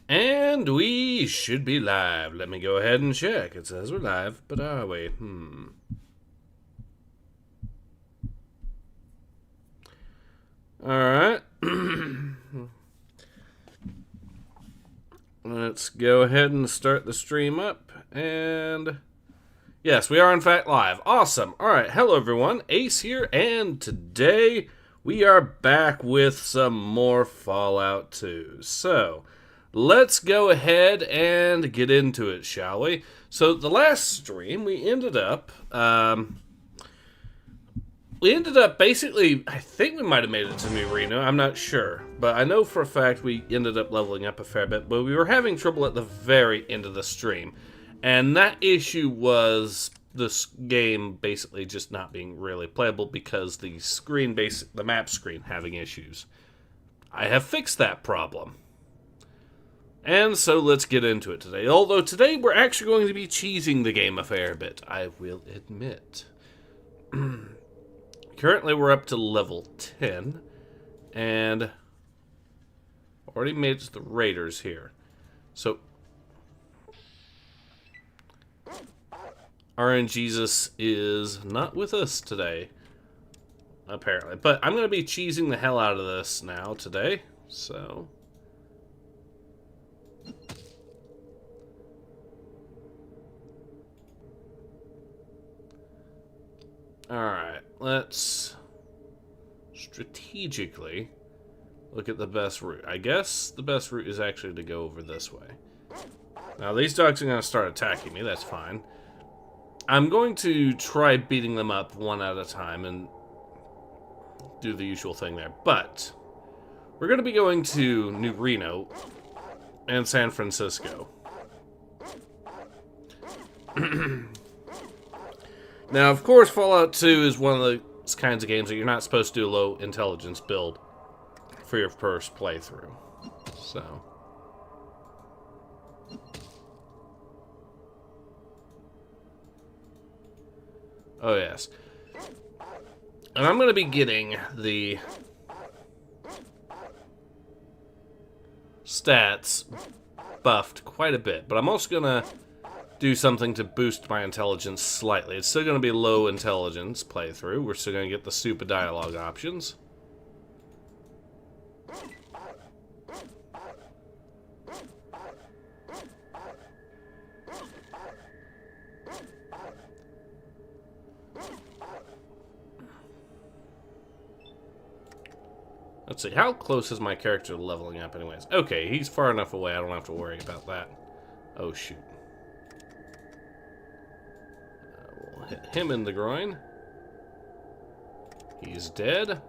And we should be live. Let me go ahead and check. It says we're live, but are we? Alright. Let's go ahead and start the stream up. And yes, we are in fact live. Awesome. Alright, hello everyone. Ace here, and today we are back with some more Fallout 2. So, let's go ahead and get into it, shall we? So, the last stream, we ended up basically, I think we might have made it to New Reno, I'm not sure. But I know for a fact we ended up leveling up a fair bit, but we were having trouble at the very end of the stream. And that issue was this game basically just not being really playable because the map screen having issues. I have fixed that problem. And so let's get into it today. Although today we're actually going to be cheesing the game a fair bit, I will admit. Currently we're up to level 10, and already made it to the Raiders here. So, RNGesus is not with us today, apparently. But I'm going to be cheesing the hell out of this now today, so... Alright, let's strategically look at the best route. I guess the best route is actually to go over this way. Now, these dogs are going to start attacking me, that's fine. I'm going to try beating them up one at a time and do the usual thing there. But we're going to be going to New Reno and San Francisco. Now, of course, Fallout 2 is one of those kinds of games that you're not supposed to do a low intelligence build for your first playthrough. So... oh, yes. And I'm going to be getting the stats buffed quite a bit, but I'm also going to do something to boost my intelligence slightly. It's still going to be low intelligence playthrough. We're still going to get the stupid dialogue options. Let's see, how close is my character to leveling up anyways? Okay, he's far enough away, I don't have to worry about that. Oh, shoot. We'll hit him in the groin. He's dead.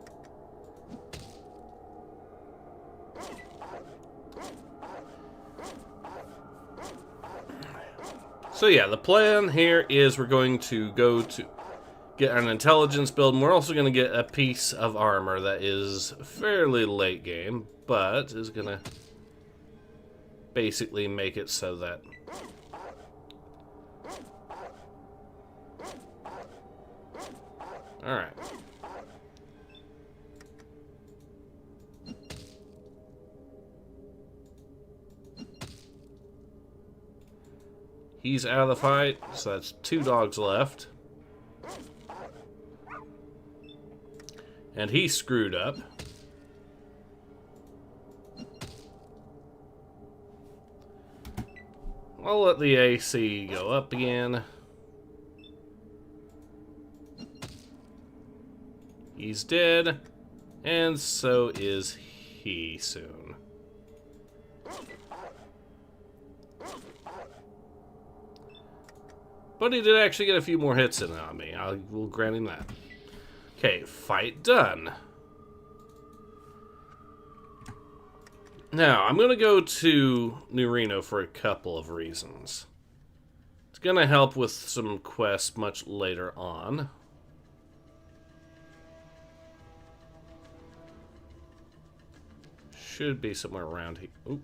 So yeah, the plan here is we're going to go to get an intelligence build, and we're also going to get a piece of armor that is fairly late game, but is going to basically make it so that... Alright. He's out of the fight, so that's 2 dogs left. And he screwed up. I'll let the AC go up again. He's dead. And so is he soon. But he did actually get a few more hits in on me. I will grant him that. Okay, fight done. Now, I'm going to go to New Reno for a couple of reasons. It's going to help with some quests much later on. Should be somewhere around here. Ooh.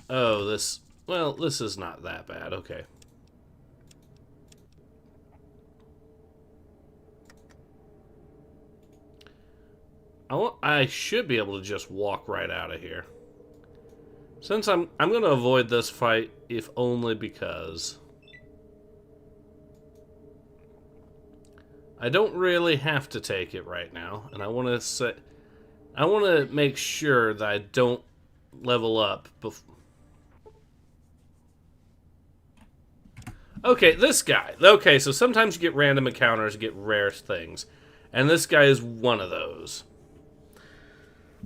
Oh, this... well, this is not that bad. Okay. I should be able to just walk right out of here. Since I'm going to avoid this fight, if only because I don't really have to take it right now, and I want to make sure that I don't level up before. Okay, this guy. Okay, so sometimes you get random encounters, you get rare things. And this guy is one of those.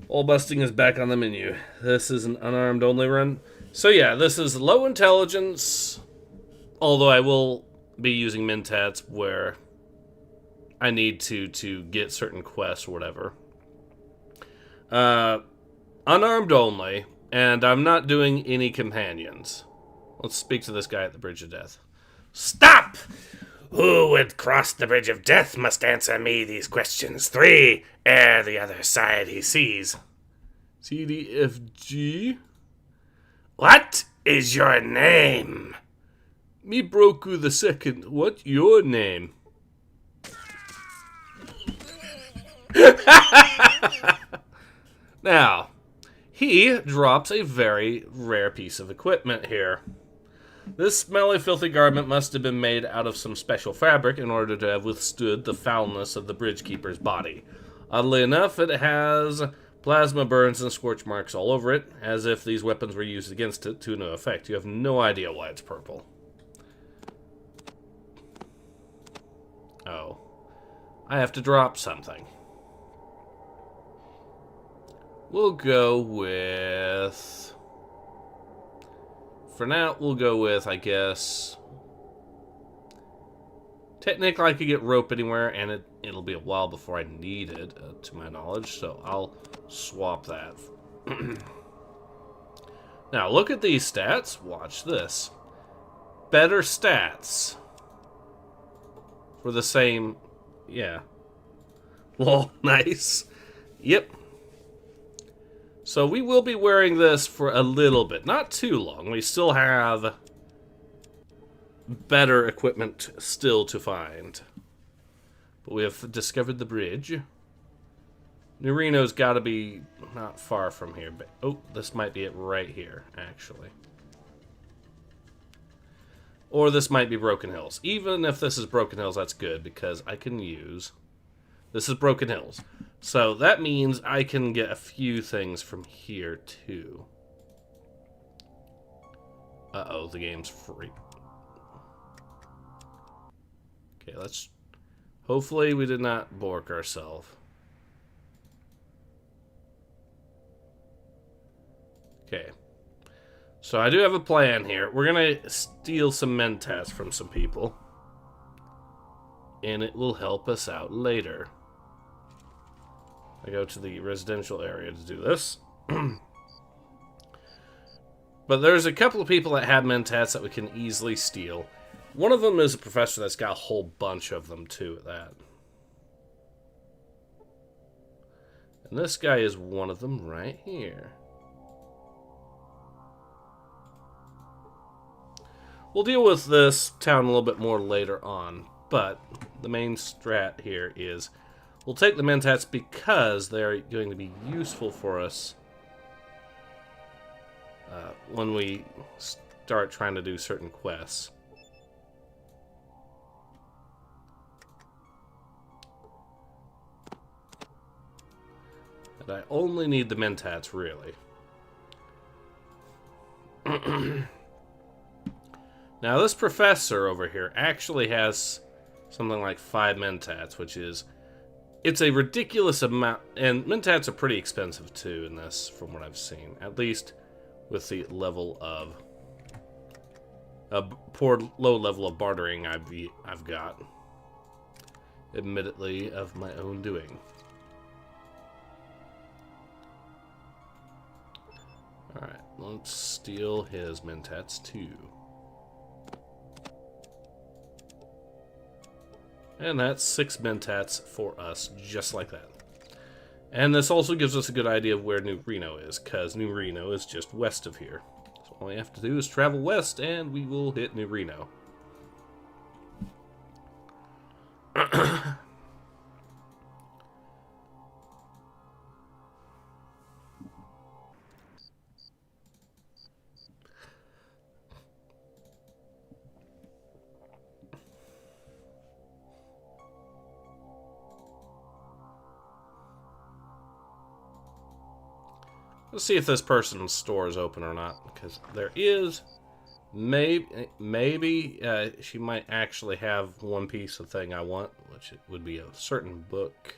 All busting is back on the menu. This is an unarmed only run. So yeah, this is low intelligence. Although I will be using mentats where I need to get certain quests or whatever. Unarmed only. And I'm not doing any companions. Let's speak to this guy at the Bridge of Death. Stop! Who would cross the Bridge of Death must answer me these questions. 3, ere the other side he sees. C, D, F, G? What is your name? Me Broku the Second. What your name? Now, he drops a very rare piece of equipment here. This smelly, filthy garment must have been made out of some special fabric in order to have withstood the foulness of the bridgekeeper's body. Oddly enough, it has plasma burns and scorch marks all over it, as if these weapons were used against it to no effect. You have no idea why it's purple. Oh. I have to drop something. We'll go with... For now, we'll go with, I guess... Technically, I could get rope anywhere, and it'll be a while before I need it, to my knowledge, so I'll swap that. Now, look at these stats. Watch this. Better stats. For the same... Yeah. Lol, nice. Yep. So we will be wearing this for a little bit. Not too long. We still have better equipment still to find. But we have discovered the bridge. New Reno's got to be not far from here. But, oh, this might be it right here, actually. Or this might be Broken Hills. Even if this is Broken Hills, that's good, because I can use... This is Broken Hills. So that means I can get a few things from here, too. Uh-oh, the game's free. Okay, let's... Hopefully we did not bork ourselves. Okay. So I do have a plan here. We're going to steal some mentats from some people. And it will help us out later. I go to the residential area to do this. But there's a couple of people that have mentats that we can easily steal. One of them is a professor that's got a whole bunch of them, too, at that. And this guy is one of them right here. We'll deal with this town a little bit more later on, but the main strat here is we'll take the mentats because they're going to be useful for us when we start trying to do certain quests. And I only need the mentats, really. Now, this professor over here actually has something like 5 mentats, which is... It's a ridiculous amount, and mentats are pretty expensive, too, in this, from what I've seen. At least with the level of... poor low level of bartering I've got. Admittedly, of my own doing. Alright, let's steal his mentats, too. And that's 6 mentats for us, just like that. And this also gives us a good idea of where New Reno is, because New Reno is just west of here. So all we have to do is travel west, and we will hit New Reno. Let's see if this person's store is open or not, because there is. Maybe she might actually have one piece of thing I want, which it would be a certain book.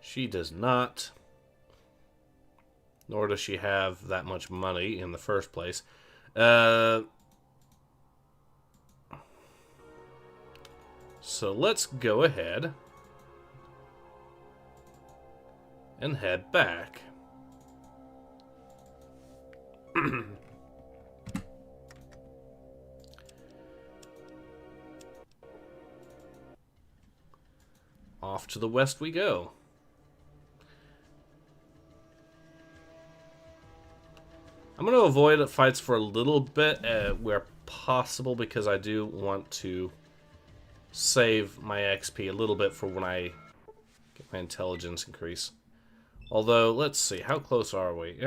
She does not. Nor does she have that much money in the first place. So let's go ahead and head back. Off to the west we go. I'm going to avoid fights for a little bit where possible, because I do want to save my XP a little bit for when I get my intelligence increase. Although, let's see, how close are we?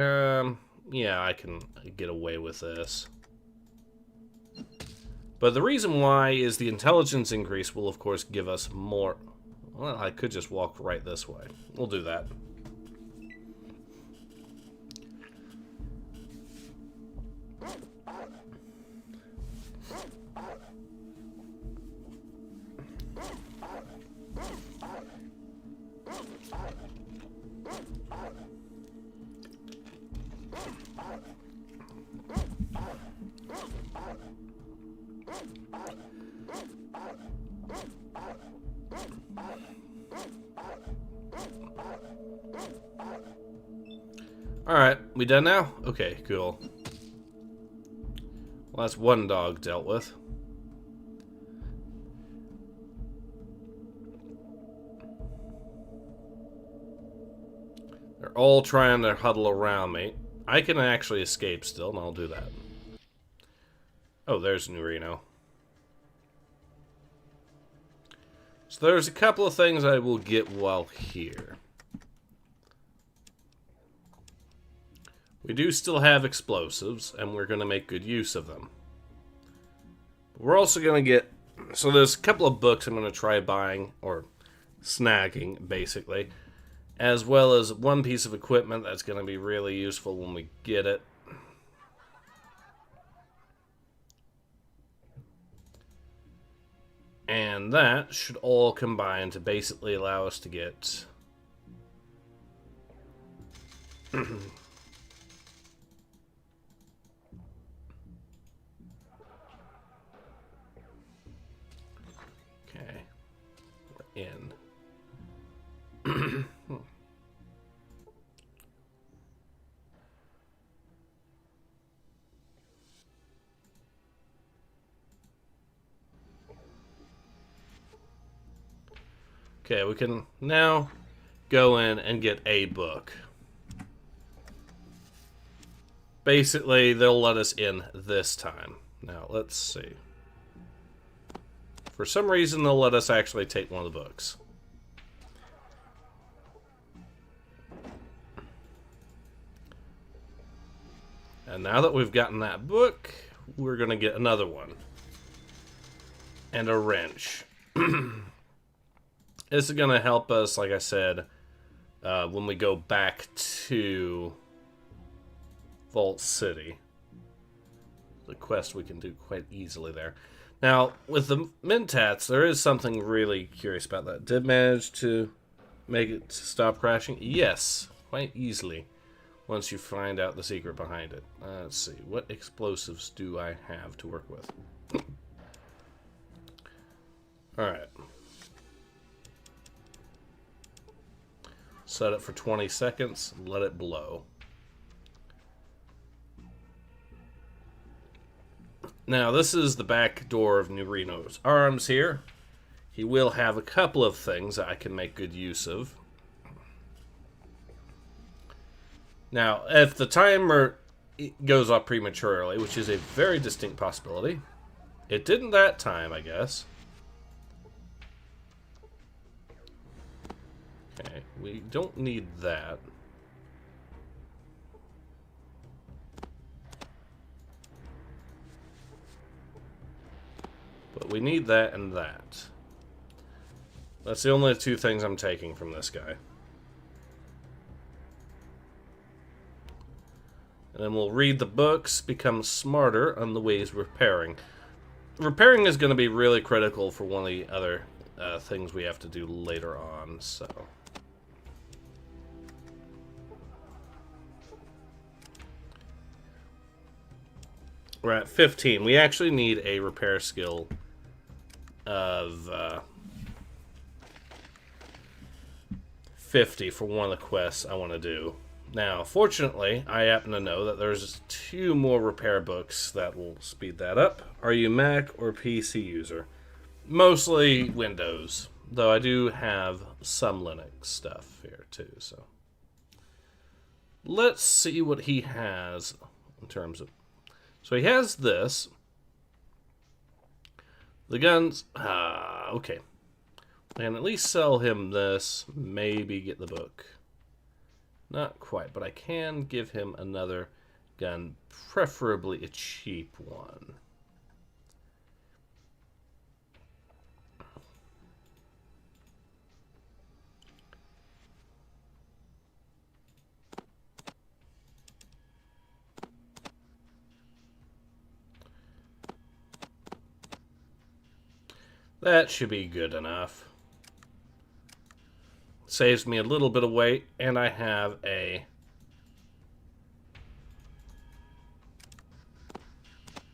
Yeah, I can get away with this. But the reason why is the intelligence increase will, of course, give us more. Well, I could just walk right this way. We'll do that. Alright, we done now? Okay, cool. Well, that's one dog dealt with. They're all trying to huddle around me. I can actually escape still, and I'll do that. Oh, there's Nurino. So there's a couple of things I will get while here. We do still have explosives, and we're going to make good use of them. We're also going to get... So there's a couple of books I'm going to try buying, or snagging, basically. As well as one piece of equipment that's going to be really useful when we get it. And that should all combine to basically allow us to get... in. Okay, we can now go in and get a book. Basically, they'll let us in this time. Now, let's see. For some reason, they'll let us actually take one of the books. And now that we've gotten that book, we're going to get another one. And a wrench. This is going to help us, like I said, when we go back to Vault City. The quest we can do quite easily there. Now, with the Mentats, there is something really curious about that. Did manage to make it stop crashing? Yes, quite easily, once you find out the secret behind it. Let's see, what explosives do I have to work with? Alright. Set it for 20 seconds, let it blow. Now, this is the back door of Nurino's arms here. He will have a couple of things that I can make good use of. Now, if the timer goes off prematurely, which is a very distinct possibility, it didn't that time, I guess. Okay, we don't need that. But we need that and that. That's the only two things I'm taking from this guy. And then we'll read the books, become smarter on the ways repairing. Repairing is going to be really critical for one of the other things we have to do later on, so... We're at 15. We actually need a repair skill of 50 for one of the quests I want to do. Now, fortunately, I happen to know that there's 2 more repair books that will speed that up. Are you Mac or PC user? Mostly Windows, though I do have some Linux stuff here too, so. Let's see what he has in terms of... So he has this. The guns... okay. I can at least sell him this, maybe get the book. Not quite, but I can give him another gun, preferably a cheap one. That should be good enough. Saves me a little bit of weight, and I have a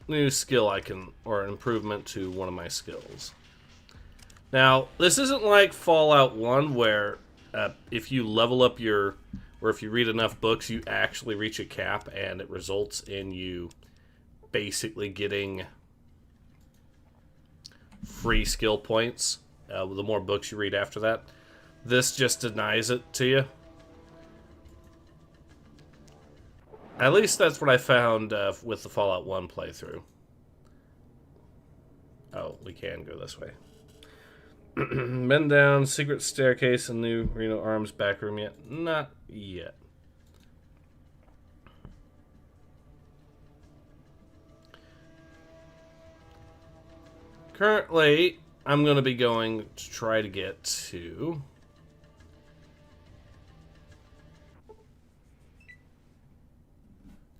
new skill I can, or an improvement to one of my skills. Now, this isn't like Fallout 1 where if you level up your, or if you read enough books, you actually reach a cap and it results in you basically getting free skill points the more books you read after that. This just denies it to you. At least that's what I found with the Fallout 1 playthrough. Oh, we can go this way. Men down, secret staircase, and new Reno Arms back room yet? Not yet. Currently, I'm going to be going to try to get to...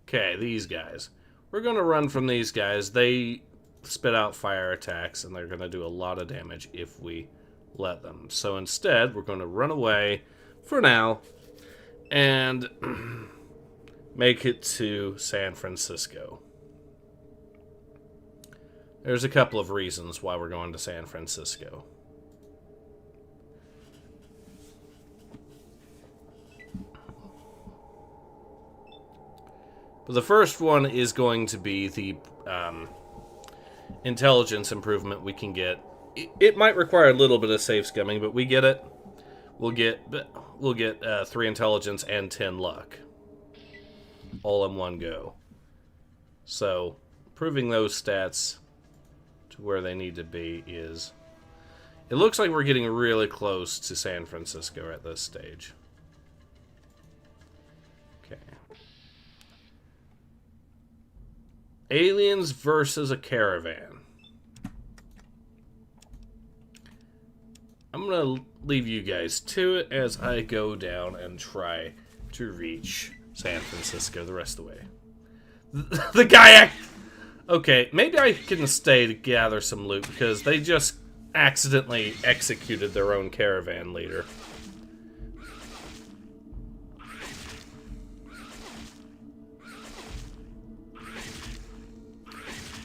Okay, these guys. We're going to run from these guys. They spit out fire attacks, and they're going to do a lot of damage if we let them. So instead, we're going to run away for now and make it to San Francisco. There's a couple of reasons why we're going to San Francisco. But the first one is going to be the intelligence improvement we can get. It might require a little bit of save scumming, but we get it. We'll get 3 intelligence and 10 luck, all in one go. So, improving those stats to where they need to be is... It looks like we're getting really close to San Francisco at this stage. Okay. Aliens versus a caravan. I'm going to leave you guys to it as I go down and try to reach San Francisco the rest of the way. The guy... Okay, maybe I can stay to gather some loot because they just accidentally executed their own caravan leader.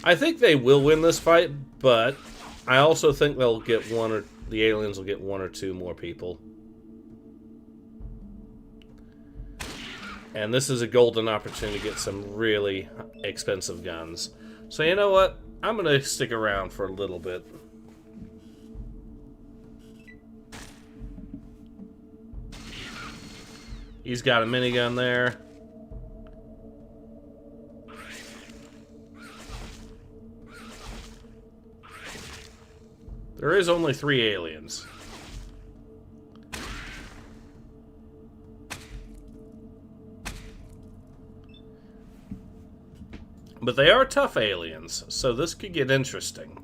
I think they will win this fight, but I also think they'll get the aliens will get 1 or 2 more people. And this is a golden opportunity to get some really expensive guns. So you know what? I'm going to stick around for a little bit. He's got a minigun there. There is only 3 aliens. But they are tough aliens, so this could get interesting.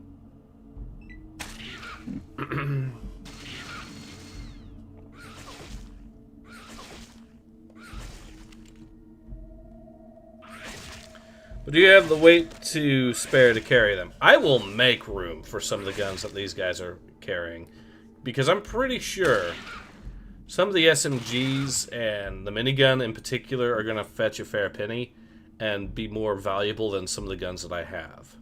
But do you have the weight to spare to carry them? I will make room for some of the guns that these guys are carrying. Because I'm pretty sure some of the SMGs and the minigun in particular are going to fetch a fair penny and be more valuable than some of the guns that I have.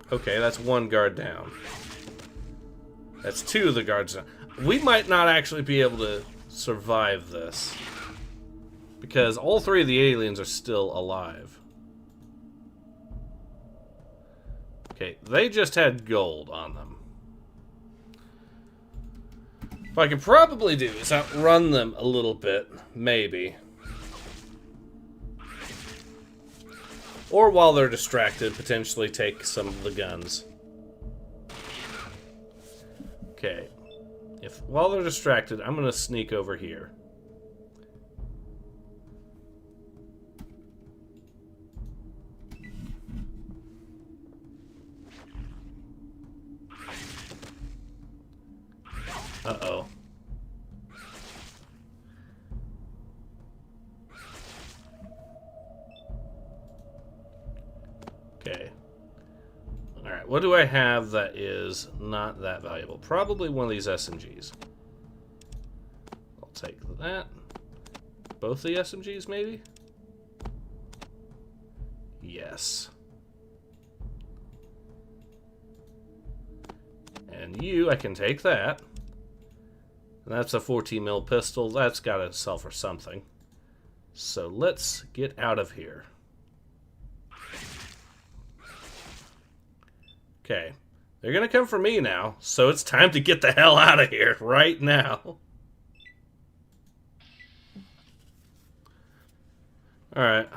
Okay, that's one guard down. That's two of the guards down. We might not actually be able to survive this. Because all three of the aliens are still alive. Okay, they just had gold on them. What I could probably do is outrun them a little bit, maybe. Or while they're distracted, potentially take some of the guns. Okay. If while they're distracted, I'm going to sneak over here. Uh-oh. Okay. Alright, what do I have that is not that valuable? Probably one of these SMGs. I'll take that. Both the SMGs, maybe? Yes. And you, I can take that. And that's a 14 mil pistol. That's got to sell for something. So let's get out of here. Okay. They're going to come for me now, so it's time to get the hell out of here right now. Alright.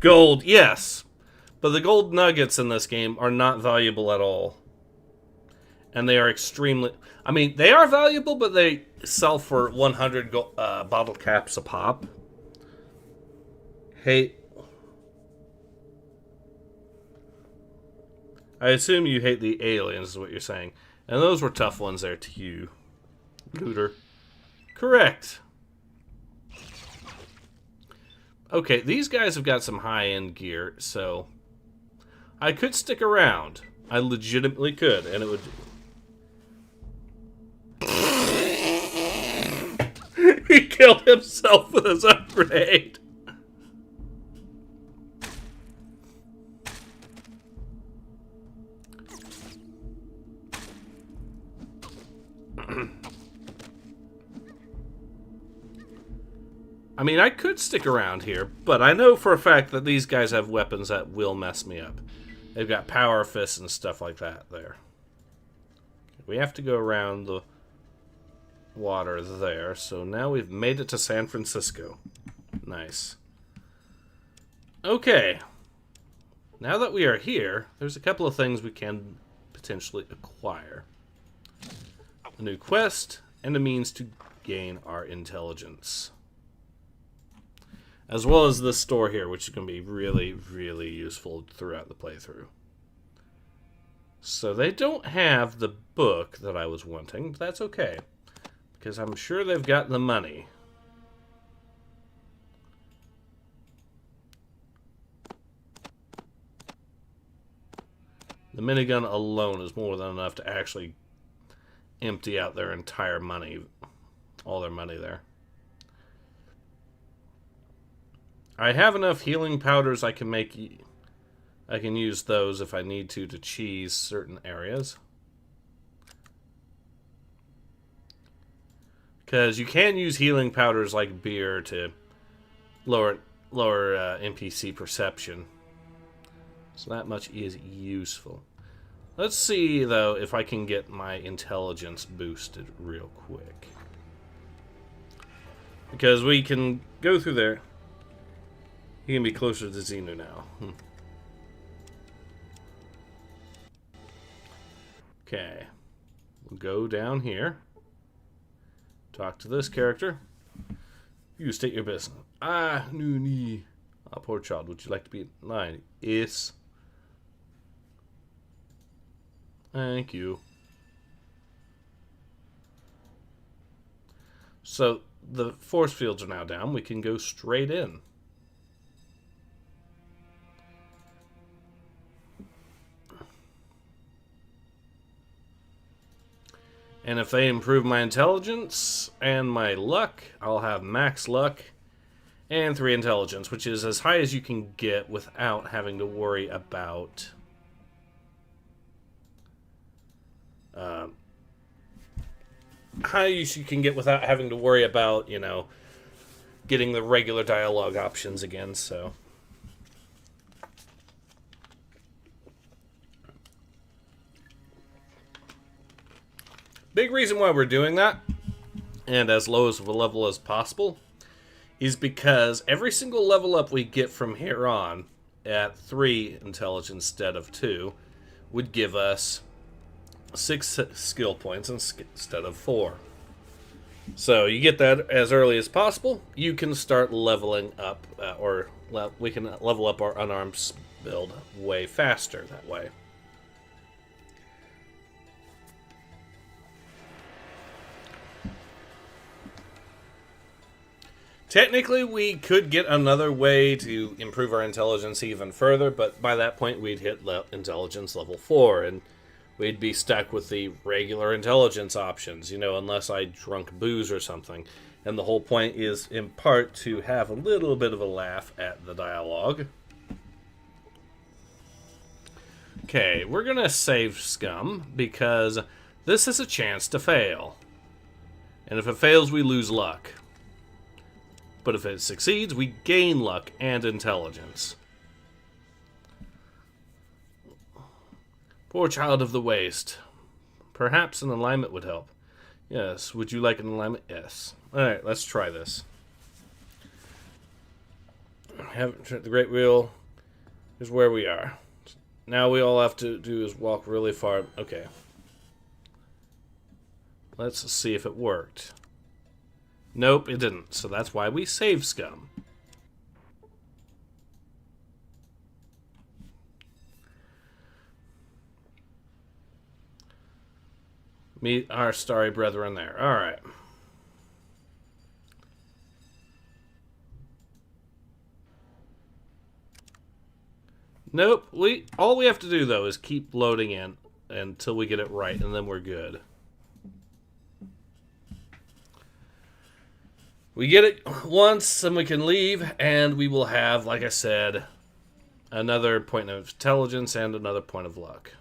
Gold, yes. But the gold nuggets in this game are not valuable at all. And they are extremely... I mean, they are valuable, but they sell for 100 bottle caps a pop. Hey... I assume you hate the aliens, is what you're saying. And those were tough ones there to you, looter. Correct. Okay, these guys have got some high-end gear, so... I could stick around. I legitimately could, and it would... He killed himself with his own grenade. I mean, I could stick around here, but I know for a fact that these guys have weapons that will mess me up. They've got power fists and stuff like that there. We have to go around the water there, so now we've made it to San Francisco. Nice. Okay. Now that we are here, there's a couple of things we can potentially acquire. A new quest, and a means to gain our intelligence. As well as this store here, which is going to be really, really useful throughout the playthrough. So they don't have the book that I was wanting, but that's okay. Because I'm sure they've got the money. The minigun alone is more than enough to actually empty out their entire money. All their money there. I have enough healing powders I can make... I can use those if I need to cheese certain areas. Because you can use healing powders like beer to lower NPC perception. So that much is useful. Let's see, though, if I can get my intelligence boosted real quick. Because we can go through there. He can be closer to Xenu now. Okay. We'll go down here. Talk to this character. You state your business. Ah, Nuni. Poor child, would you like to be in line? Yes. Thank you. So, the force fields are now down. We can go straight in. And if they improve my intelligence and my luck, I'll have max luck and 3 intelligence, which is as high as you can get without having to worry about you can get without having to worry about, you know, getting the regular dialogue options again, so. Big reason why we're doing that, and as low as of a level as possible, is because every single level up we get from here on at 3 intelligence instead of 2 would give us 6 skill points instead of 4. So you get that as early as possible. You can start leveling up, we can level up our unarmed build way faster that way. Technically, we could get another way to improve our intelligence even further, but by that point we'd hit intelligence level 4, and we'd be stuck with the regular intelligence options, you know, unless I drunk booze or something. And the whole point is, in part, to have a little bit of a laugh at the dialogue. Okay, we're gonna save scum, because this has a chance to fail. And if it fails, we lose luck. But if it succeeds, we gain luck and intelligence. Poor child of the waste. Perhaps an alignment would help. Yes, would you like an alignment? Yes. Alright, let's try this. Haven't tried the Great Wheel. Here's where we are. Now we all have to do is walk really far. Okay. Let's see if it worked. Nope, it didn't. So that's why we save scum. Meet our starry brethren there. Alright. Nope. All we have to do, though, is keep loading in until we get it right, and then we're good. We get it once, and we can leave, and we will have, like I said, another point of intelligence and another point of luck.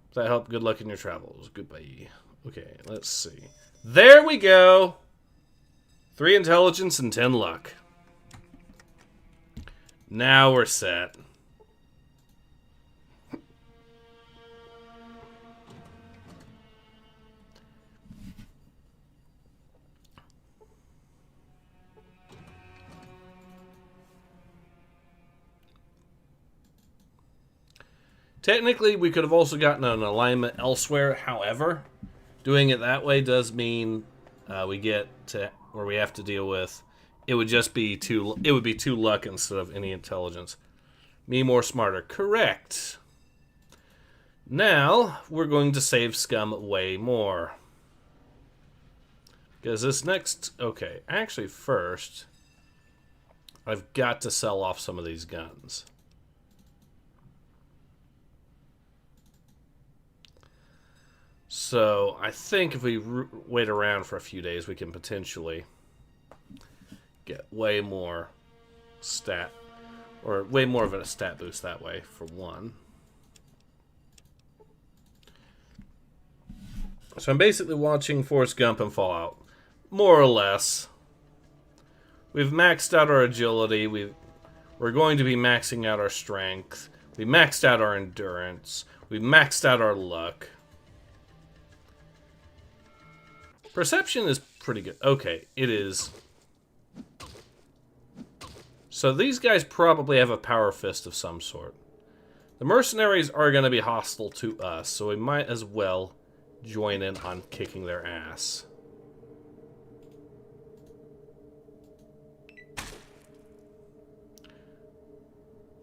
Does that help? Good luck in your travels. Goodbye. Okay, let's see. There we go! 3 intelligence and 10 luck. Now we're set. Technically, we could have also gotten an alignment elsewhere. However, doing it that way does mean we get to where we have to deal with. It would just be it would be 2 luck instead of any intelligence. Me more smarter. Correct. Now we're going to save scum way more. Because this next... Okay, actually first, I've got to sell off some of these guns. So, I think if we wait around for a few days, we can potentially get way more stat, or way more of a stat boost that way, for one. So I'm basically watching Forrest Gump and Fallout, more or less. We've maxed out our agility, we're going to be maxing out our strength, we maxed out our endurance, we maxed out our luck. Perception is pretty good. Okay, it is. So these guys probably have a power fist of some sort. The mercenaries are going to be hostile to us, so we might as well join in on kicking their ass.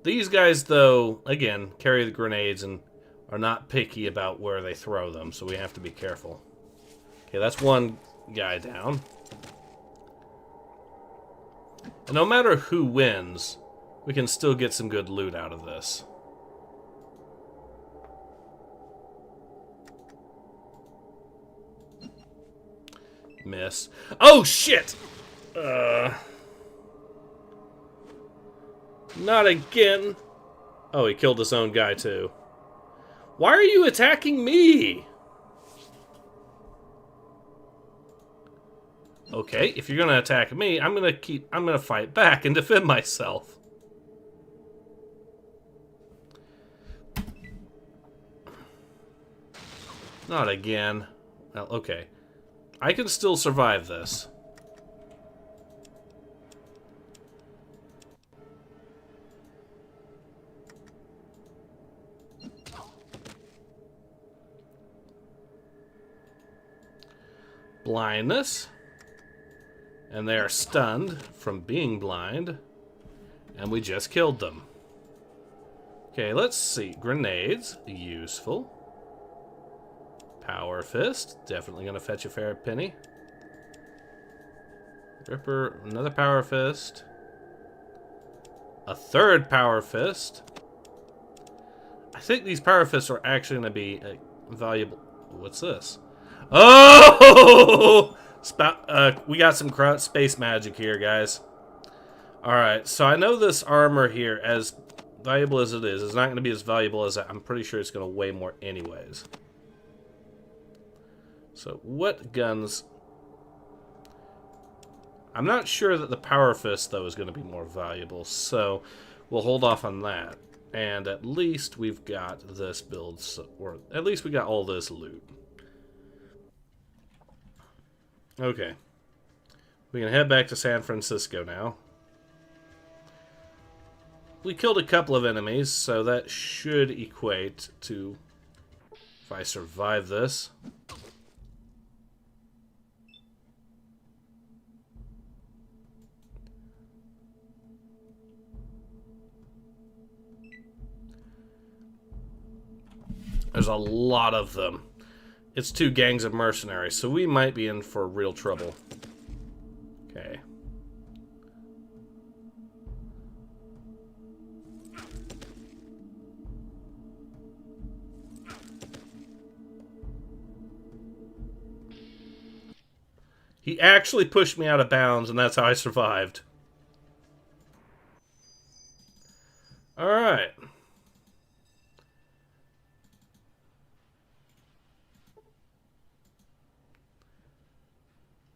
These guys, though, again, carry the grenades and are not picky about where they throw them, so we have to be careful. Okay, that's one guy down. And no matter who wins, we can still get some good loot out of this. Miss. Oh, shit! Not again. Oh, he killed his own guy, too. Why are you attacking me? Okay, if you're gonna attack me, I'm gonna fight back and defend myself. Not again. Well, okay. I can still survive this. Blindness. And they are stunned from being blind. And we just killed them. Okay, let's see. Grenades. Useful. Power Fist. Definitely going to fetch a fair penny. Ripper. Another Power Fist. A third Power Fist. I think these Power Fists are actually going to be valuable. What's this? Oh! We got some space magic here, guys. Alright, so I know this armor here, as valuable as it is not going to be as valuable as I'm pretty sure it's going to weigh more anyways. So, what guns... I'm not sure that the Power Fist, though, is going to be more valuable, so we'll hold off on that. And at least we've got this build, or at least we got all this loot. Okay. We can head back to San Francisco now. We killed a couple of enemies, so that should equate to, if I survive this. There's a lot of them. It's 2 gangs of mercenaries, so we might be in for real trouble. Okay. He actually pushed me out of bounds, and that's how I survived. Alright.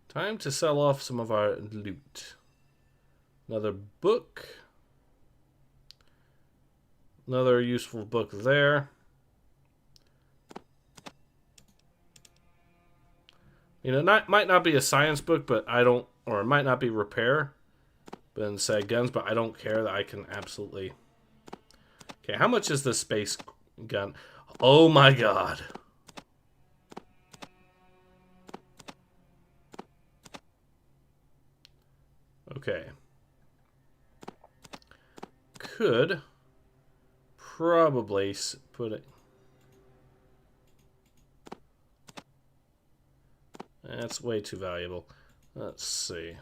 Time to sell off some of our loot. Another book. Another useful book there. You know, might not be a science book, but I don't, or it might not be repair, but instead guns, but I don't care that I can absolutely. Okay, how much is this space gun? Oh my god. Okay. Could probably put it. That's way too valuable. Let's see.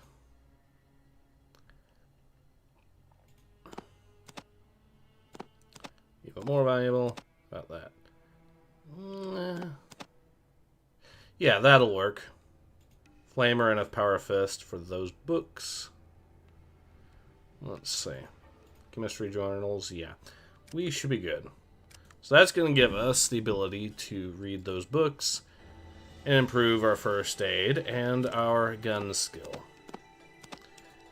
Even more valuable. About that. Yeah, that'll work. Flamer and a Power Fist for those books. Let's see. Chemistry journals, yeah. We should be good. So that's going to give us the ability to read those books and improve our first aid and our gun skill. I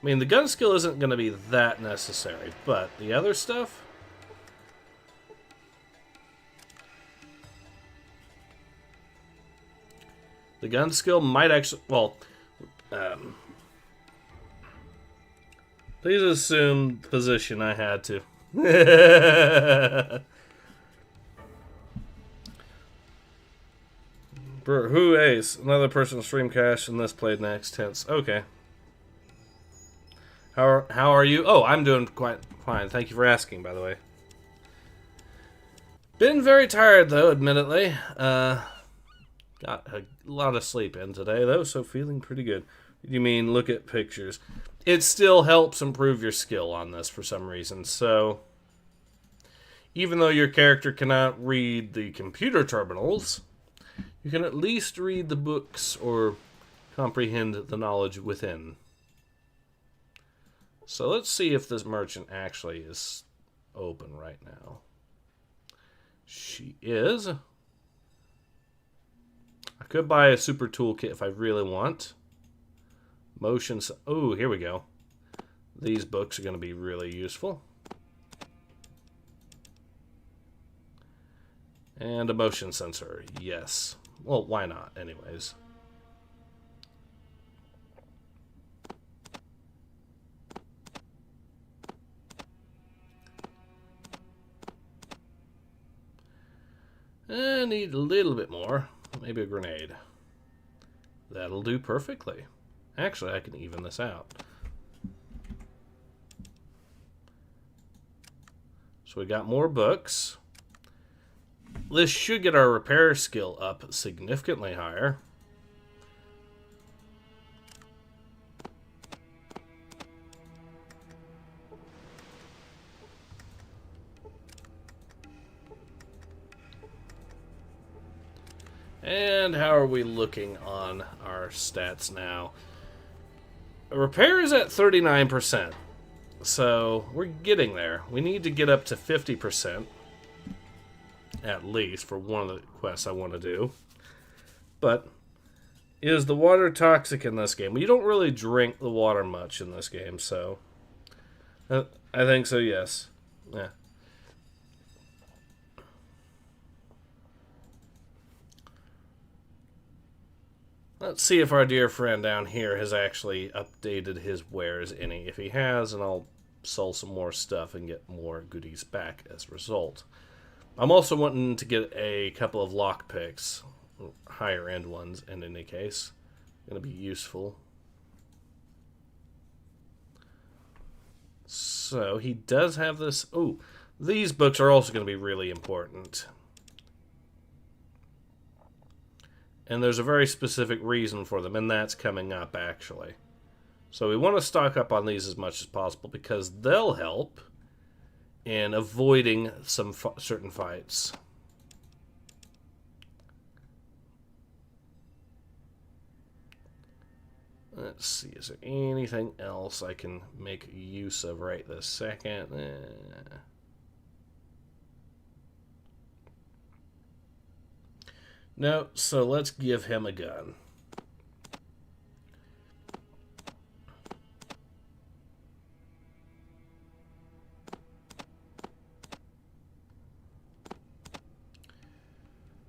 mean, the gun skill isn't going to be that necessary, but the other stuff... The gun skill might actually... Well, please assume the position I had to. Who ace? Another person stream cash and this played next tense. Okay. How are you? Oh, I'm doing quite fine. Thank you for asking, by the way. Been very tired, though, admittedly. Got a lot of sleep in today, though, so feeling pretty good. You mean look at pictures? It still helps improve your skill on this for some reason, so... Even though your character cannot read the computer terminals, you can at least read the books or comprehend the knowledge within. So let's see if this merchant actually is open right now. She is. I could buy a super toolkit if I really want. Motions. Oh, here we go. These books are going to be really useful. And a motion sensor. Yes. Well, why not, anyways? I need a little bit more. Maybe a grenade. That'll do perfectly. Actually, I can even this out. So we got more books. This should get our repair skill up significantly higher. And how are we looking on our stats now? Repair is at 39%. So we're getting there. We need to get up to 50%. At least for one of the quests I want to do. But is the water toxic in this game? Well, you don't really drink the water much in this game, so I think so, yes. Yeah. Let's see if our dear friend down here has actually updated his wares any. If he has, and I'll sell some more stuff and get more goodies back as a result. I'm also wanting to get a couple of lockpicks, higher end ones in any case. Going to be useful. So he does have this. Oh, these books are also going to be really important. And there's a very specific reason for them, and that's coming up, actually. So we want to stock up on these as much as possible, because they'll help in avoiding some certain fights. Let's see, is there anything else I can make use of right this second? No, so let's give him a gun.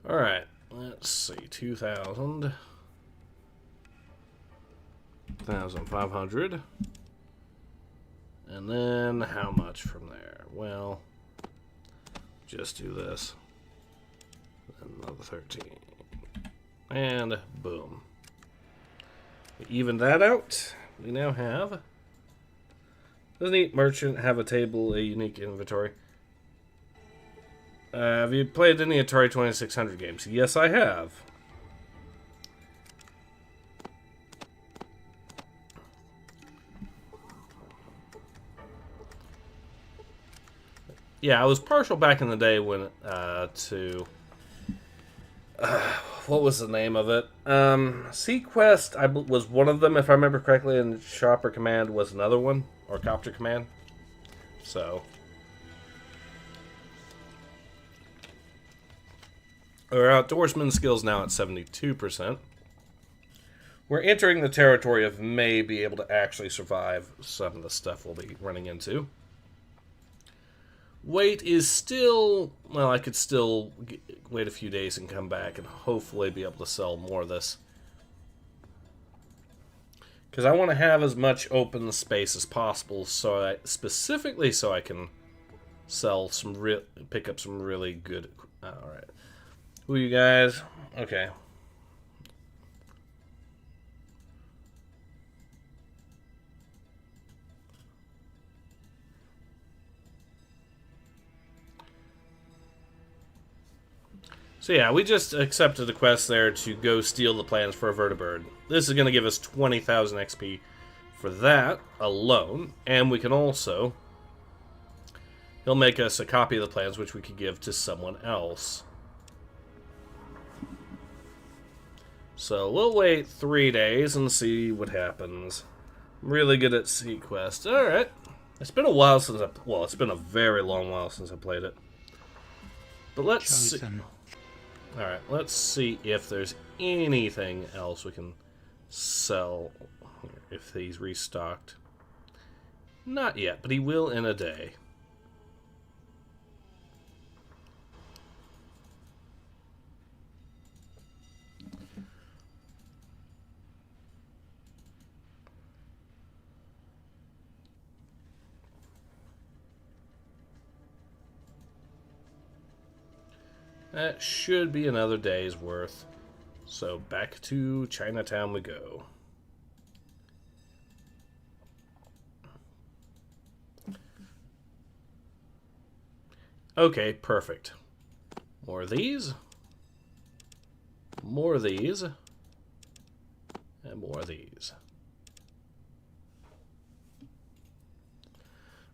Alright, let's see, 2,000. 1,500. And then how much from there? Well, just do this. Another 13. And boom. We even that out. We now have... Doesn't each merchant have a table, a unique inventory? Have you played any Atari 2600 games? Yes, I have. Yeah, I was partial back in the day when to what was the name of it? Sequest was one of them, if I remember correctly, and Chopper Command was another one, or Copter Command. So our outdoorsman skills now at 72%. We're entering the territory of may be able to actually survive some of the stuff we'll be running into. Wait is still... Well, I could still wait a few days and come back and hopefully be able to sell more of this. Because I want to have as much open space as possible, so specifically so I can sell some pick up some really good... Alright. Who are you guys? Okay. So yeah, we just accepted a quest there to go steal the plans for a vertibird. This is going to give us 20,000 XP for that alone, and we can also... He'll make us a copy of the plans, which we could give to someone else. So we'll wait 3 days and see what happens. I'm really good at Sea Quest. Alright. It's been a while since I... Well, it's been a very long while since I played it. But let's see... Alright, let's see if there's anything else we can sell. If he's restocked. Not yet, but he will in a day. That should be another day's worth. So back to Chinatown we go. Okay, perfect. More of these. More of these. And more of these.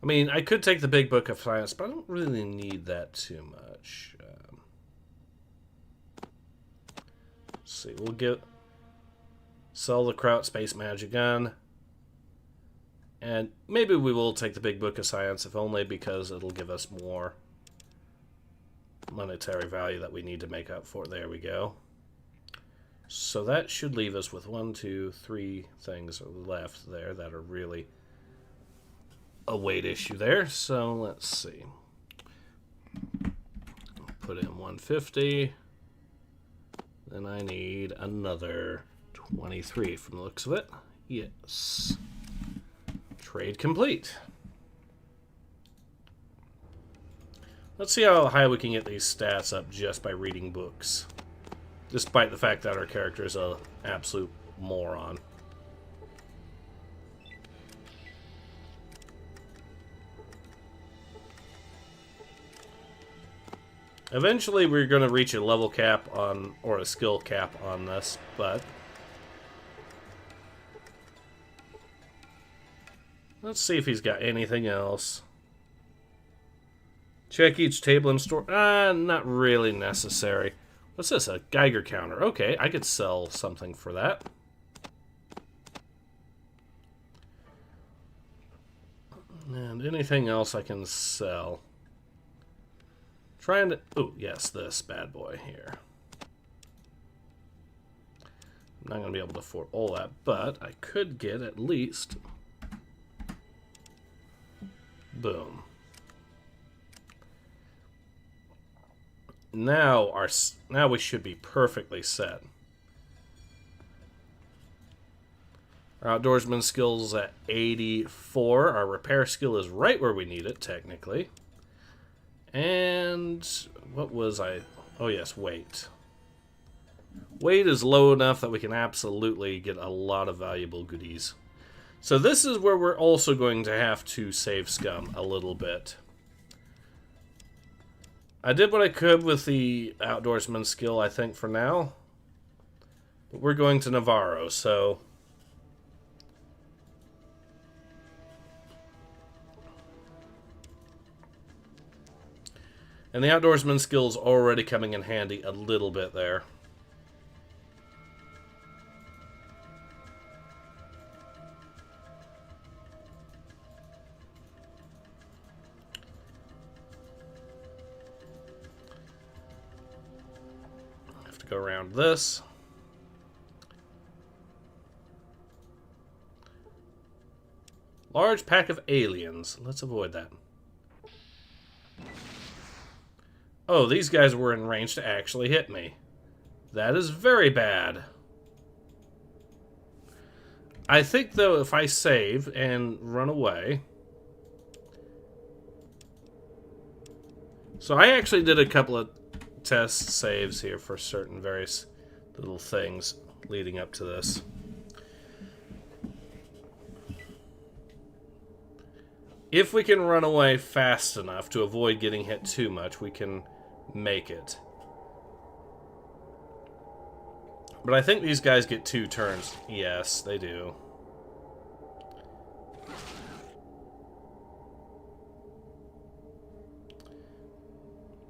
I mean, I could take the big book of science, but I don't really need that too much. Let's see, we'll sell the Kraut Space Magic Gun. And maybe we will take the big book of science, if only because it'll give us more monetary value that we need to make up for. There we go. So that should leave us with 1, 2, 3 things left there that are really a weight issue there. So let's see. Put in 150. Then I need another 23 from the looks of it. Yes. Trade complete. Let's see how high we can get these stats up just by reading books. Despite the fact that our character is an absolute moron. Eventually we're going to reach a level cap on, or a skill cap on this, but let's see if he's got anything else. Check each table and store. Not really necessary. What's this? A Geiger counter. Okay, I could sell something for that. And anything else I can sell. Trying to... Oh, yes, this bad boy here. I'm not going to be able to afford all that, but I could get at least... Boom. Now we should be perfectly set. Our outdoorsman skills at 84. Our repair skill is right where we need it, technically. And what was I... Oh, yes, weight. Weight is low enough that we can absolutely get a lot of valuable goodies. So this is where we're also going to have to save scum a little bit. I did what I could with the outdoorsman skill, I think, for now. But we're going to Navarro, so... And the outdoorsman skill is already coming in handy a little bit there. I have to go around this. Large pack of aliens. Let's avoid that. Oh, these guys were in range to actually hit me. That is very bad. I think, though, if I save and run away... So I actually did a couple of test saves here for certain various little things leading up to this. If we can run away fast enough to avoid getting hit too much, we can make it. But I think these guys get 2 turns. Yes, they do.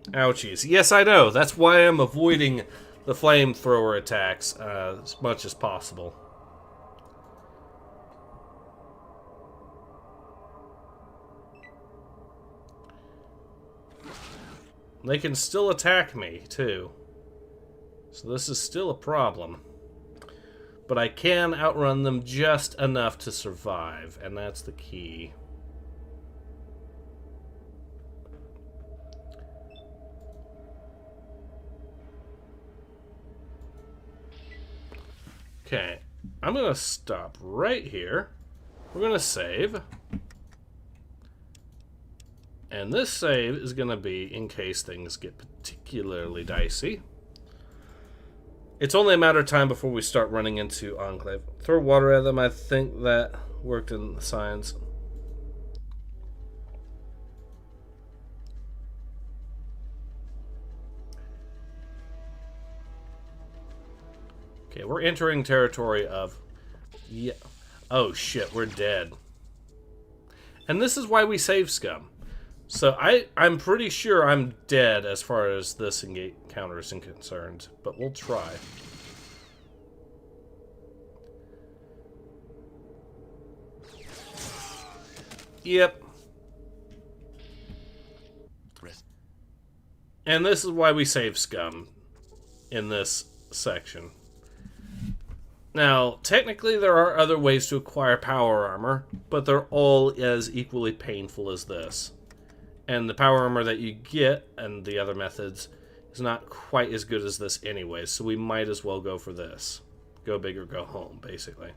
Ouchies. Yes, I know. That's why I'm avoiding the flamethrower attacks as much as possible. They can still attack me, too. So this is still a problem. But I can outrun them just enough to survive, and that's the key. Okay, I'm going to stop right here. We're going to save. And this save is going to be in case things get particularly dicey. It's only a matter of time before we start running into Enclave. Throw water at them. I think that worked in the science. Okay, we're entering territory of... Yeah. Oh shit, we're dead. And this is why we save scum. So I'm pretty sure I'm dead as far as this encounter is concerned, but we'll try. Yep. And this is why we save scum in this section. Now, technically there are other ways to acquire power armor, but they're all as equally painful as this. And the power armor that you get, and the other methods, is not quite as good as this anyway, so we might as well go for this. Go big or go home, basically.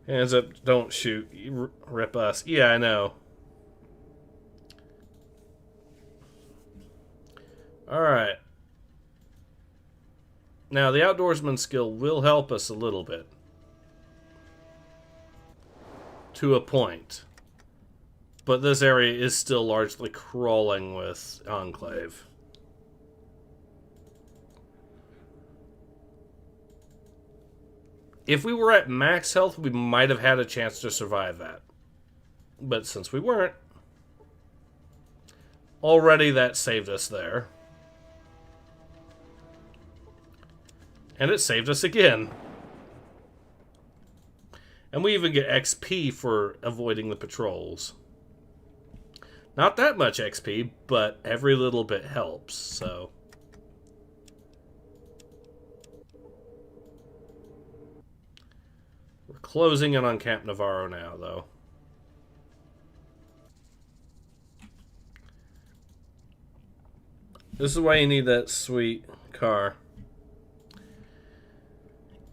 Hands up, don't shoot. You rip us. Yeah, I know. Alright. Now, the outdoorsman skill will help us a little bit. To a point. But this area is still largely crawling with Enclave. If we were at max health, we might have had a chance to survive that. But since we weren't, already that saved us there. And it saved us again. And we even get XP for avoiding the patrols. Not that much XP, but every little bit helps, so... We're closing in on Camp Navarro now, though. This is why you need that sweet car.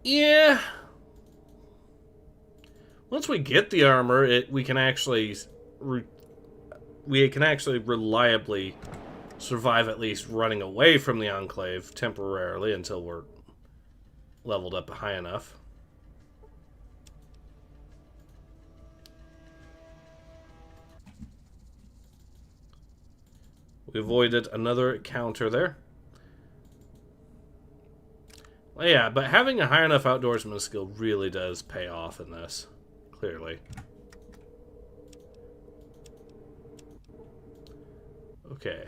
Yeah. Once we get the armor, we can actually reliably survive at least running away from the Enclave temporarily until we're leveled up high enough. We avoided another counter there. Well, yeah, but having a high enough outdoorsman skill really does pay off in this. Clearly. Okay.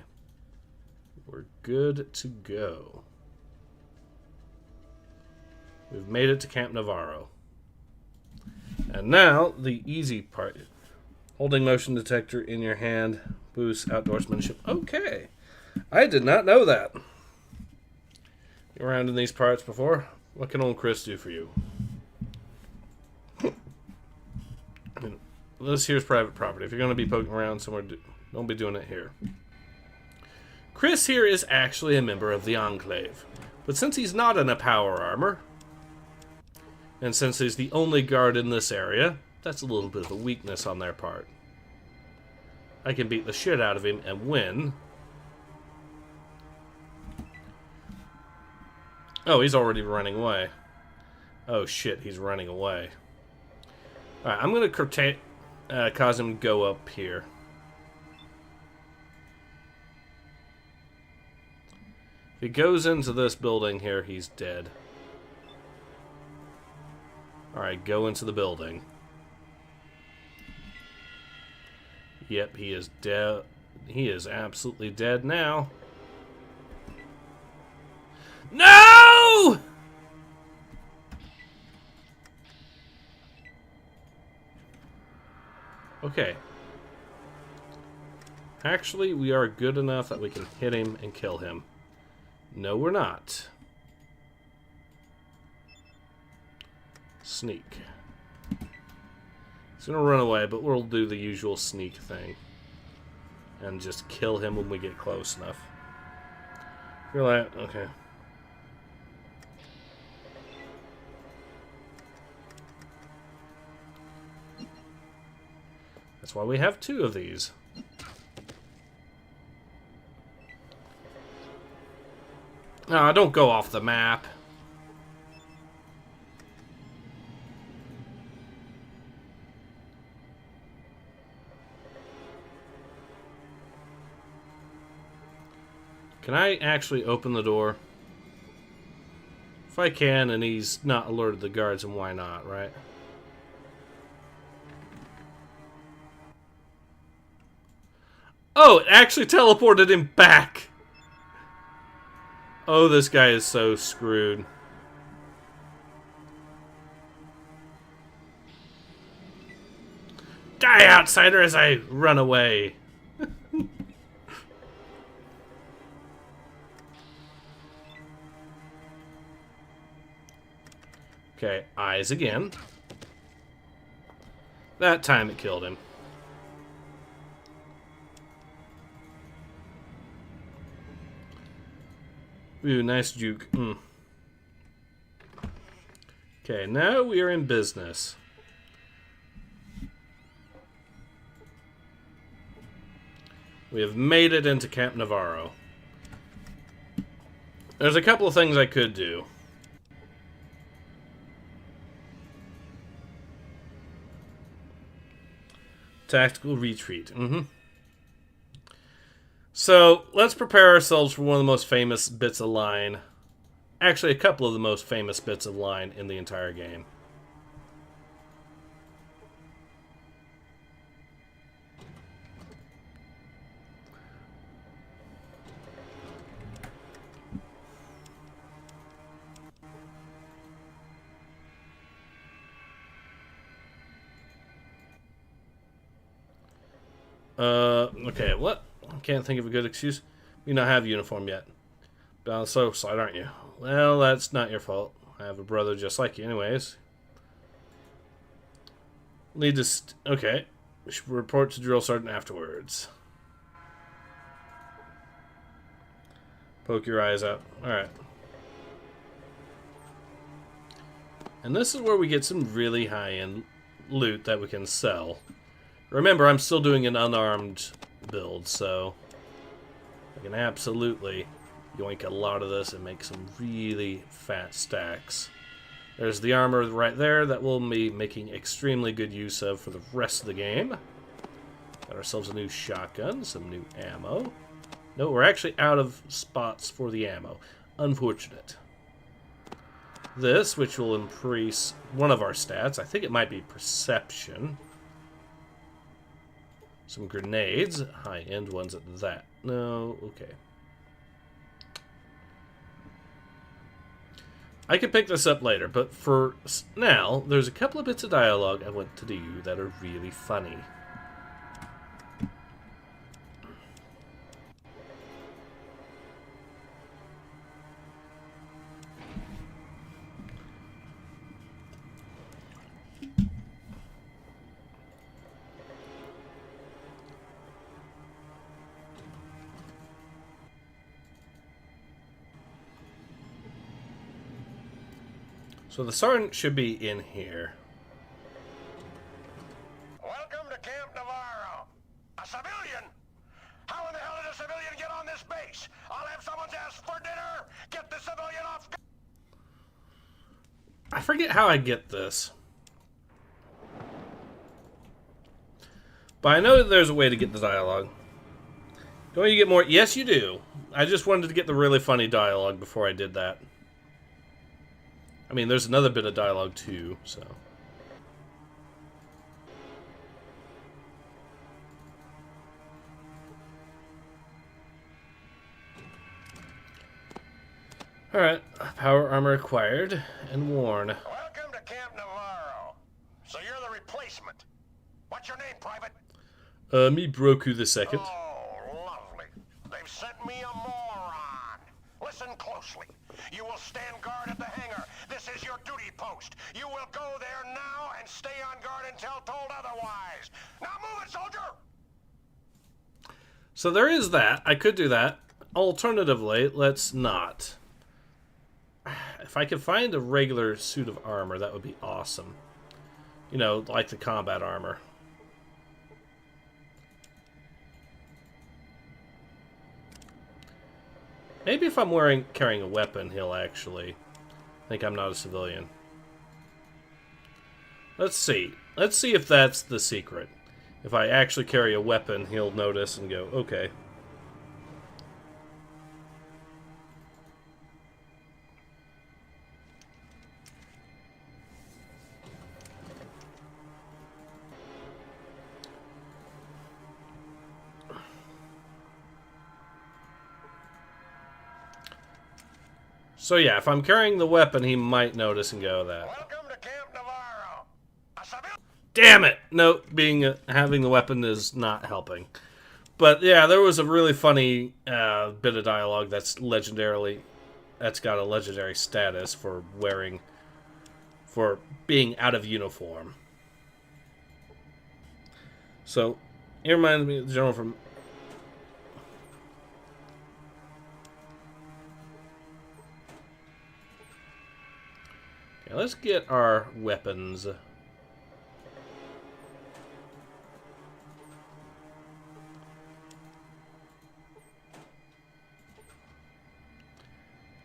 We're good to go. We've made it to Camp Navarro. And now, the easy part. Holding motion detector in your hand boosts outdoorsmanship. Okay. I did not know that. You around in these parts before? What can old Chris do for you? This here's private property. If you're going to be poking around somewhere, don't be doing it here. Chris here is actually a member of the Enclave. But since he's not in a power armor, and since he's the only guard in this area, that's a little bit of a weakness on their part. I can beat the shit out of him and win. Oh, he's already running away. Oh shit, he's running away. Alright, I'm gonna curtail... cause him to go up here. If he goes into this building here, he's dead. Alright, go into the building. Yep, he is dead. He is absolutely dead now. No! Okay. Actually, we are good enough that we can hit him and kill him. No, we're not. Sneak. He's gonna run away, but we'll do the usual sneak thing. And just kill him when we get close enough. You're like, okay. That's why we have 2 of these. Ah, don't go off the map. Can I actually open the door? If I can and he's not alerted the guards, then why not, right? Oh, it actually teleported him back! Oh, this guy is so screwed. Die, outsider, as I run away. Okay, eyes again. That time it killed him. Ooh, nice juke. Okay, now we are in business. We have made it into Camp Navarro. There's a couple of things I could do. Tactical retreat. So, let's prepare ourselves for one of the most famous bits of line. Actually, a couple of the most famous bits of line in the entire game. Okay, what? I can't think of a good excuse. You don't have a uniform yet. So slight, aren't you? Well, that's not your fault. I have a brother just like you anyways. Lead to okay. We should report to drill sergeant afterwards. Poke your eyes out. Alright. And this is where we get some really high-end loot that we can sell. Remember, I'm still doing an unarmed build, so I can absolutely yoink a lot of this and make some really fat stacks. There's the armor right there that we'll be making extremely good use of for the rest of the game. Got ourselves a new shotgun, some new ammo. No, we're actually out of spots for the ammo. Unfortunate. This, which will increase one of our stats. I think it might be perception. Some grenades. High-end ones at that. No, okay. I can pick this up later, but for now, there's a couple of bits of dialogue I want to do that are really funny. So the sergeant should be in here. Welcome to Camp Navarro. A civilian? How in the hell did a civilian get on this base? I'll have someone's ass for dinner. Get the civilian off. I forget how I get this. But I know that there's a way to get the dialogue. Don't you get more? Yes, you do. I just wanted to get the really funny dialogue before I did that. I mean, there's another bit of dialogue too, so... Alright, power armor acquired and worn. Welcome to Camp Navarro. So you're the replacement. What's your name, Private? Me Broku the Second. Oh, lovely. They've sent me a moron. Listen closely. You will stand guard at the hangar. This is your duty post. You will go there now and stay on guard until told otherwise. Now move it, soldier! So there is that. I could do that. Alternatively, let's not. If I could find a regular suit of armor, that would be awesome. You know, like the combat armor. Maybe if I'm carrying a weapon, he'll actually think I'm not a civilian. Let's see. Let's see if that's the secret. If I actually carry a weapon, he'll notice and go, okay. So yeah, if I'm carrying the weapon, he might notice and go that. Welcome to Camp Navarro. Damn it! No, having the weapon is not helping. But yeah, there was a really funny bit of dialogue that's got a legendary status for being out of uniform. So, it reminded me of the general from... Okay, let's get our weapons.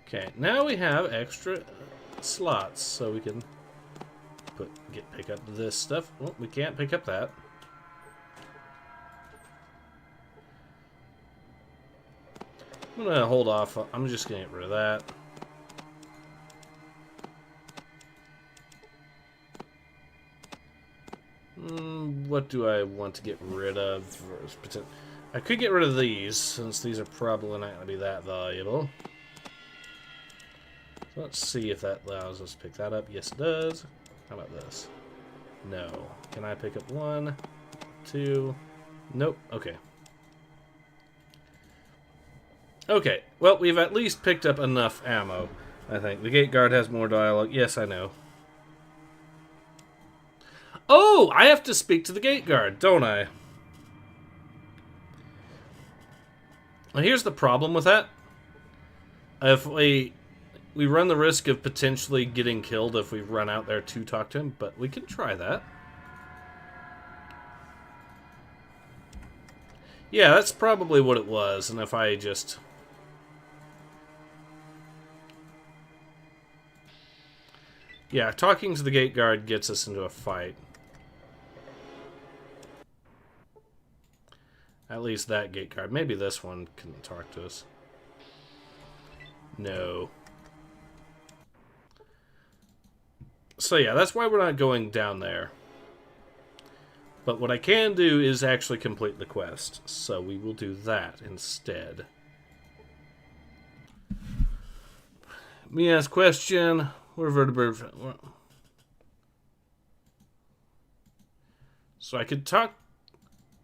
Okay, now we have extra slots, so we can pick up this stuff. Well, we can't pick up that. I'm gonna hold off. I'm just gonna get rid of that. What do I want to get rid of? I could get rid of these, since these are probably not going to be that valuable. So let's see if that allows us to pick that up. Yes, it does. How about this? No. Can I pick up 1, 2? Nope. Okay. Okay. Well, we've at least picked up enough ammo, I think. The gate guard has more dialogue. Yes, I know. Oh, I have to speak to the gate guard, don't I? Well, here's the problem with that. If we run the risk of potentially getting killed if we run out there to talk to him, but we can try that. Yeah, that's probably what it was, and if I just... Yeah, talking to the gate guard gets us into a fight. At least that gate guard. Maybe this one can talk to us. No. So yeah, that's why we're not going down there. But what I can do is actually complete the quest. So we will do that instead. Me ask question. Where vertebrate... So I could talk...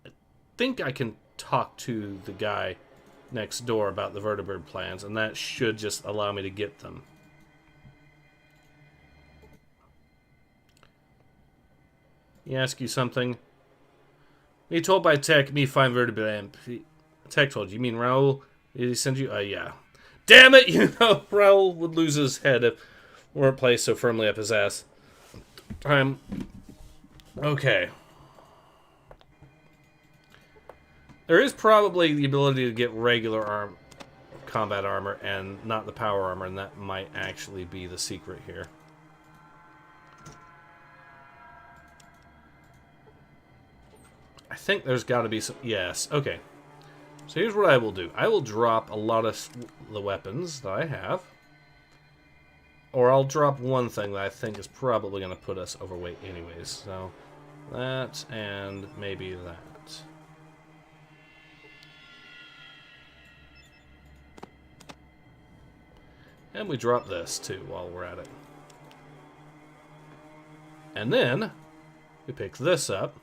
I think I can talk to the guy next door about the vertebrate plans, and that should just allow me to get them. He ask you something? Me told by Tech, me find vertebrate. Tech told you. You mean Raul? Did he send you? Yeah. Damn it! You know, Raul would lose his head if we weren't placed so firmly up his ass. Okay. There is probably the ability to get regular combat armor and not the power armor, and that might actually be the secret here. I I think there's got to be some... Yes, okay. So here's what I will do. I will drop a lot of the weapons that I have. Or I'll drop one thing that I think is probably going to put us overweight anyways. So that and maybe that. And we drop this too while we're at it. And then we pick this up.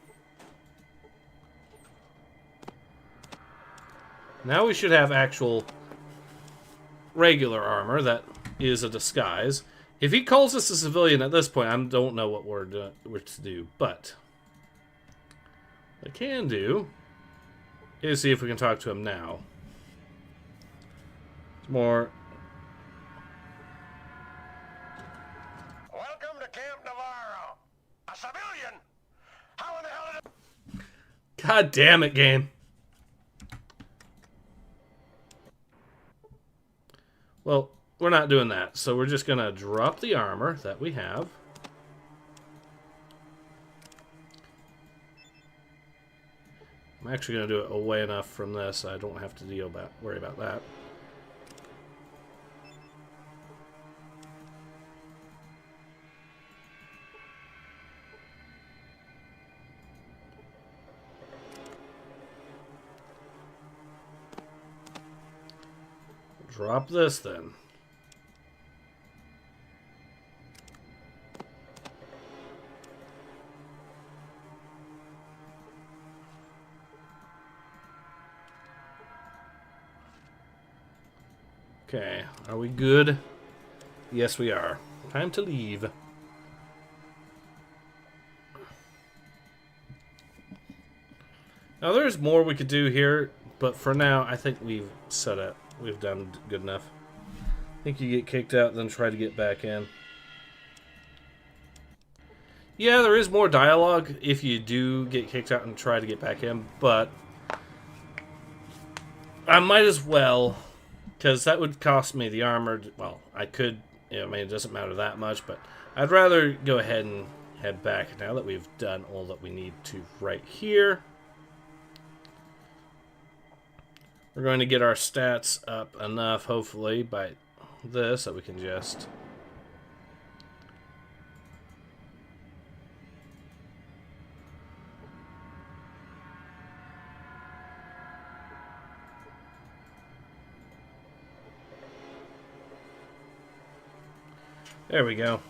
Now we should have actual regular armor that is a disguise. If he calls us a civilian at this point, I don't know what we're to do. But what I can do is see if we can talk to him now. It's more... Welcome to Camp Navarro. A civilian? How in the hell did it... God damn it, game. Well, we're not doing that, so we're just going to drop the armor that we have. I'm actually going to do it away enough from this so I don't have to worry about that. Drop this then. Okay, are we good? Yes, we are. Time to leave. Now, there's more we could do here, but for now, I think we've set it. We've done good enough. I think you get kicked out, then try to get back in. Yeah, there is more dialogue if you do get kicked out and try to get back in, but I might as well, because that would cost me the armor. Well, I could, I mean, it doesn't matter that much, but I'd rather go ahead and head back now that we've done all that we need to right here. We're going to get our stats up enough, hopefully, by this, that we can just... There we go.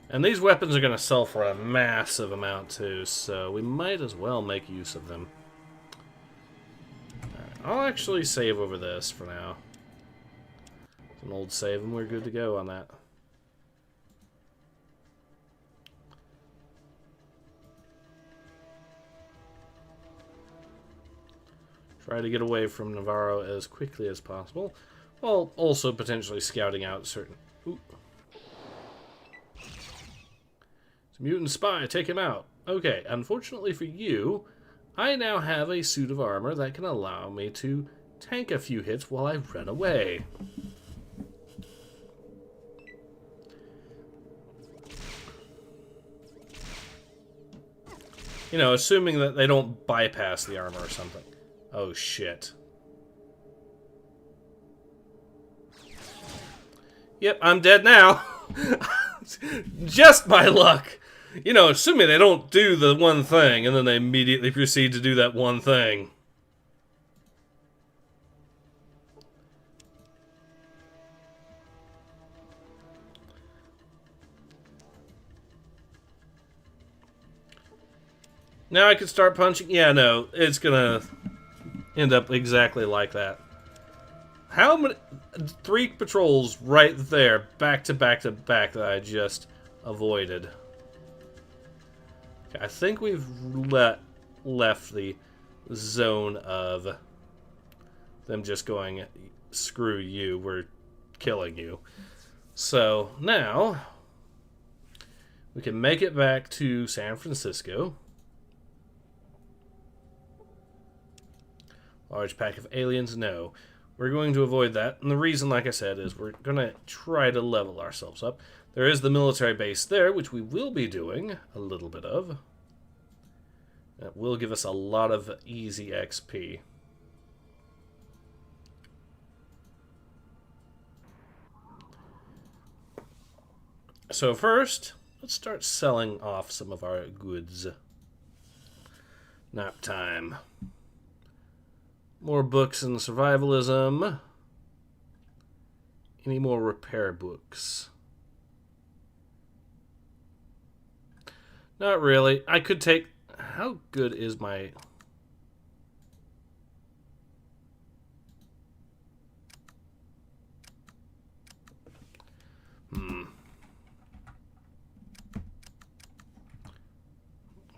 And these weapons are going to sell for a massive amount too, so we might as well make use of them. Alright, I'll actually save over this for now. It's an old save and we're good to go on that. Try to get away from Navarro as quickly as possible, while also potentially scouting out certain... Ooh. It's a mutant spy, take him out. Okay, unfortunately for you, I now have a suit of armor that can allow me to tank a few hits while I run away. You know, assuming that they don't bypass the armor or something. Oh, shit. Yep, I'm dead now. Just by luck. You know, assuming they don't do the one thing, and then they immediately proceed to do that one thing. Now I can start punching? Yeah, no, it's gonna end up exactly like that. How many... 3 patrols right there, back to back to back, that I just avoided. Okay, I think we've left the zone of them just going, screw you, we're killing you. So, now, we can make it back to San Francisco. Large pack of aliens? No. We're going to avoid that. And the reason, like I said, is we're going to try to level ourselves up. There is the military base there, which we will be doing a little bit of. That will give us a lot of easy XP. So first, let's start selling off some of our goods. Nap time. More books and survivalism. Any more repair books? Not really. I could take... How good is my...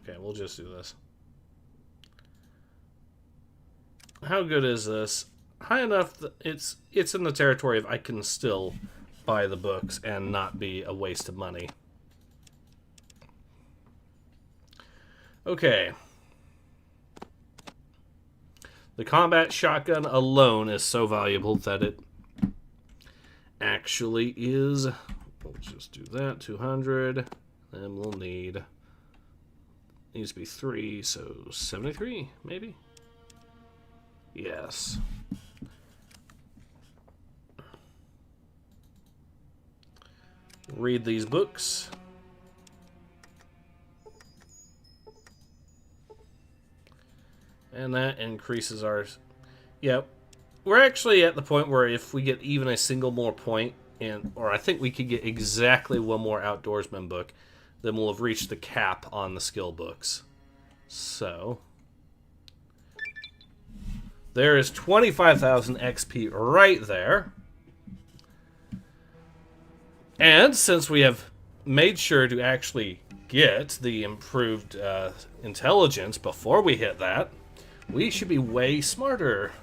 Okay, we'll just do this. How good is this? High enough that it's in the territory of I can still buy the books and not be a waste of money. Okay. The combat shotgun alone is so valuable that it actually is... We'll just do that, 200. Then we'll need... Needs to be 3, so 73, maybe? Yes. Read these books. And that increases our... Yep. We're actually at the point where if we get even a single more point, or I think we could get exactly one more outdoorsman book, then we'll have reached the cap on the skill books. So... There is 25,000 XP right there. And since we have made sure to actually get the improved intelligence before we hit that, we should be way smarter.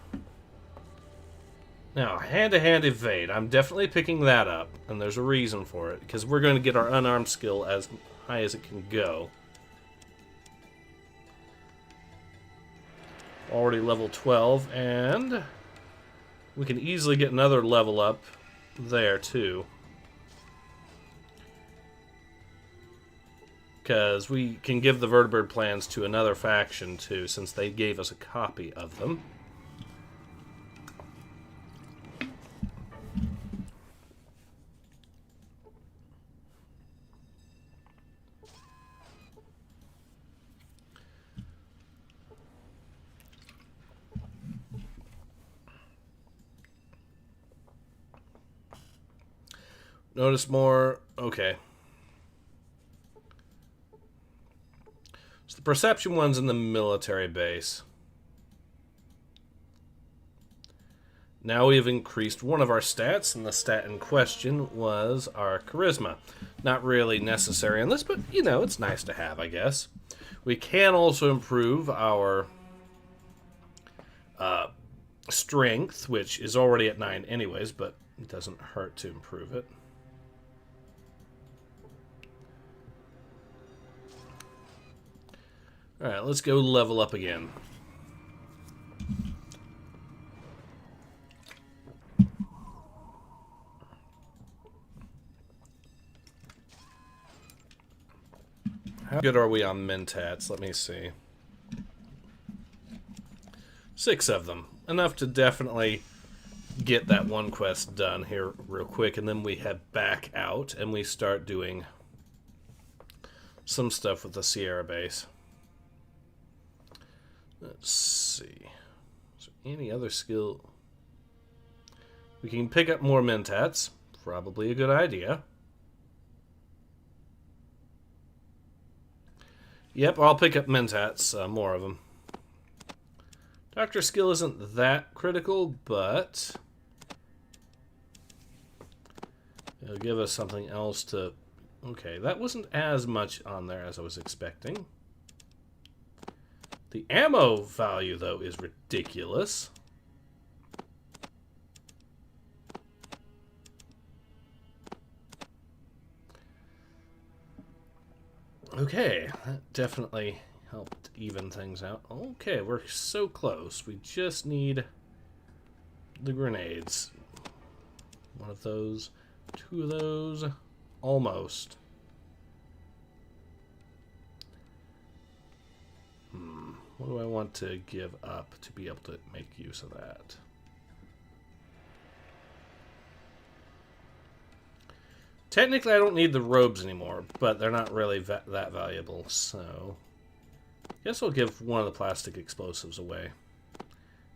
Now, hand-to-hand evade. I'm definitely picking that up, and there's a reason for it, because we're going to get our unarmed skill as high as it can go. Already level 12, and we can easily get another level up there, too. Because we can give the vertebrate plans to another faction, too, since they gave us a copy of them. Notice more... Okay. So the perception one's in the military base. Now we have increased one of our stats, and the stat in question was our charisma. Not really necessary in this, but, you know, it's nice to have, I guess. We can also improve our strength, which is already at 9 anyways, but it doesn't hurt to improve it. Alright, let's go level up again. How good are we on mentats? Let me see. 6 of them. Enough to definitely get that one quest done here real quick, and then we head back out and we start doing some stuff with the Sierra base. Let's see. Is there any other skill? We can pick up more mentats. Probably a good idea. Yep, I'll pick up mentats, more of them. Doctor skill isn't that critical, but it'll give us something else to... Okay, that wasn't as much on there as I was expecting. The ammo value, though, is ridiculous. Okay, that definitely helped even things out. Okay, we're so close. We just need the grenades. One of those, 2 of those. Almost. What do I want to give up to be able to make use of that? Technically, I don't need the robes anymore, but they're not really that valuable, so I guess I'll give one of the plastic explosives away.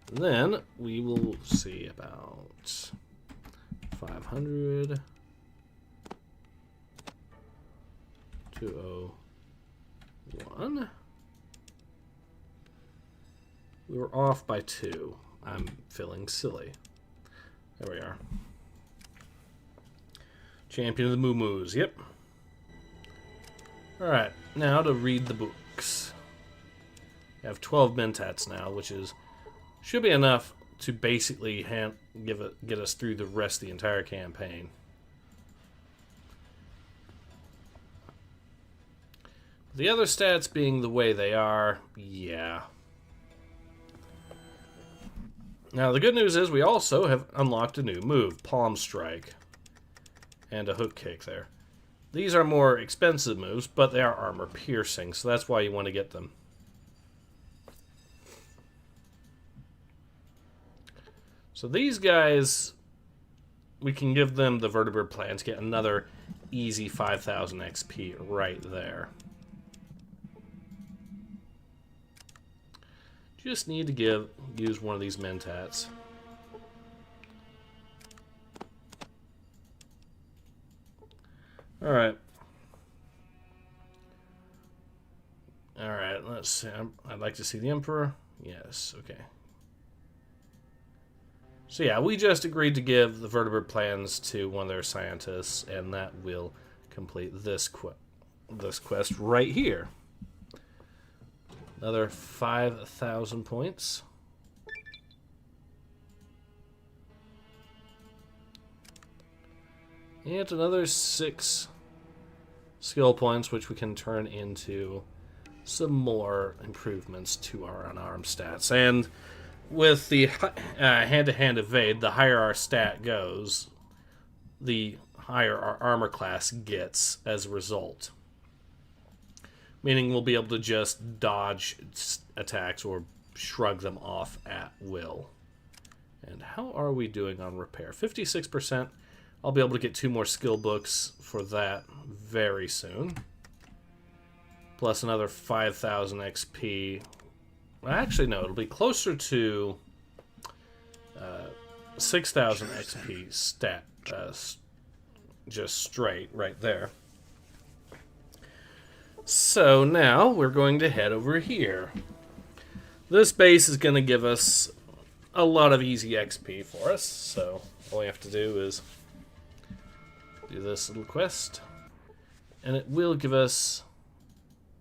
And then we will see about 500, 201. We were off by 2. I'm feeling silly. There we are. Champion of the Moo-Moos, yep. Alright, now to read the books. We have 12 mentats now, which should be enough to basically get us through the rest of the entire campaign. The other stats being the way they are, yeah. Now, the good news is we also have unlocked a new move, Palm Strike, and a hook kick there. These are more expensive moves, but they are armor piercing, so that's why you want to get them. So these guys, we can give them the vertebrate plans, get another easy 5,000 XP right there. Just need to use one of these mentats. Alright. Alright, let's see. I'd like to see the Emperor. Yes, okay. So yeah, we just agreed to give the vertebrate plans to one of their scientists, and that will complete this quest right here. Another 5,000 points. And another 6 skill points, which we can turn into some more improvements to our unarmed stats. And with the hand-to-hand evade, the higher our stat goes, the higher our armor class gets as a result. Meaning we'll be able to just dodge attacks or shrug them off at will. And how are we doing on repair? 56%. I'll be able to get 2 more skill books for that very soon. Plus another 5,000 XP. Well, actually, no, it'll be closer to 6,000 XP stat. Just straight right there. So now we're going to head over here. This base is going to give us a lot of easy XP for us. So all we have to do is do this little quest. And it will give us...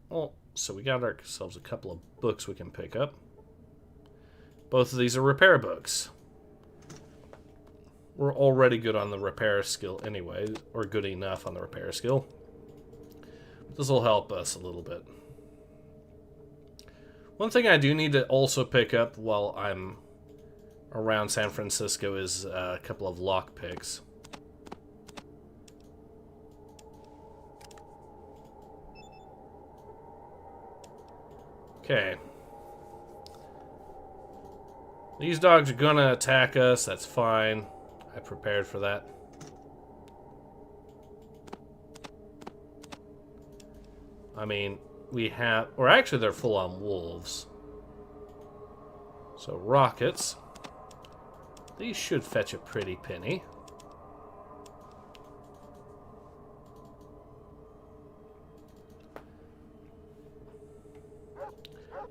Well, so we got ourselves a couple of books we can pick up. Both of these are repair books. We're already good on the repair skill anyway, or good enough on the repair skill. This will help us a little bit. One thing I do need to also pick up while I'm around San Francisco is a couple of lockpicks. Okay. These dogs are gonna attack us, that's fine. I prepared for that. I mean, or actually they're full-on wolves. So rockets. These should fetch a pretty penny.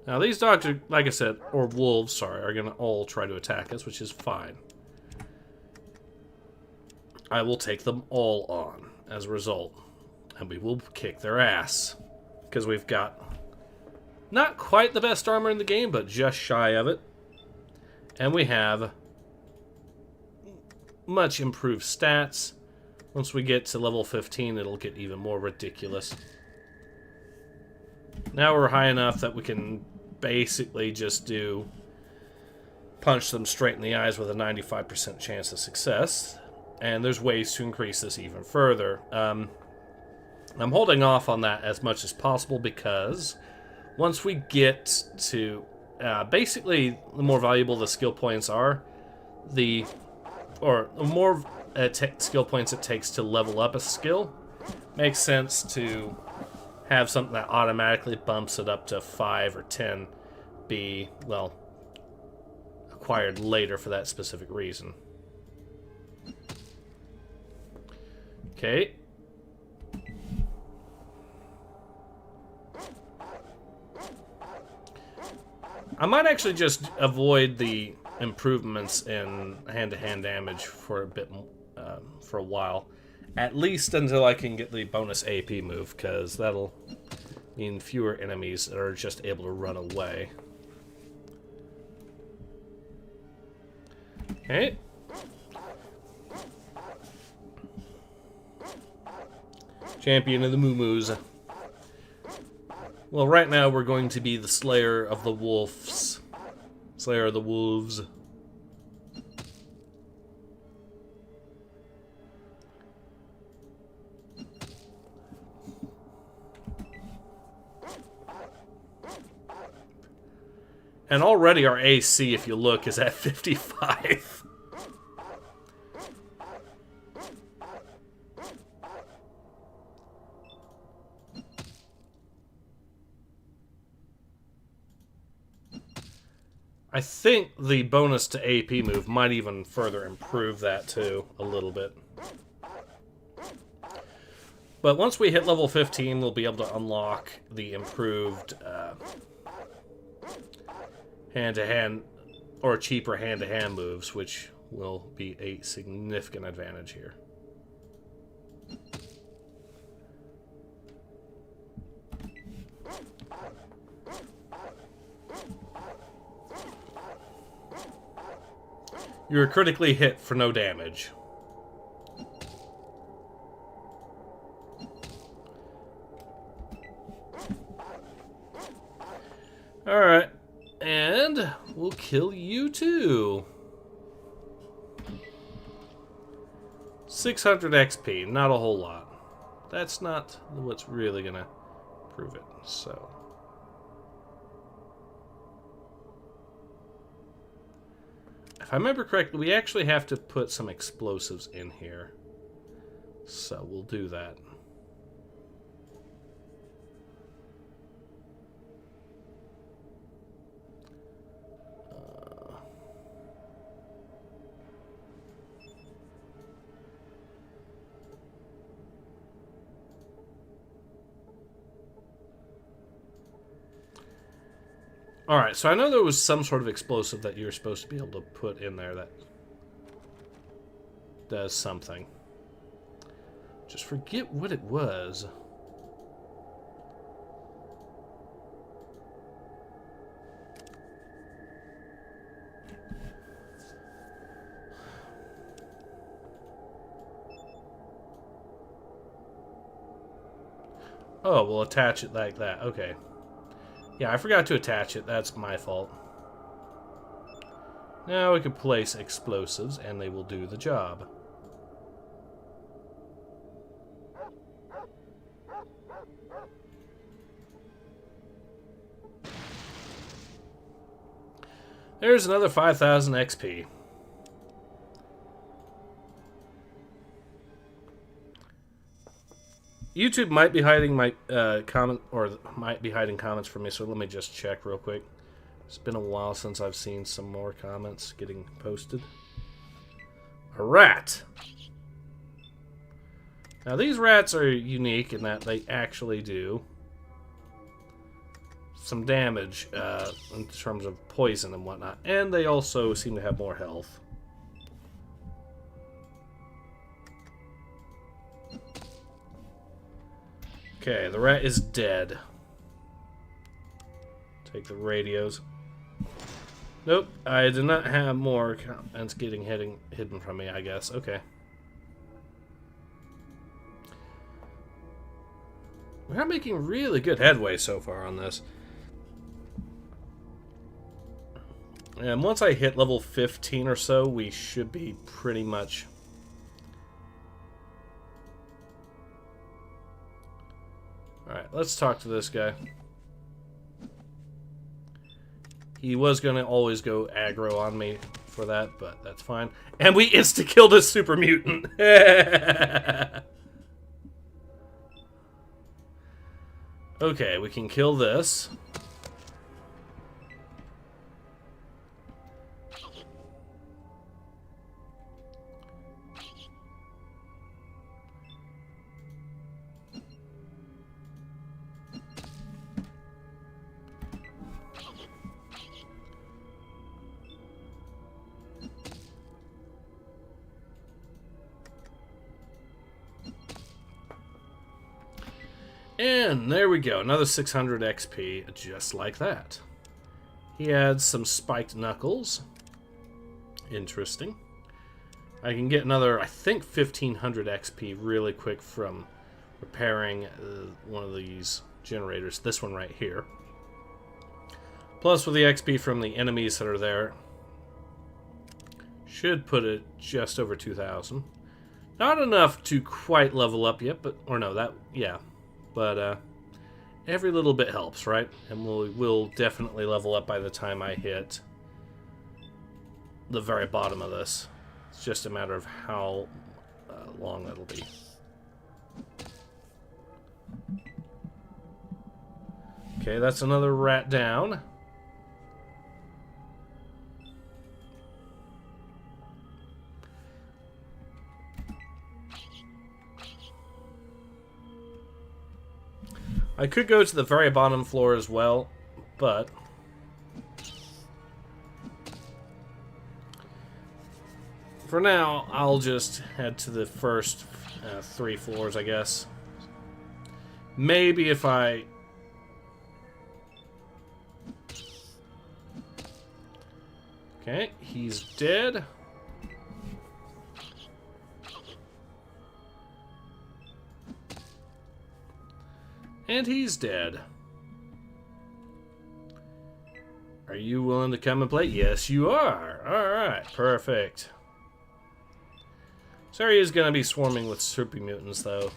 Now these dogs are, like I said, or wolves, sorry, are going to all try to attack us, which is fine. I will take them all on as a result. And we will kick their ass. Because we've got not quite the best armor in the game, but just shy of it. And we have much improved stats. Once we get to level 15, it'll get even more ridiculous. Now we're high enough that we can basically just punch them straight in the eyes with a 95% chance of success. And there's ways to increase this even further. I'm holding off on that as much as possible because once we get to... basically, the more valuable the skill points are, the more skill points it takes to level up a skill, makes sense to have something that automatically bumps it up to 5 or 10 be, well, acquired later for that specific reason. Okay. I might actually just avoid the improvements in hand-to-hand damage for a bit, for a while. At least until I can get the bonus AP move, because that'll mean fewer enemies that are just able to run away. Okay. Champion of the Moo-Moos. Well, right now we're going to be the Slayer of the Wolves. Slayer of the Wolves. And already our AC, if you look, is at 55. I think the bonus to AP move might even further improve that too, a little bit. But once we hit level 15, we'll be able to unlock the improved hand-to-hand or cheaper hand-to-hand moves, which will be a significant advantage here. You were critically hit for no damage. Alright, and we'll kill you too. 600 XP, not a whole lot. That's not what's really gonna prove it, so... If I remember correctly, we actually have to put some explosives in here. So we'll do that. Alright, so I know there was some sort of explosive that you're supposed to be able to put in there that does something. Just forget what it was. Oh, we'll attach it like that. Okay. Yeah, I forgot to attach it. That's my fault. Now we can place explosives, and they will do the job. There's another 5,000 XP. YouTube might be hiding my comment, or might be hiding comments from me, so let me just check real quick. It's been a while since I've seen some more comments getting posted. A rat! Now these rats are unique in that they actually do some damage in terms of poison and whatnot, and they also seem to have more health. Okay, the rat is dead. Take the radios. Nope, I did not have more comments getting hidden from me, I guess. Okay. We're making really good headway so far on this. And once I hit level 15 or so, we should be pretty much Alright, let's talk to this guy. He was going to always go aggro on me for that, but that's fine. And we insta-killed a super mutant. Okay, we can kill this. And there we go, another 600 XP, just like that. He adds some spiked knuckles. Interesting. I can get another, I think, 1500 XP really quick from repairing one of these generators, this one right here. Plus, with the XP from the enemies that are there, should put it just over 2,000. Not enough to quite level up yet, but, or no, that, yeah. But every little bit helps, right? And we'll definitely level up by the time I hit the very bottom of this. It's just a matter of how long that'll be. Okay, that's another rat down. I could go to the very bottom floor as well, but for now, I'll just head to the first 3 floors, I guess. Maybe if I... Okay, he's dead. And he's dead. Are you willing to come and play? Yes, you are. Alright, perfect. This area is going to be swarming with super mutants, though.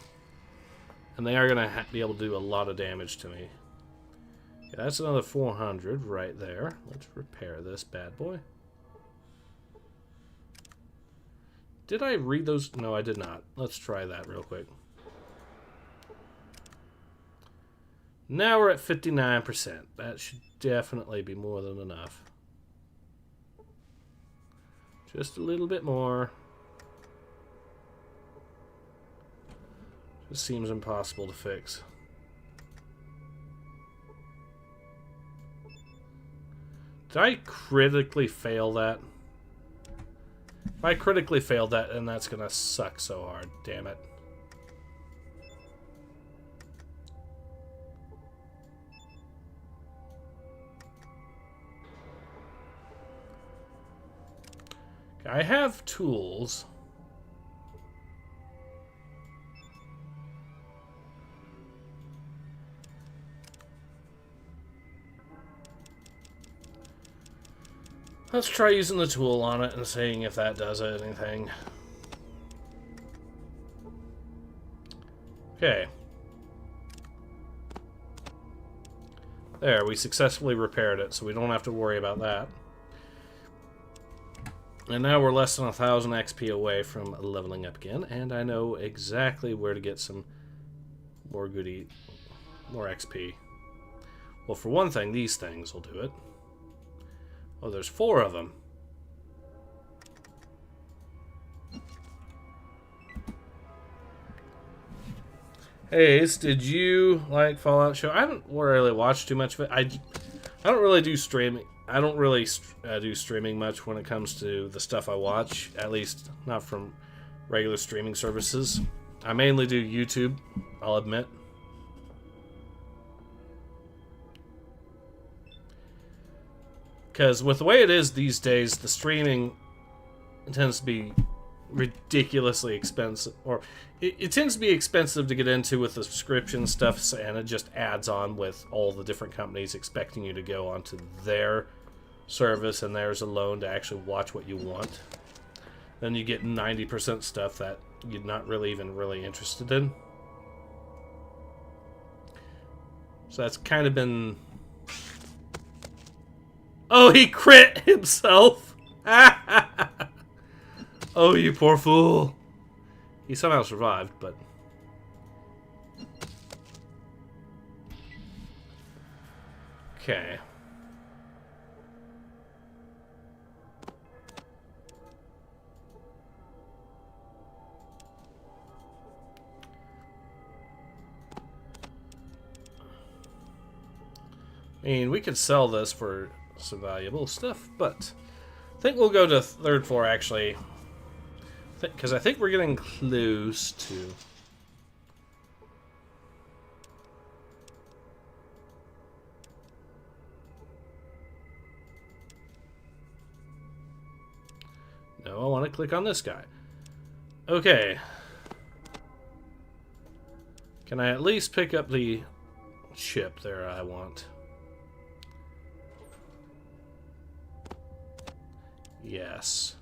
And they are going to be able to do a lot of damage to me. Yeah, that's another 400 right there. Let's repair this bad boy. Did I read those? No, I did not. Let's try that real quick. Now we're at 59%. That should definitely be more than enough. Just a little bit more. Just seems impossible to fix. Did I critically fail that? If I critically failed that, then that's gonna suck so hard. Damn it. I have tools. Let's try using the tool on it and seeing if that does anything. Okay. There, we successfully repaired it, so we don't have to worry about that. And now we're less than 1,000 XP away from leveling up again, and I know exactly where to get some more more XP. Well, for one thing, these things will do it. Oh, there's 4 of them. Hey, Ace, did you like Fallout show? I haven't really watched too much of it. I don't really do streaming. I don't really do streaming much when it comes to the stuff I watch, at least not from regular streaming services. I mainly do YouTube, I'll admit. Because with the way it is these days, the streaming tends to be ridiculously expensive, or it tends to be expensive to get into with the subscription stuff, and it just adds on with all the different companies expecting you to go onto their service and theirs alone to actually watch what you want. Then you get 90% stuff that you're not really even interested in. So that's kind of been... Oh, he crit himself! Oh, you poor fool. He somehow survived, but... Okay. I mean, we could sell this for some valuable stuff, but I think we'll go to third floor, actually. Because I think we're getting close to... No, I want to click on this guy. Okay. Can I at least pick up the chip there I want? Yes.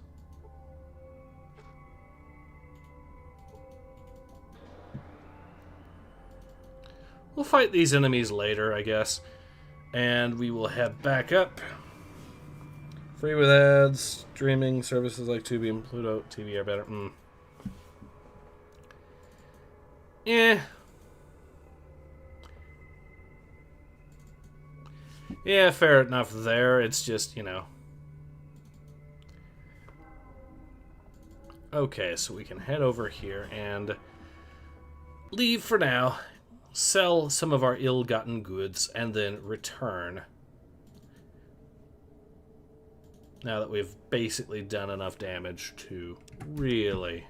We'll fight these enemies later, I guess. And we will head back up. Free with ads, streaming services like Tubi and Pluto TV are better. Yeah, fair enough there. It's just, you know. Okay, so we can head over here and leave for now, sell some of our ill-gotten goods, and then return. Now that we've basically done enough damage to really...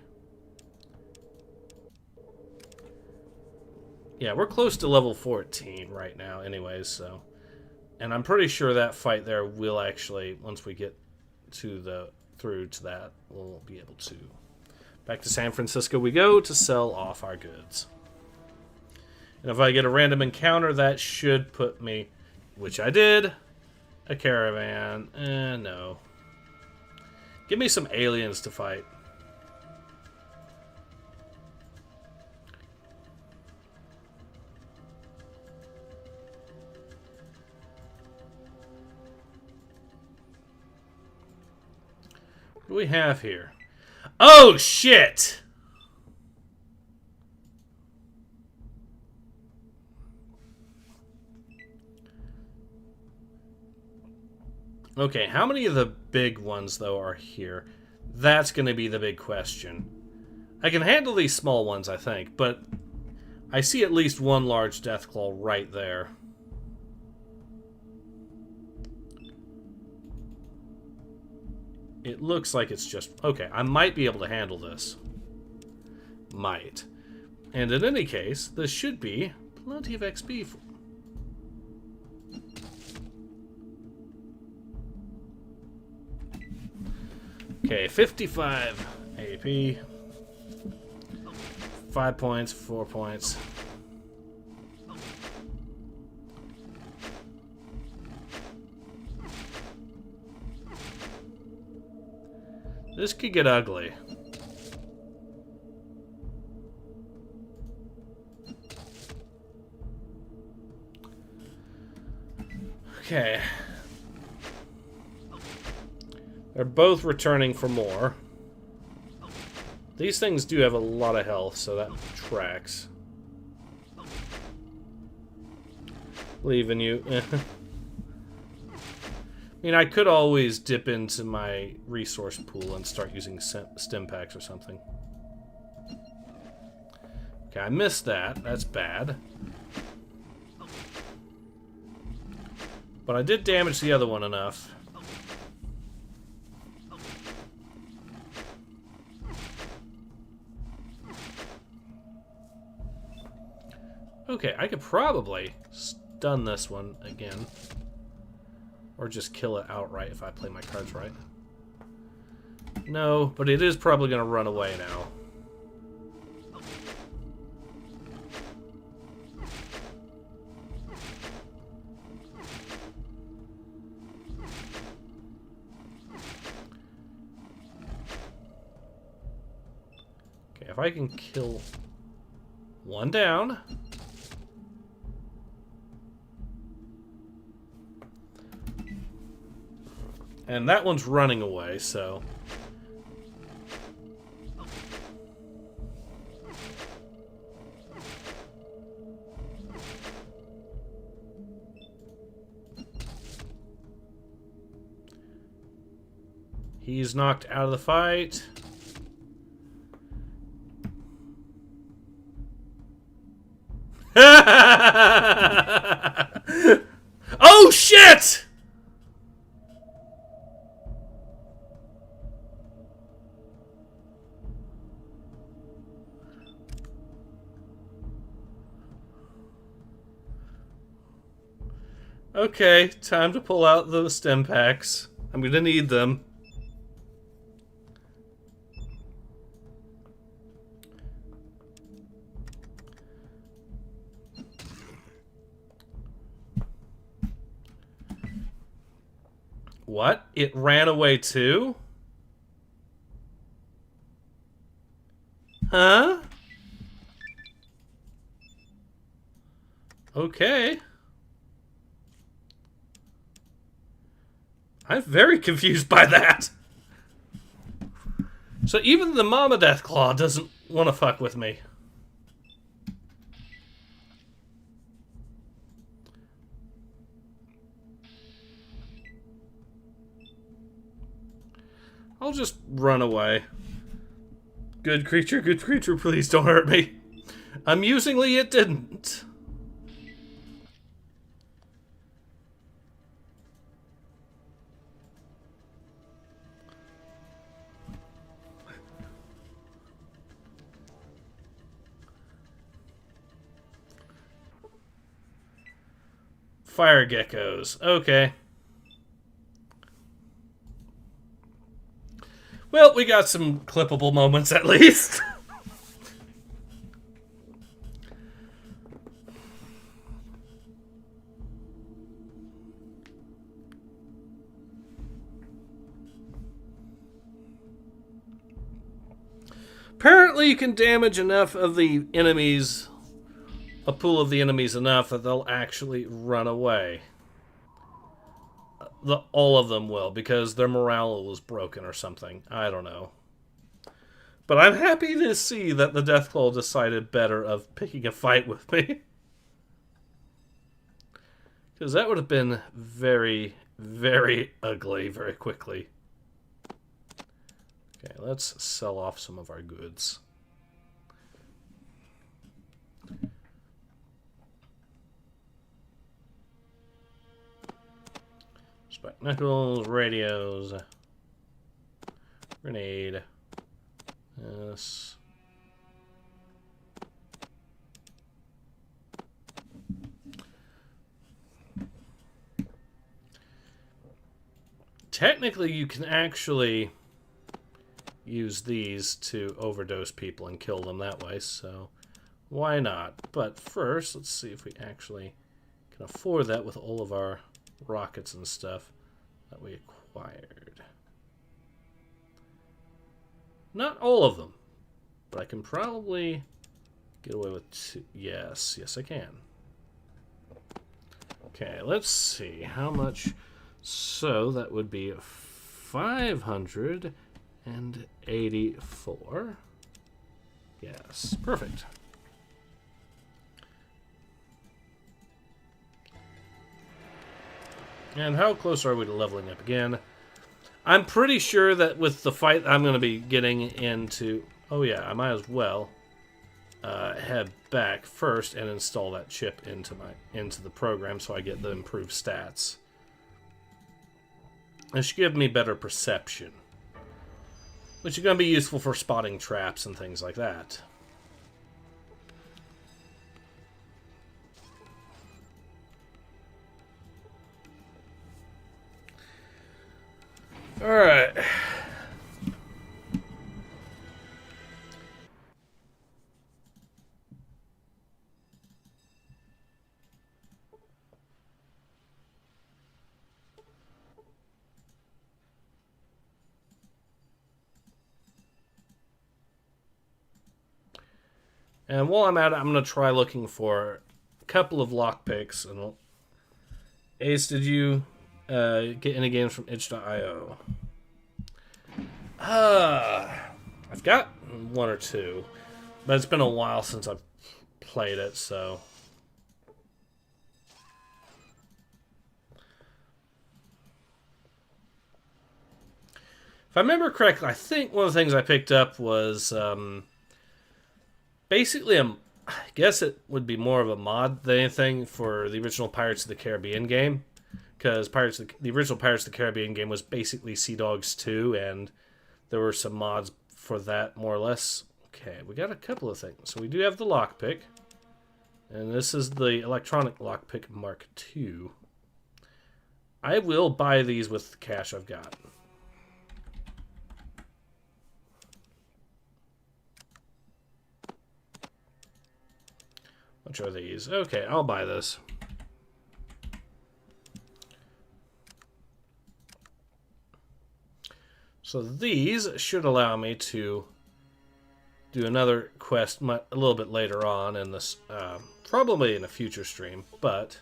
Yeah, we're close to level 14 right now anyways, so... And I'm pretty sure that fight there will actually, once we get to the... through to that, we'll be able to. Back to San Francisco we go to sell off our goods. And if I get a random encounter, that should put me, which I did, a caravan. No. Give me some aliens to fight. What do we have here? Oh, shit! Okay, how many of the big ones, though, are here? That's going to be the big question. I can handle these small ones, I think, but I see at least one large Deathclaw right there. It looks like it's just... Okay, I might be able to handle this. Might. And in any case, this should be plenty of XP. Okay, 55 AP. 5 points, 4 points. This could get ugly. Okay. They're both returning for more. These things do have a lot of health, so that tracks. Believe in you. I mean, I could always dip into my resource pool and start using stim packs or something. Okay, I missed that. That's bad. But I did damage the other one enough. Okay, I could probably stun this one again. Or just kill it outright if I play my cards right. No, but it is probably going to run away now. Okay, if I can kill one down... And that one's running away, so... He's knocked out of the fight. Oh, shit! Okay, time to pull out the stem packs. I'm gonna need them. What? It ran away too? Huh? Okay. I'm very confused by that. So even the Mama Deathclaw doesn't want to fuck with me. I'll just run away. Good creature, please don't hurt me. Amusingly, it didn't. Fire geckos. Okay. Well, we got some clippable moments at least. Apparently you can damage enough of the enemies, a pool of the enemies enough that they'll actually run away. All of them will, because their morale was broken or something. I don't know. But I'm happy to see that the Deathclaw decided better of picking a fight with me. Because that would have been very, very ugly very quickly. Okay, let's sell off some of our goods. Spike knuckles, radios, grenade, yes. Technically, you can actually use these to overdose people and kill them that way, so why not? But first, let's see if we actually can afford that with all of our rockets and stuff that we acquired. Not all of them, but I can probably get away with two. Yes, I can. Okay, let's see how much. So that would be 584. Yes, perfect. And how close are we to leveling up again? I'm pretty sure that with the fight I'm going to be getting into... Oh yeah, I might as well head back first and install that chip into the program so I get the improved stats. It should give me better perception, which is going to be useful for spotting traps and things like that. Alright. And while I'm at it, I'm going to try looking for a couple of lockpicks. And Ace, did you get any games from itch.io. I've got one or two, but it's been a while since I've played it, so. If I remember correctly, I think one of the things I picked up was basically I guess it would be more of a mod than anything for the original Pirates of the Caribbean game, because the original Pirates of the Caribbean game was basically Sea Dogs 2, and there were some mods for that, more or less. Okay, we got a couple of things. So we do have the lockpick, and this is the electronic lockpick Mark II. I will buy these with the cash I've got. Which are these? Okay, I'll buy this. So these should allow me to do another quest a little bit later on in this, probably in a future stream, but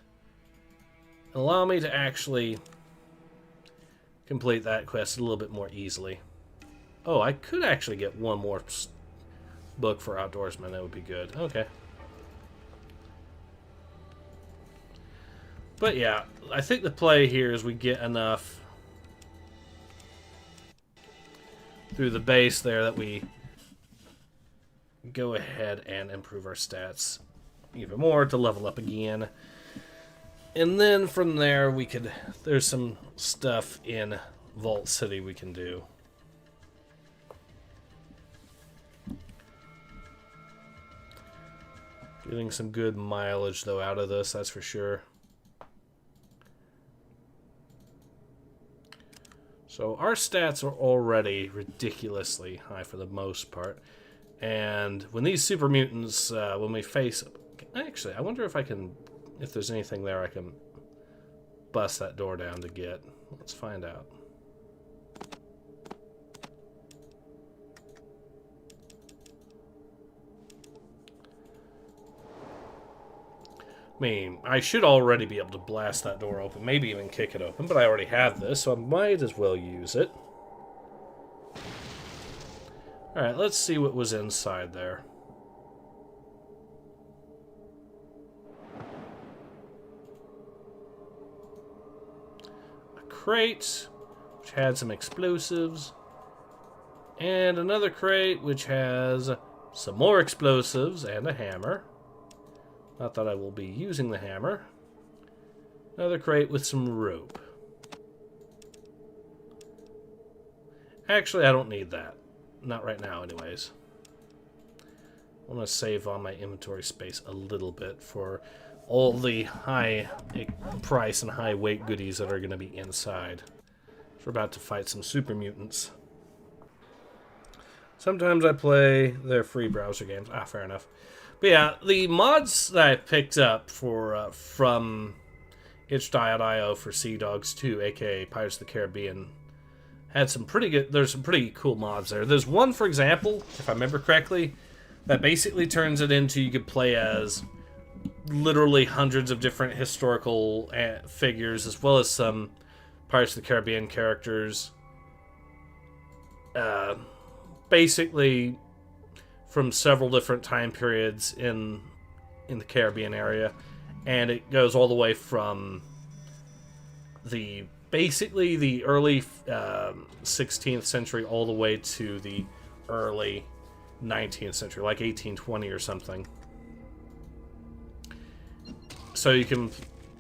allow me to actually complete that quest a little bit more easily. Oh, I could actually get one more book for Outdoorsman. That would be good. Okay. But yeah, I think the play here is we get enough through the base there that we go ahead and improve our stats even more to level up again. And then from there there's some stuff in Vault City we can do. Getting some good mileage though out of this, that's for sure. So our stats are already ridiculously high for the most part. And when these super mutants, when we face... Actually, I wonder if there's anything there I can bust that door down to get. Let's find out. I mean, I should already be able to blast that door open, maybe even kick it open, but I already have this, so I might as well use it. Alright, let's see what was inside there. A crate, which had some explosives. And another crate, which has some more explosives and a hammer. Not that I will be using the hammer. Another crate with some rope. Actually, I don't need that. Not right now, anyways. I want to save on my inventory space a little bit for all the high price and high weight goodies that are going to be inside. We're about to fight some super mutants. Sometimes I play their free browser games. Ah, fair enough. But yeah, the mods that I picked up for from itch.io for Sea Dogs 2, aka Pirates of the Caribbean, had some pretty good. There's some pretty cool mods there. There's one, for example, if I remember correctly, that basically turns it into you could play as literally hundreds of different historical figures, as well as some Pirates of the Caribbean characters. Basically from several different time periods in the Caribbean area, and it goes all the way from basically the early 16th century all the way to the early 19th century, like 1820 or something. So you can,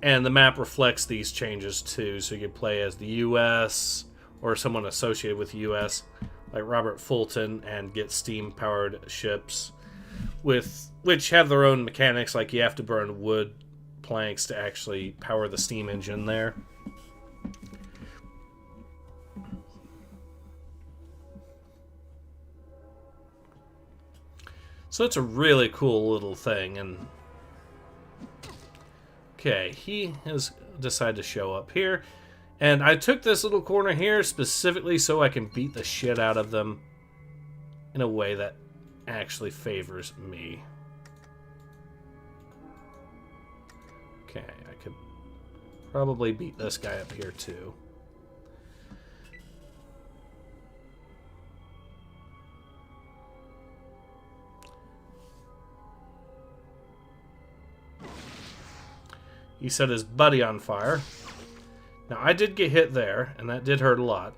and the map reflects these changes too, so you can play as the U.S. or someone associated with the U.S., like Robert Fulton, and get steam-powered ships, which have their own mechanics, like you have to burn wood planks to actually power the steam engine there. So it's a really cool little thing, and okay, he has decided to show up here. And I took this little corner here specifically so I can beat the shit out of them in a way that actually favors me. Okay, I could probably beat this guy up here too. He set his buddy on fire. Now, I did get hit there, and that did hurt a lot.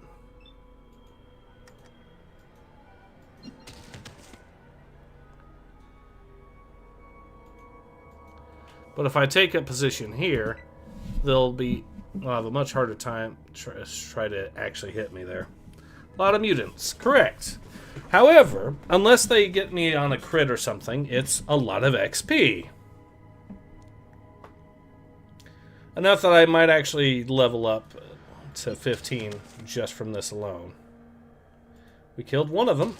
But if I take a position here, they'll have a much harder time try to actually hit me there. A lot of mutants, correct. However, unless they get me on a crit or something, it's a lot of XP. Enough that I might actually level up to 15 just from this alone. We killed one of them.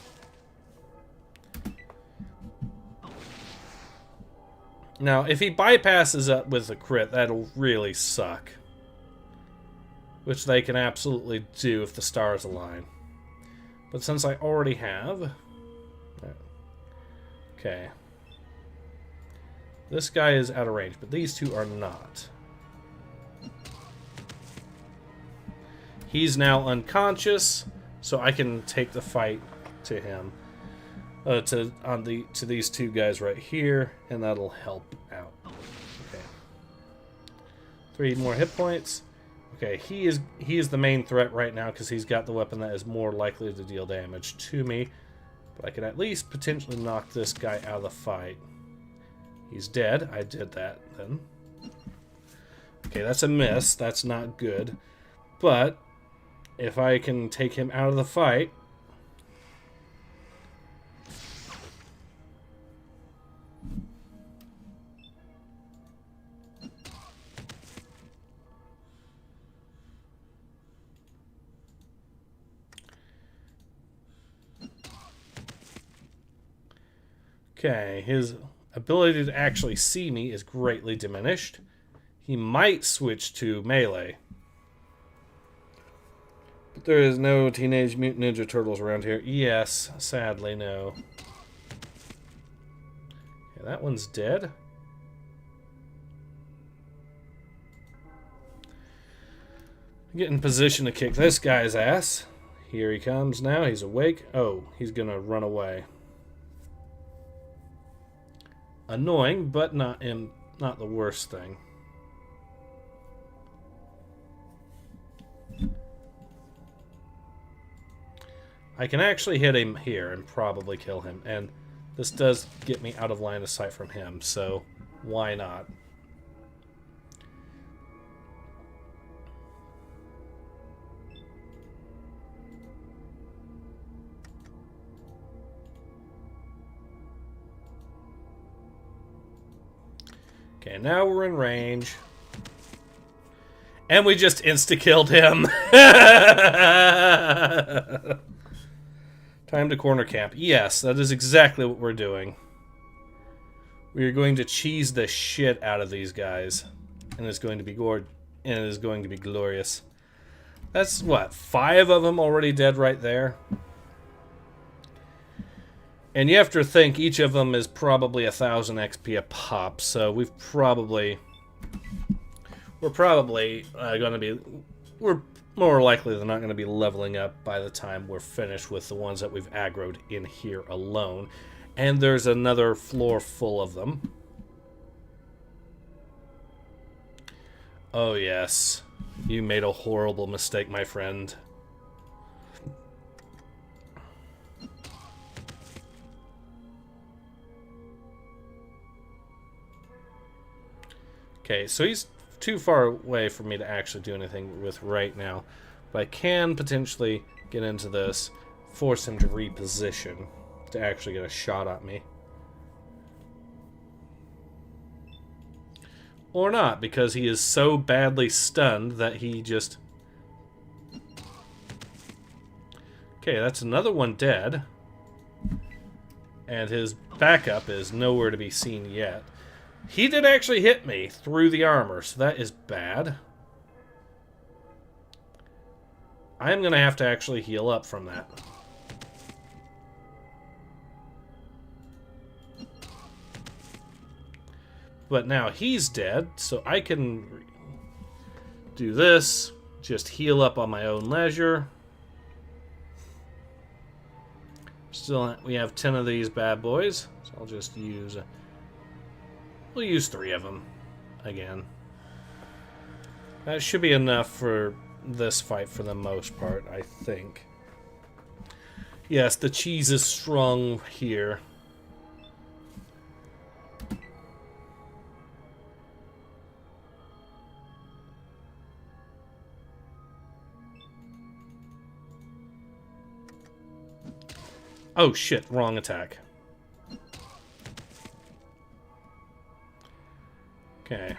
Now, if he bypasses up with a crit, that'll really suck. Which they can absolutely do if the stars align. But since I already have... Okay. This guy is out of range, but these two are not. He's now unconscious, so I can take the fight to him. To these two guys right here, and that'll help out. Okay. 3 more hit points. Okay, he is the main threat right now because he's got the weapon that is more likely to deal damage to me. But I can at least potentially knock this guy out of the fight. He's dead. I did that then. Okay, that's a miss. That's not good. But if I can take him out of the fight... Okay, his ability to actually see me is greatly diminished. He might switch to melee. But there is no Teenage Mutant Ninja Turtles around here. Yes, sadly, no. Okay, that one's dead. Get in position to kick this guy's ass. Here he comes now. He's awake. Oh, he's gonna run away. Annoying, but not the worst thing. I can actually hit him here and probably kill him, and this does get me out of line of sight from him, so why not? Okay, now we're in range. And we just insta-killed him. Time to corner camp. Yes, that is exactly what we're doing. We are going to cheese the shit out of these guys. And it's going to be glorious. That's, what, 5 of them already dead right there? And you have to think each of them is probably 1,000 XP a pop, so we're probably more likely than not going to be leveling up by the time we're finished with the ones that we've aggroed in here alone. And there's another floor full of them. Oh yes, you made a horrible mistake, my friend. Okay, so he's too far away for me to actually do anything with right now. But I can potentially get into this, force him to reposition to actually get a shot at me. Or not, because he is so badly stunned that he just... Okay, that's another one dead. And his backup is nowhere to be seen yet. He did actually hit me through the armor, so that is bad. I am going to have to actually heal up from that. But now he's dead, so I can do this. Just heal up on my own leisure. Still, we have 10 of these bad boys. So I'll just use... we'll use 3 of them again. That should be enough for this fight for the most part, I think. Yes, the cheese is strong here. Oh shit, wrong attack. Okay.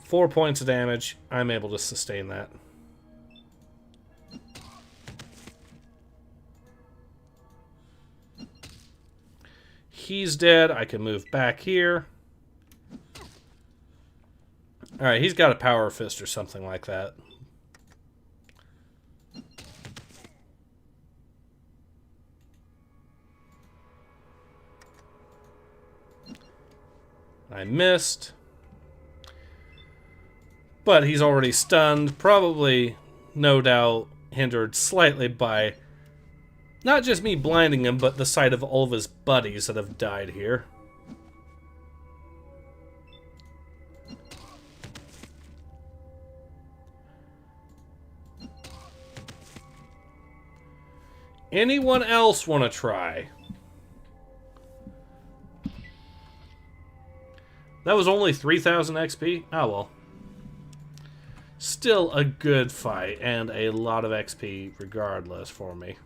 4 points of damage. I'm able to sustain that. He's dead. I can move back here. Alright, he's got a power fist or something like that. I missed. But he's already stunned. Probably, no doubt, hindered slightly by not just me blinding him, but the sight of all of his buddies that have died here. Anyone else want to try? That was only 3,000 XP? Oh well. Still a good fight, and a lot of XP regardless for me.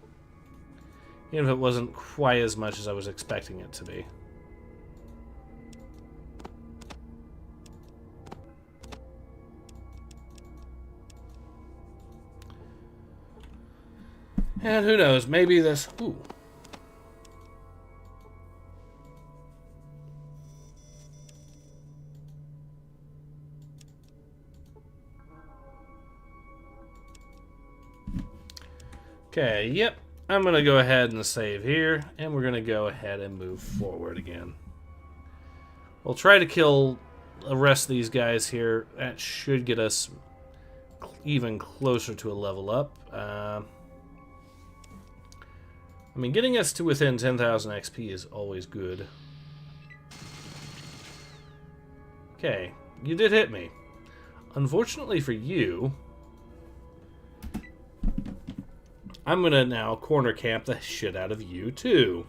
Even if it wasn't quite as much as I was expecting it to be. And who knows, maybe this... Ooh. Okay, yep. I'm going to go ahead and save here, and we're going to go ahead and move forward again. We'll try to kill the rest of these guys here. That should get us even closer to a level up. I mean, getting us to within 10,000 XP is always good. Okay, you did hit me. Unfortunately for you... I'm gonna now corner camp the shit out of you, too.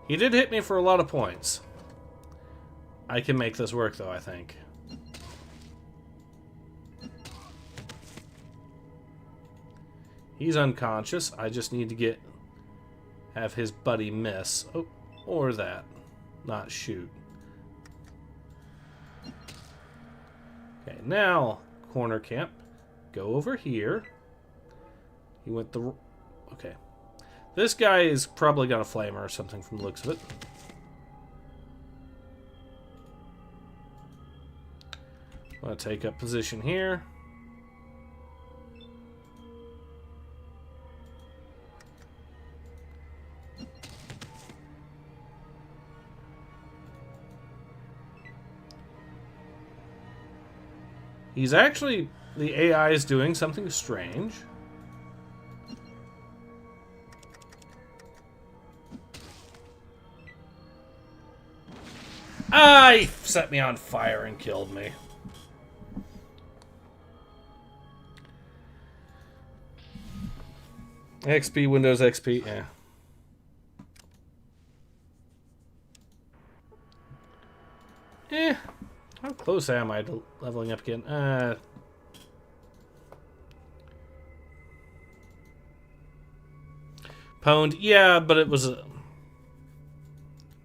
He did hit me for a lot of points. I can make this work, though, I think. He's unconscious. I just need to have his buddy miss. Oh, or that. Not shoot. Okay, now, corner camp. Go over here. He went the... Okay. This guy is probably got a flamer or something from the looks of it. I'm going to take up position here. He's actually... The AI is doing something strange. Ah, he set me on fire and killed me. XP, Windows XP, yeah. How close am I to leveling up again? Pwned, yeah, but it was a...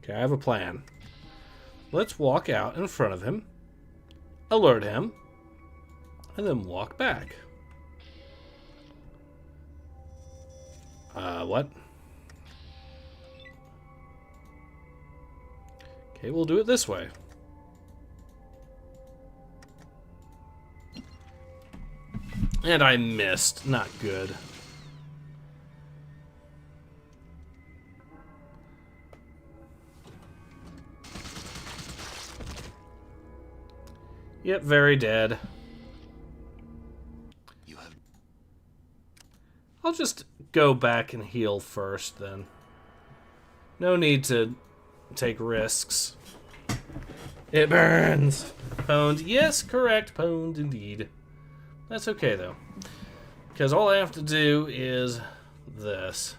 Okay, I have a plan. Let's walk out in front of him, alert him, and then walk back. What? Okay, we'll do it this way. And I missed. Not good. Yep, very dead. I'll just go back and heal first, then. No need to take risks. It burns! Pwned. Yes, correct. Pwned indeed. That's okay, though. Because all I have to do is this.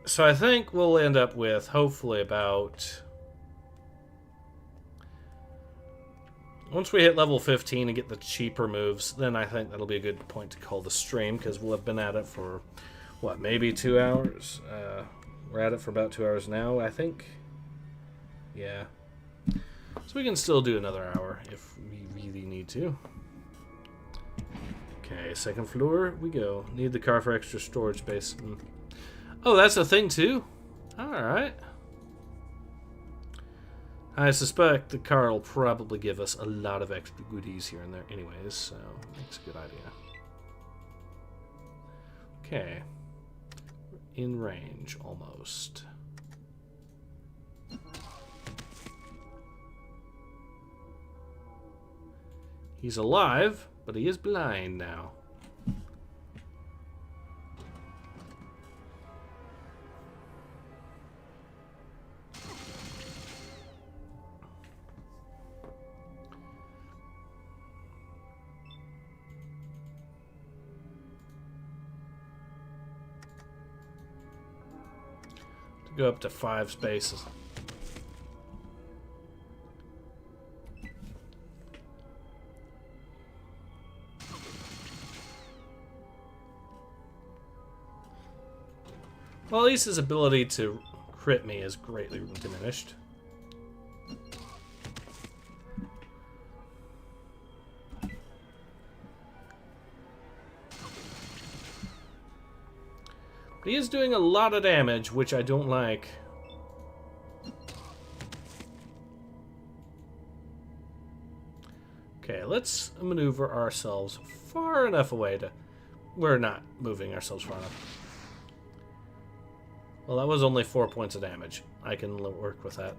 So I think we'll end up with, hopefully, about... Once we hit level 15 and get the cheaper moves, then I think that'll be a good point to call the stream, because we'll have been at it for, what, maybe 2 hours? We're at it for about 2 hours now, I think. Yeah. So we can still do another hour if we really need to. Okay, second floor we go. Need the car for extra storage space. Oh, that's a thing too? Alright. I suspect the car will probably give us a lot of extra goodies here and there anyways, so it's a good idea. Okay. In range, almost. He's alive, but he is blind now. Go up to 5 spaces. Well, at least his ability to crit me is greatly diminished. He is doing a lot of damage, which I don't like. Okay, let's maneuver ourselves far enough away to... We're not moving ourselves far enough. Well, that was only 4 points of damage. I can work with that.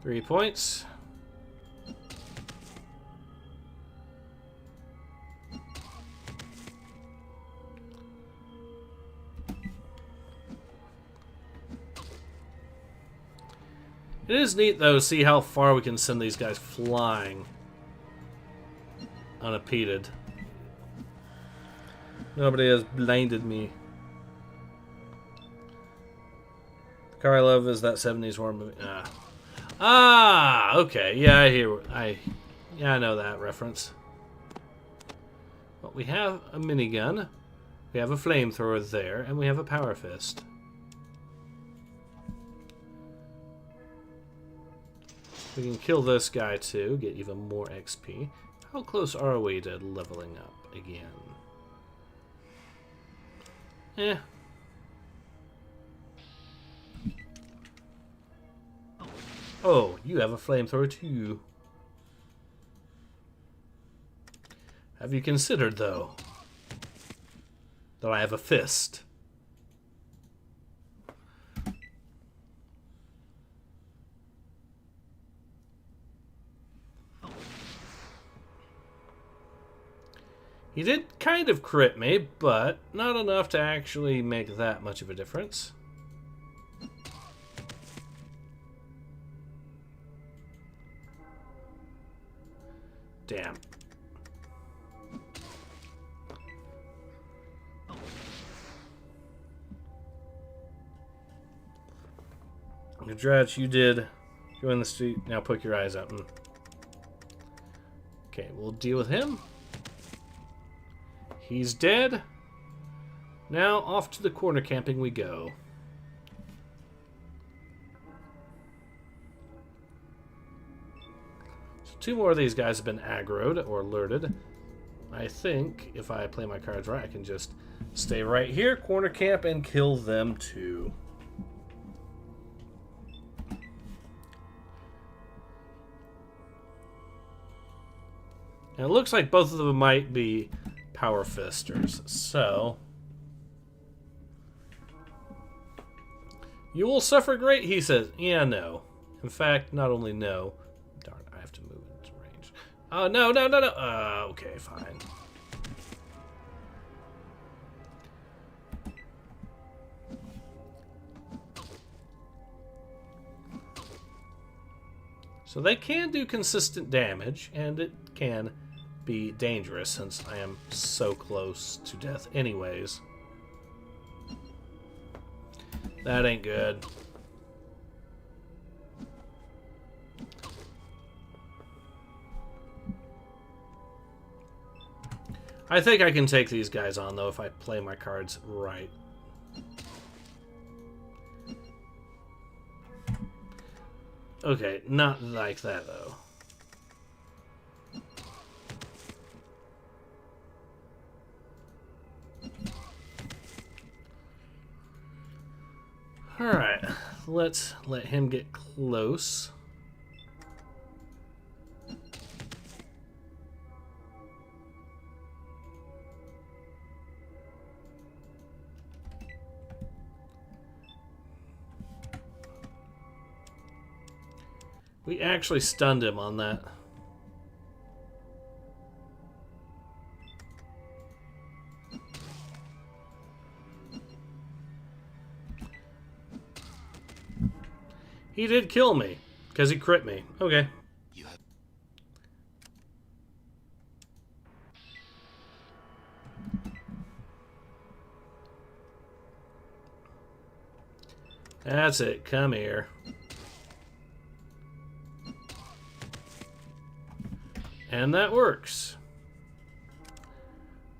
Three points. It is neat, though, to see how far we can send these guys flying unimpeded. Nobody has blinded me. The car I love is that 70s horror movie. Ah, okay. Yeah, I know that reference. But we have a minigun, we have a flamethrower there, and we have a power fist. We can kill this guy too, get even more XP. How close are we to leveling up again? Eh. Oh, you have a flamethrower too. Have you considered, though, that I have a fist? He did kind of crit me, but not enough to actually make that much of a difference. Damn. Dratch, you did join the street. Now poke your eyes out. Okay, we'll deal with him. He's dead. Now off to the corner camping we go. 2 more of these guys have been aggroed or alerted. I think if I play my cards right, I can just stay right here, corner camp, and kill them too. And it looks like both of them might be power fisters, so... You will suffer great, he says. Yeah, no. In fact, not only no... Darn, I have to move into range. Oh, no, no, no, no! Okay, fine. So they can do consistent damage, and it can be dangerous since I am so close to death anyways. That ain't good. I think I can take these guys on, though, if I play my cards right. Okay, not like that, though. Alright, let's let him get close. We actually stunned him on that. He did kill me, because he crit me. Okay. That's it. Come here. And that works.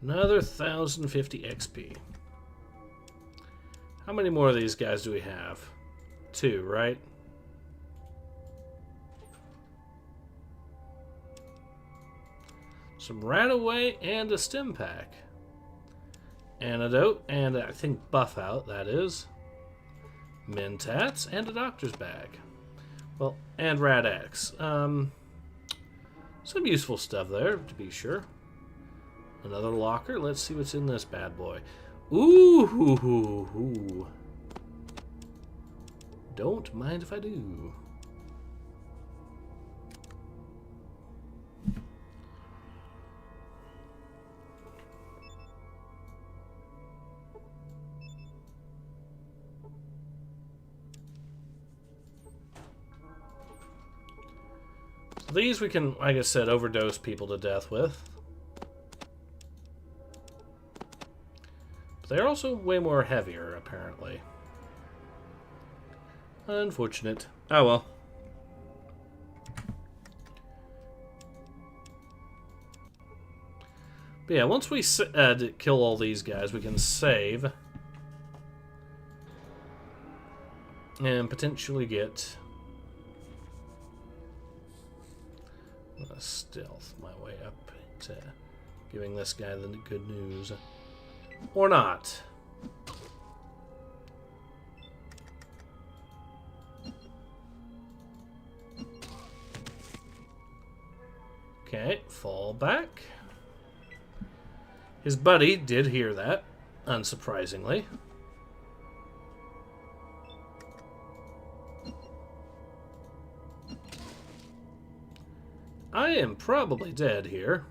Another 1,050 XP. How many more of these guys do we have? 2, right? Some Rataway and a stim pack. Antidote and I think buff out, that is. Mentats and a doctor's bag. Well, and Rad X. Some useful stuff there, to be sure. Another locker. Let's see what's in this bad boy. Ooh. Don't mind if I do. These we can, like I said, overdose people to death with. But they're also way more heavier, apparently. Unfortunate. Oh well. But yeah, once we kill all these guys, we can save. And potentially get... stealth my way up to giving this guy the good news. Or not. Okay, fall back. His buddy did hear that, unsurprisingly. I am probably dead here.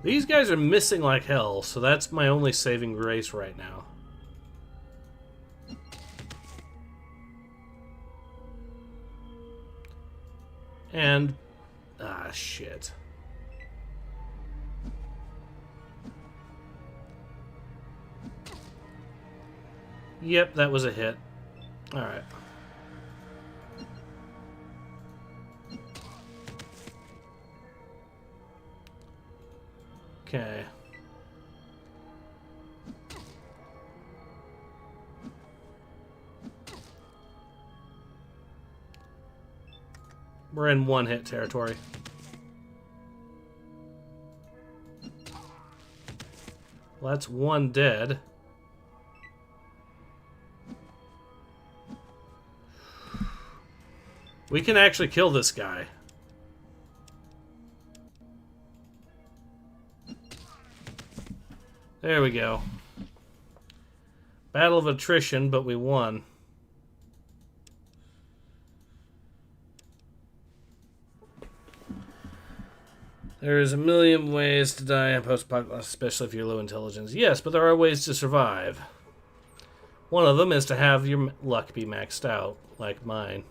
These guys are missing like hell, so that's my only saving grace right now. And... ah, shit. Yep, that was a hit. Alright. Okay. We're in one-hit territory. Well, that's one dead. We can actually kill this guy. There we go. Battle of attrition, but we won. There's a million ways to die in post-apocalypse, especially if you're low intelligence. Yes, but there are ways to survive. One of them is to have your luck be maxed out, like mine.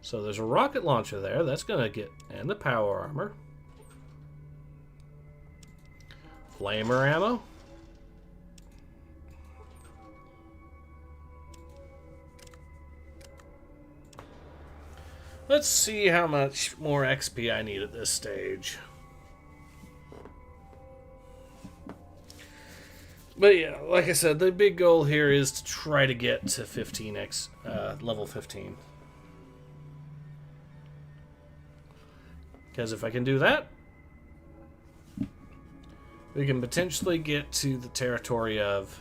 So there's a rocket launcher there. That's going to get... And the power armor. Flamer ammo. Let's see how much more XP I need at this stage. But yeah, like I said, the big goal here is to try to get to level 15. Because if I can do that, we can potentially get to the territory of...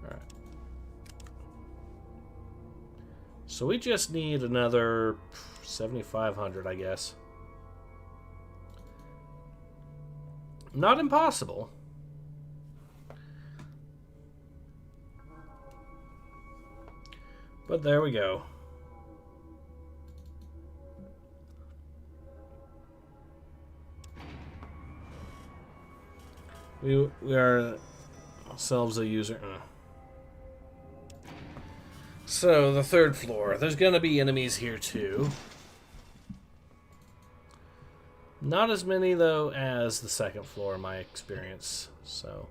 Alright. So we just need another 7,500, I guess. Not impossible. But there we go. We are ourselves a user. So, the third floor. There's going to be enemies here, too. Not as many, though, as the second floor, in my experience. So,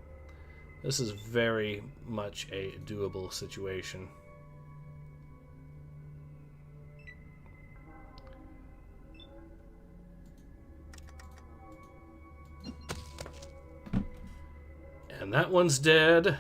this is very much a doable situation. And that one's dead.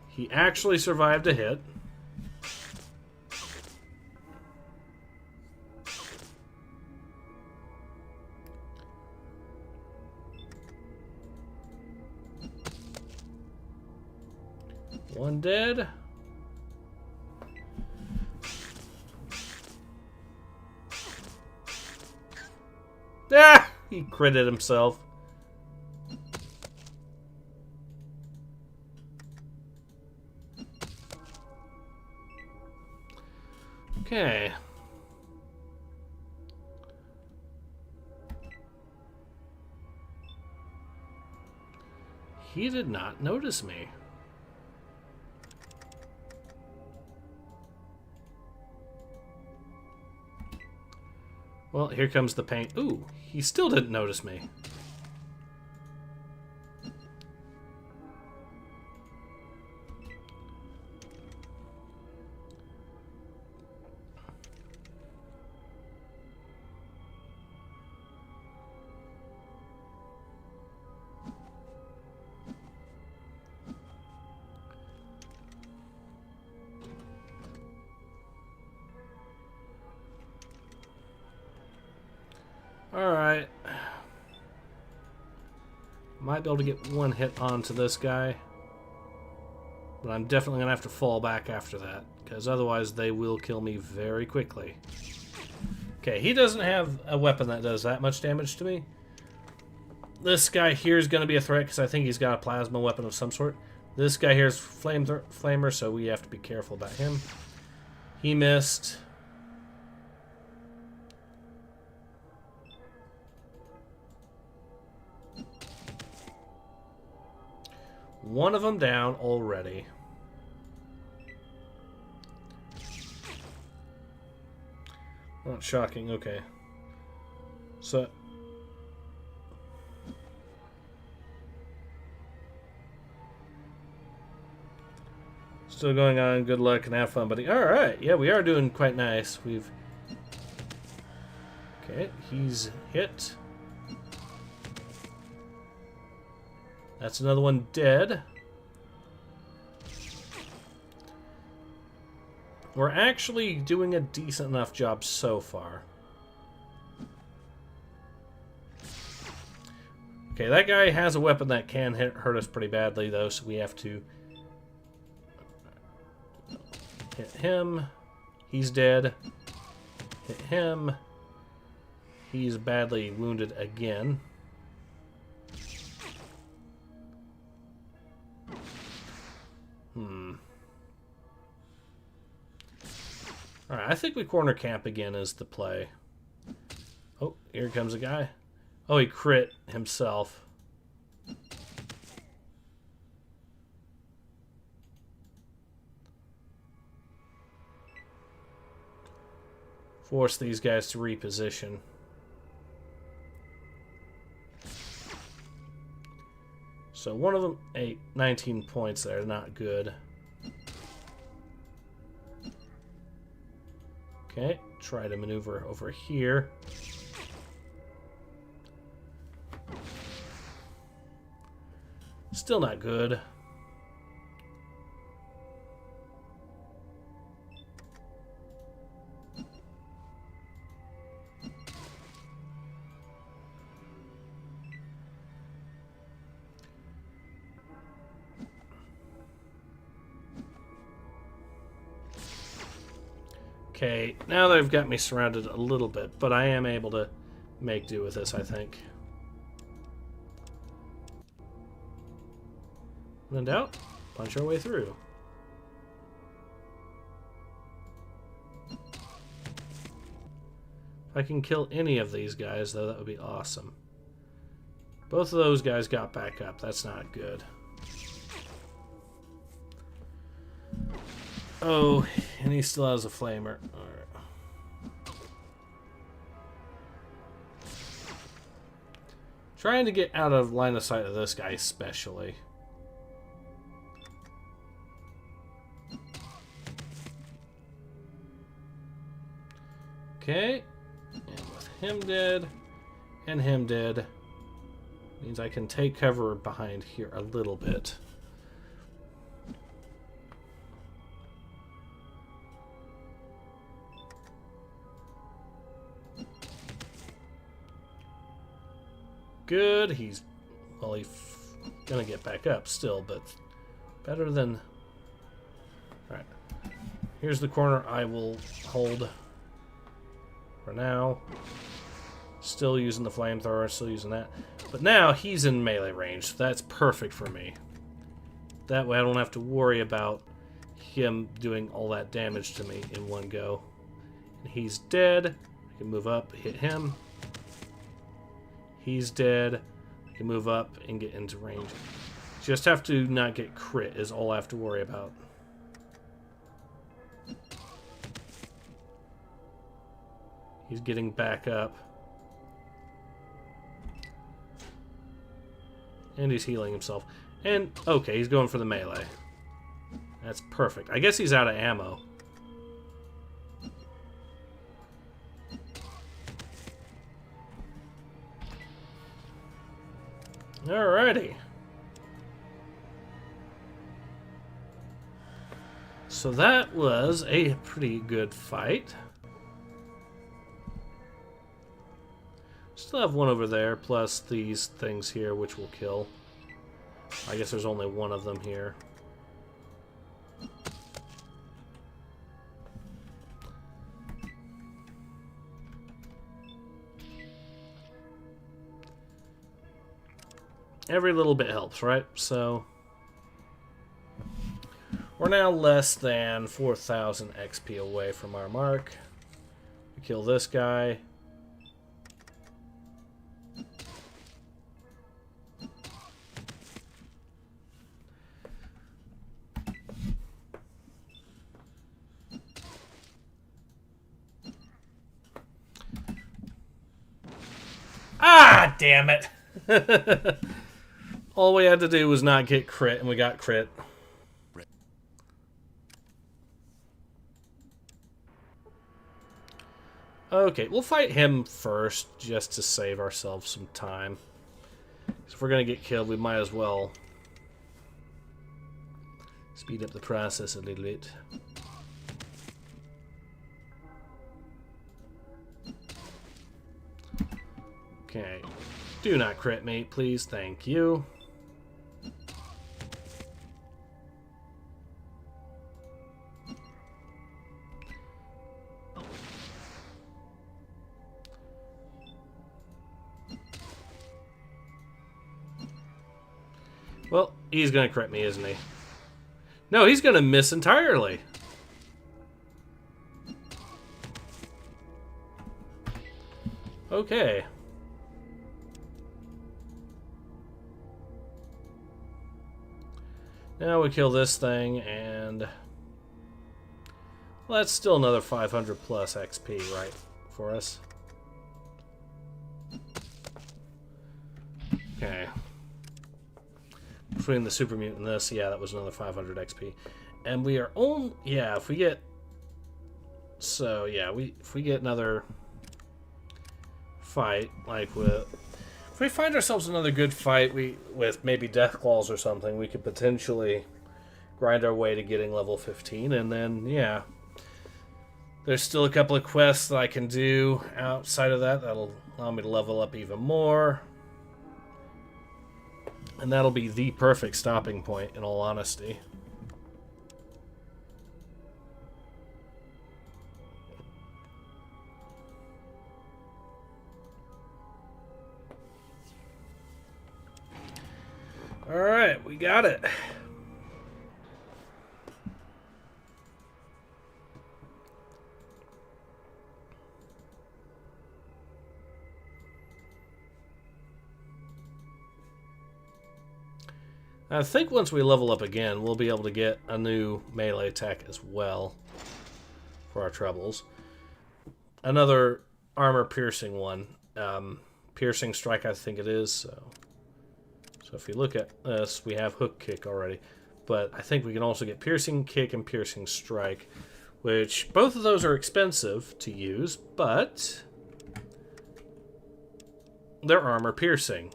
He actually survived a hit. One dead. Ah! He critted himself. Okay. He did not notice me. Well, here comes the pain. Ooh, he still didn't notice me. Alright. Might be able to get one hit onto this guy. But I'm definitely going to have to fall back after that. Because otherwise they will kill me very quickly. Okay, he doesn't have a weapon that does that much damage to me. This guy here is going to be a threat because I think he's got a plasma weapon of some sort. This guy here is flamer, so we have to be careful about him. He missed. one of them down already. Not shocking, okay. So... Still going on, good luck and have fun, buddy. Alright, yeah, we are doing quite nice. We've... Okay, he's hit. That's another one dead. We're actually doing a decent enough job so far. Okay, that guy has a weapon that can hurt us pretty badly, though, so we have to hit him. He's dead. Hit him. He's badly wounded again. Alright, I think we corner camp again is the play. Oh, here comes a guy. Oh, he crit himself. Force these guys to reposition. So one of them, 19 points there, not good. Okay, try to maneuver over here. Still not good. Okay, now they've got me surrounded a little bit, but I am able to make do with this, I think. When in doubt, punch our way through. If I can kill any of these guys, though, that would be awesome. Both of those guys got back up. That's not good. Oh, and he still has a flamer. Alright. Trying to get out of line of sight of this guy especially. Okay. And with him dead, and him dead, means I can take cover behind here a little bit. Good. He's, well, he's gonna get back up still, but better than... Alright. Here's the corner I will hold for now. Still using the flamethrower, still using that. But now he's in melee range, so that's perfect for me. That way I don't have to worry about him doing all that damage to me in one go. And he's dead. I can move up, hit him. He's dead. I can move up and get into range. Just have to not get crit is all I have to worry about. He's getting back up. And he's healing himself. And, okay, he's going for the melee. That's perfect. I guess he's out of ammo. Alrighty. So that was a pretty good fight. Still have one over there, plus these things here, which will kill. I guess there's only one of them here. Every little bit helps, right? So we're now less than 4,000 XP away from our mark. We kill this guy. damn it! All we had to do was not get crit, and we got crit. Okay, we'll fight him first, just to save ourselves some time. If we're gonna get killed, we might as well speed up the process a little bit. Okay. Do not crit me, please. Thank you. Well, he's gonna crit me, isn't he? No, he's gonna miss entirely. Okay. Now we kill this thing, and well, that's still another 500 plus XP, right, for us. Okay. Between the super mutant and this, yeah, that was another 500 XP. And we are on, yeah, if we get, so yeah, if we get another fight, like with, if we find ourselves another good fight, with maybe Death Claws or something, we could potentially grind our way to getting level 15, and then, yeah, there's still a couple of quests that I can do outside of that that'll allow me to level up even more. And that'll be the perfect stopping point, in all honesty. Alright, we got it. I think once we level up again, we'll be able to get a new melee attack as well for our troubles. Another armor-piercing one. Piercing strike, I think it is. So if you look at this, we have hook kick already. But I think we can also get piercing kick and piercing strike, which both of those are expensive to use, but they're armor-piercing.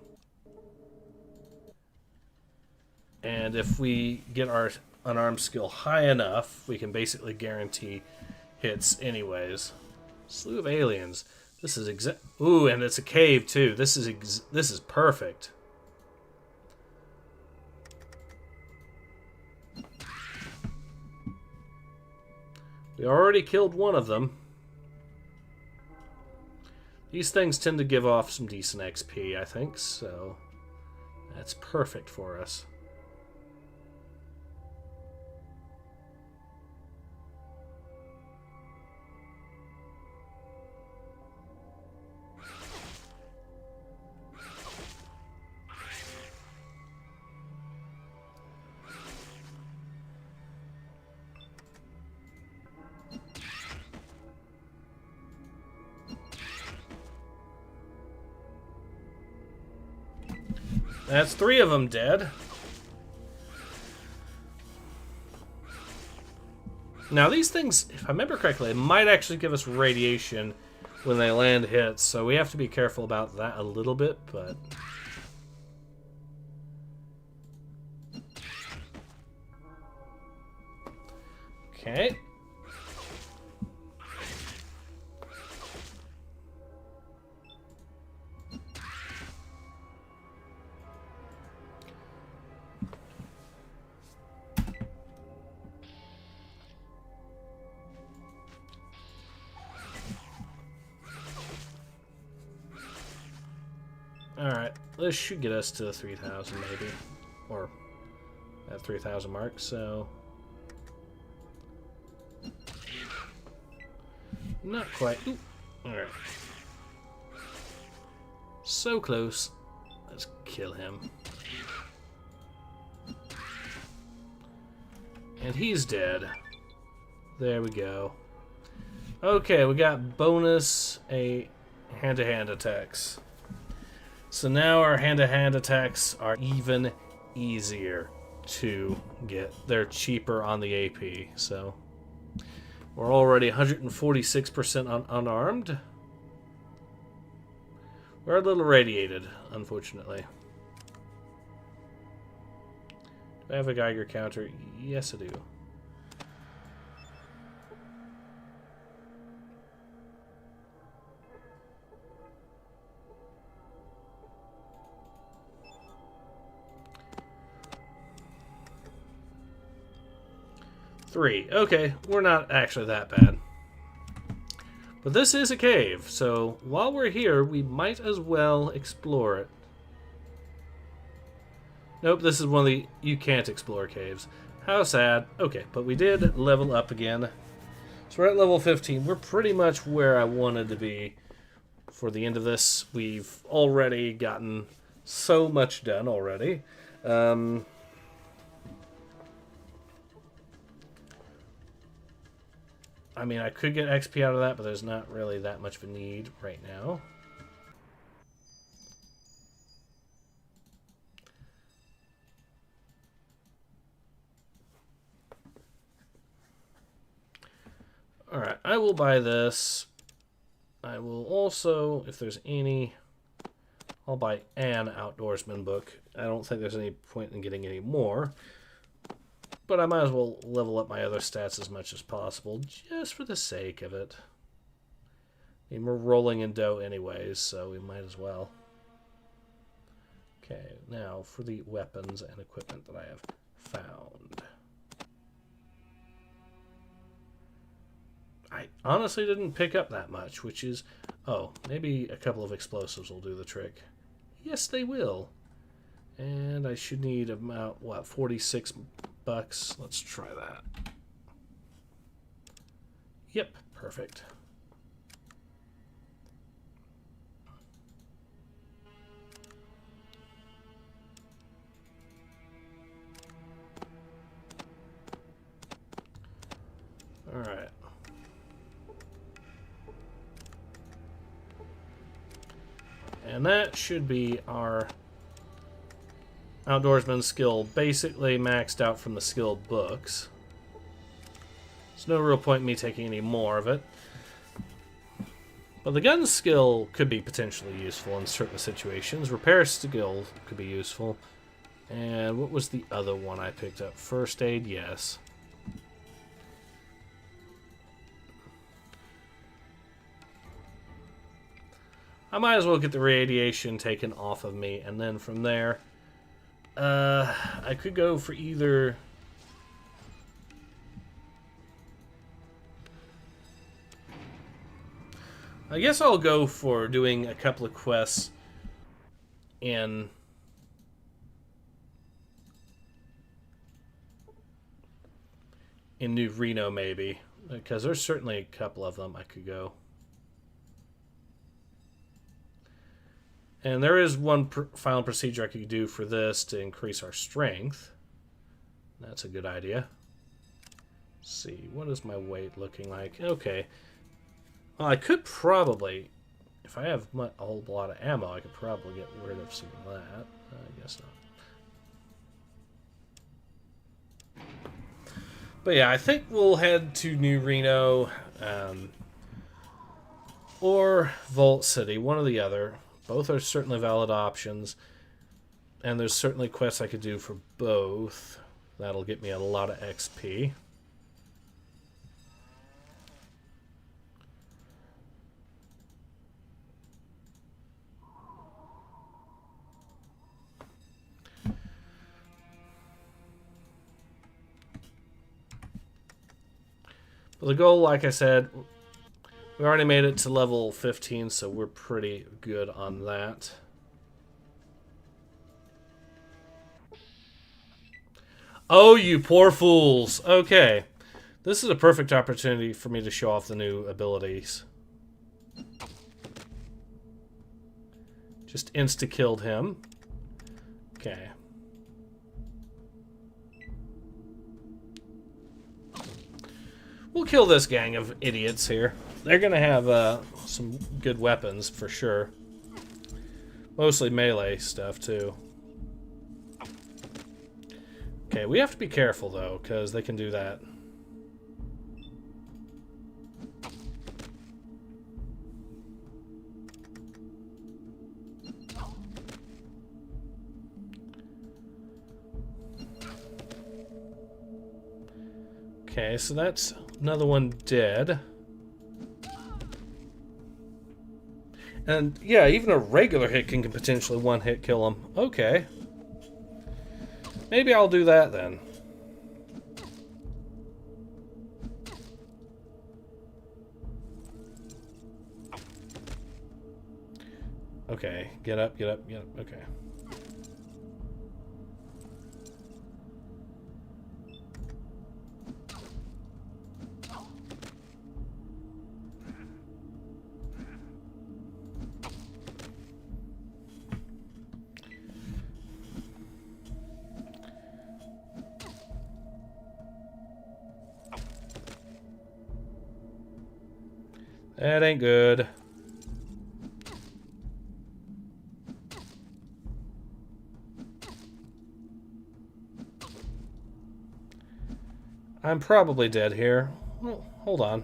And if we get our unarmed skill high enough, we can basically guarantee hits anyways. Slew of aliens. This is ooh, and it's a cave too. This is perfect. We already killed one of them. These things tend to give off some decent XP, I think, so that's perfect for us. That's 3 of them dead. Now these things, if I remember correctly, they might actually give us radiation when they land hits, so we have to be careful about that a little bit, but... Okay. Alright, this should get us to 3,000 maybe, or at 3,000 mark, so... Not quite. Ooh. Alright. So close. Let's kill him. And he's dead. There we go. Okay, we got bonus hand-to-hand attacks. So now our hand-to-hand attacks are even easier to get. They're cheaper on the AP, so we're already 146% unarmed. We're a little radiated, unfortunately. Do I have a Geiger counter? Yes, I do. Three. Okay, we're not actually that bad. But this is a cave, so while we're here, we might as well explore it. Nope, this is one of the you can't explore caves. How sad. Okay, but we did level up again. So we're at level 15. We're pretty much where I wanted to be for the end of this. We've already gotten so much done already. I mean, I could get XP out of that, but there's not really that much of a need right now. Alright, I will buy this. I will also, if there's any, I'll buy an Outdoorsman book. I don't think there's any point in getting any more. But I might as well level up my other stats as much as possible, just for the sake of it. I mean, we're rolling in dough anyways, so we might as well. Okay, now for the weapons and equipment that I have found. I honestly didn't pick up that much, which is... Oh, maybe a couple of explosives will do the trick. Yes, they will. And I should need about, what, 46 bucks. Let's try that. Yep, perfect. All right. And that should be our Outdoorsman skill basically maxed out from the skill books. There's no real point in me taking any more of it. But the gun skill could be potentially useful in certain situations. Repair skill could be useful. And what was the other one I picked up? First aid, yes. I might as well get the radiation taken off of me, and then from there, I could go for either... I guess I'll go for doing a couple of quests in... New Reno, maybe. Because there's certainly a couple of them I could go. And there is one final procedure I could do for this to increase our strength. That's a good idea. Let's see, what is my weight looking like? Okay. Well, I could probably, if I have a whole lot of ammo, I could probably get rid of some of that. I guess not. But yeah, I think we'll head to New Reno or Vault City, one or the other. Both are certainly valid options, and there's certainly quests I could do for both. That'll get me a lot of XP. But the goal, like I said, we already made it to level 15, so we're pretty good on that. Oh, you poor fools. Okay. This is a perfect opportunity for me to show off the new abilities. Just insta-killed him. Okay. We'll kill this gang of idiots here. They're going to have some good weapons, for sure. Mostly melee stuff, too. Okay, we have to be careful, though, because they can do that. Okay, so that's another one dead. And, yeah, even a regular hit can potentially one-hit kill him. Okay. Maybe I'll do that, then. Okay, get up, get up, get up. Okay. That ain't good. I'm probably dead here. Well, hold on.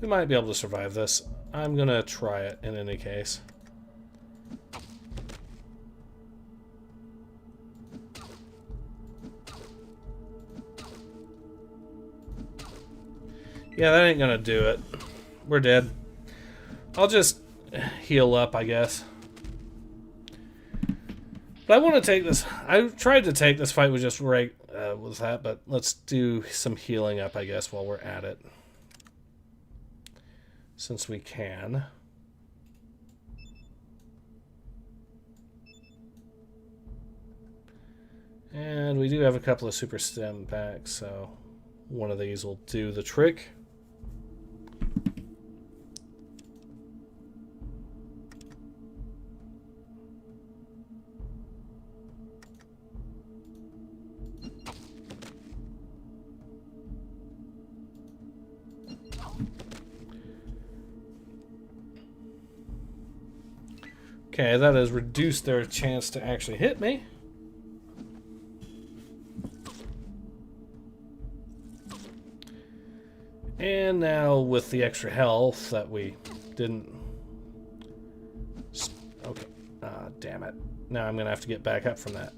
We might be able to survive this. I'm gonna try it in any case. Yeah, that ain't gonna do it. We're dead. I'll just heal up, I guess. But I want to take this. I tried to take this fight with just with that, but let's do some healing up, I guess, while we're at it. Since we can. And we do have a couple of super stem packs, so one of these will do the trick. Okay, that has reduced their chance to actually hit me. And now with the extra health that we didn't... Okay. Damn it. Now I'm going to have to get back up from that.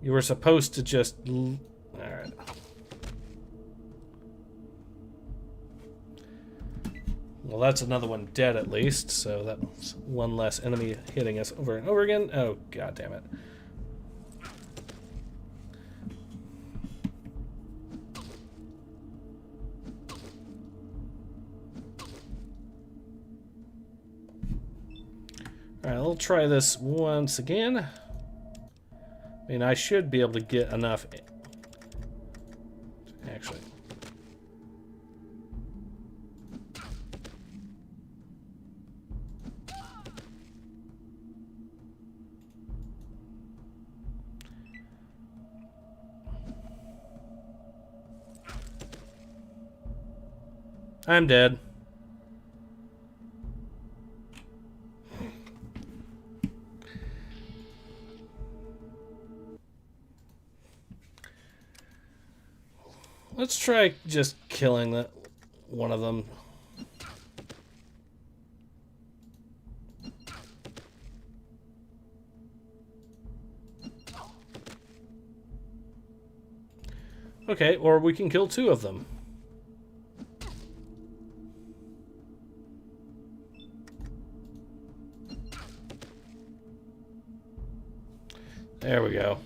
You were supposed to just... Alright. Well, that's another one dead at least, so that's one less enemy hitting us over and over again. Oh, god damn it. Alright, we'll try this once again. I mean, I should be able to get enough... Actually... I'm dead. Let's try just killing that one of them. Okay, or we can kill two of them. There we go.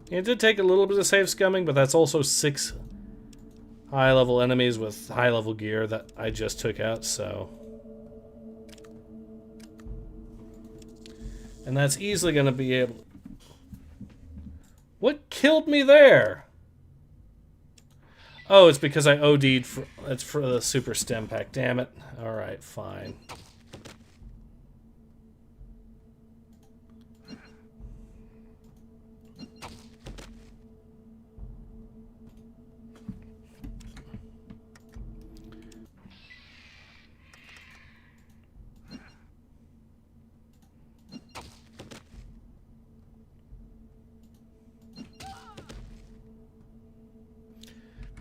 It did take a little bit of save scumming, but that's also 6 high-level enemies with high-level gear that I just took out, so... And that's easily going to be able... What killed me there? Oh, it's because I OD'd for... It's for the super stem pack. Damn it. Alright, fine.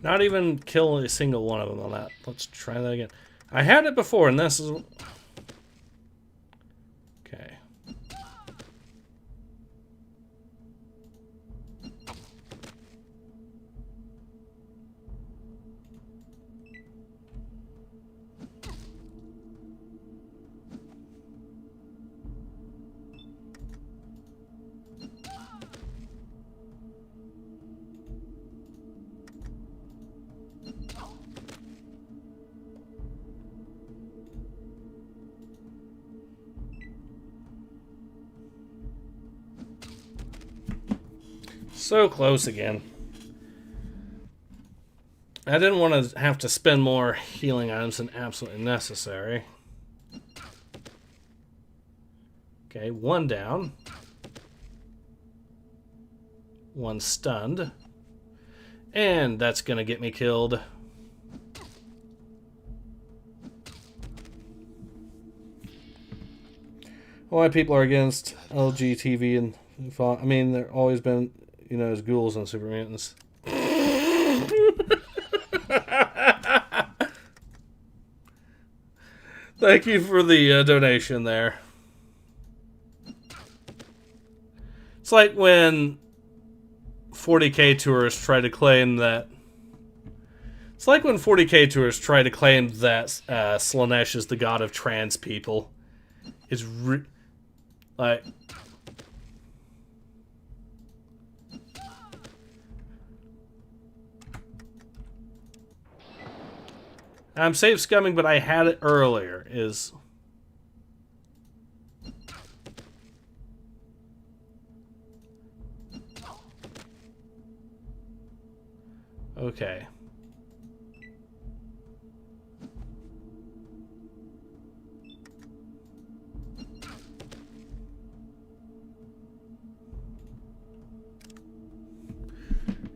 Not even kill a single one of them on that. Let's try that again. I had it before, and this is... Okay. So close again. I didn't want to have to spend more healing items than absolutely necessary. Okay, one down. One stunned. And that's going to get me killed. Why people are against LGTV and... I mean, they've always been... You know, as ghouls and super mutants. Thank you for the donation there. It's like when 40k tourists try to claim that... It's like when 40k tourists try to claim that Slaanesh is the god of trans people. It's like... I'm safe scumming, but I had it earlier, is... Okay.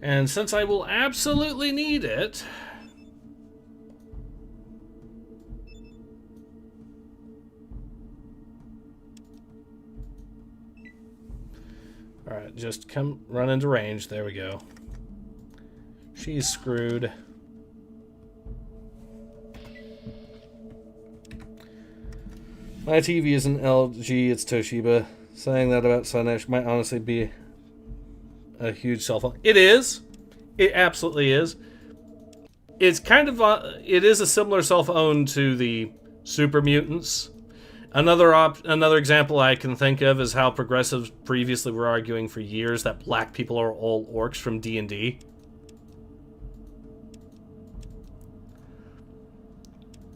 And since I will absolutely need it... Alright, just come run into range. There we go. She's screwed. My TV isn't LG, it's Toshiba. Saying that about Slaanesh might honestly be a huge cell phone. It is. It absolutely is. It's kind of... it is a similar cell phone to the Super Mutants. Another example I can think of is how progressives previously were arguing for years that black people are all orcs from D&D.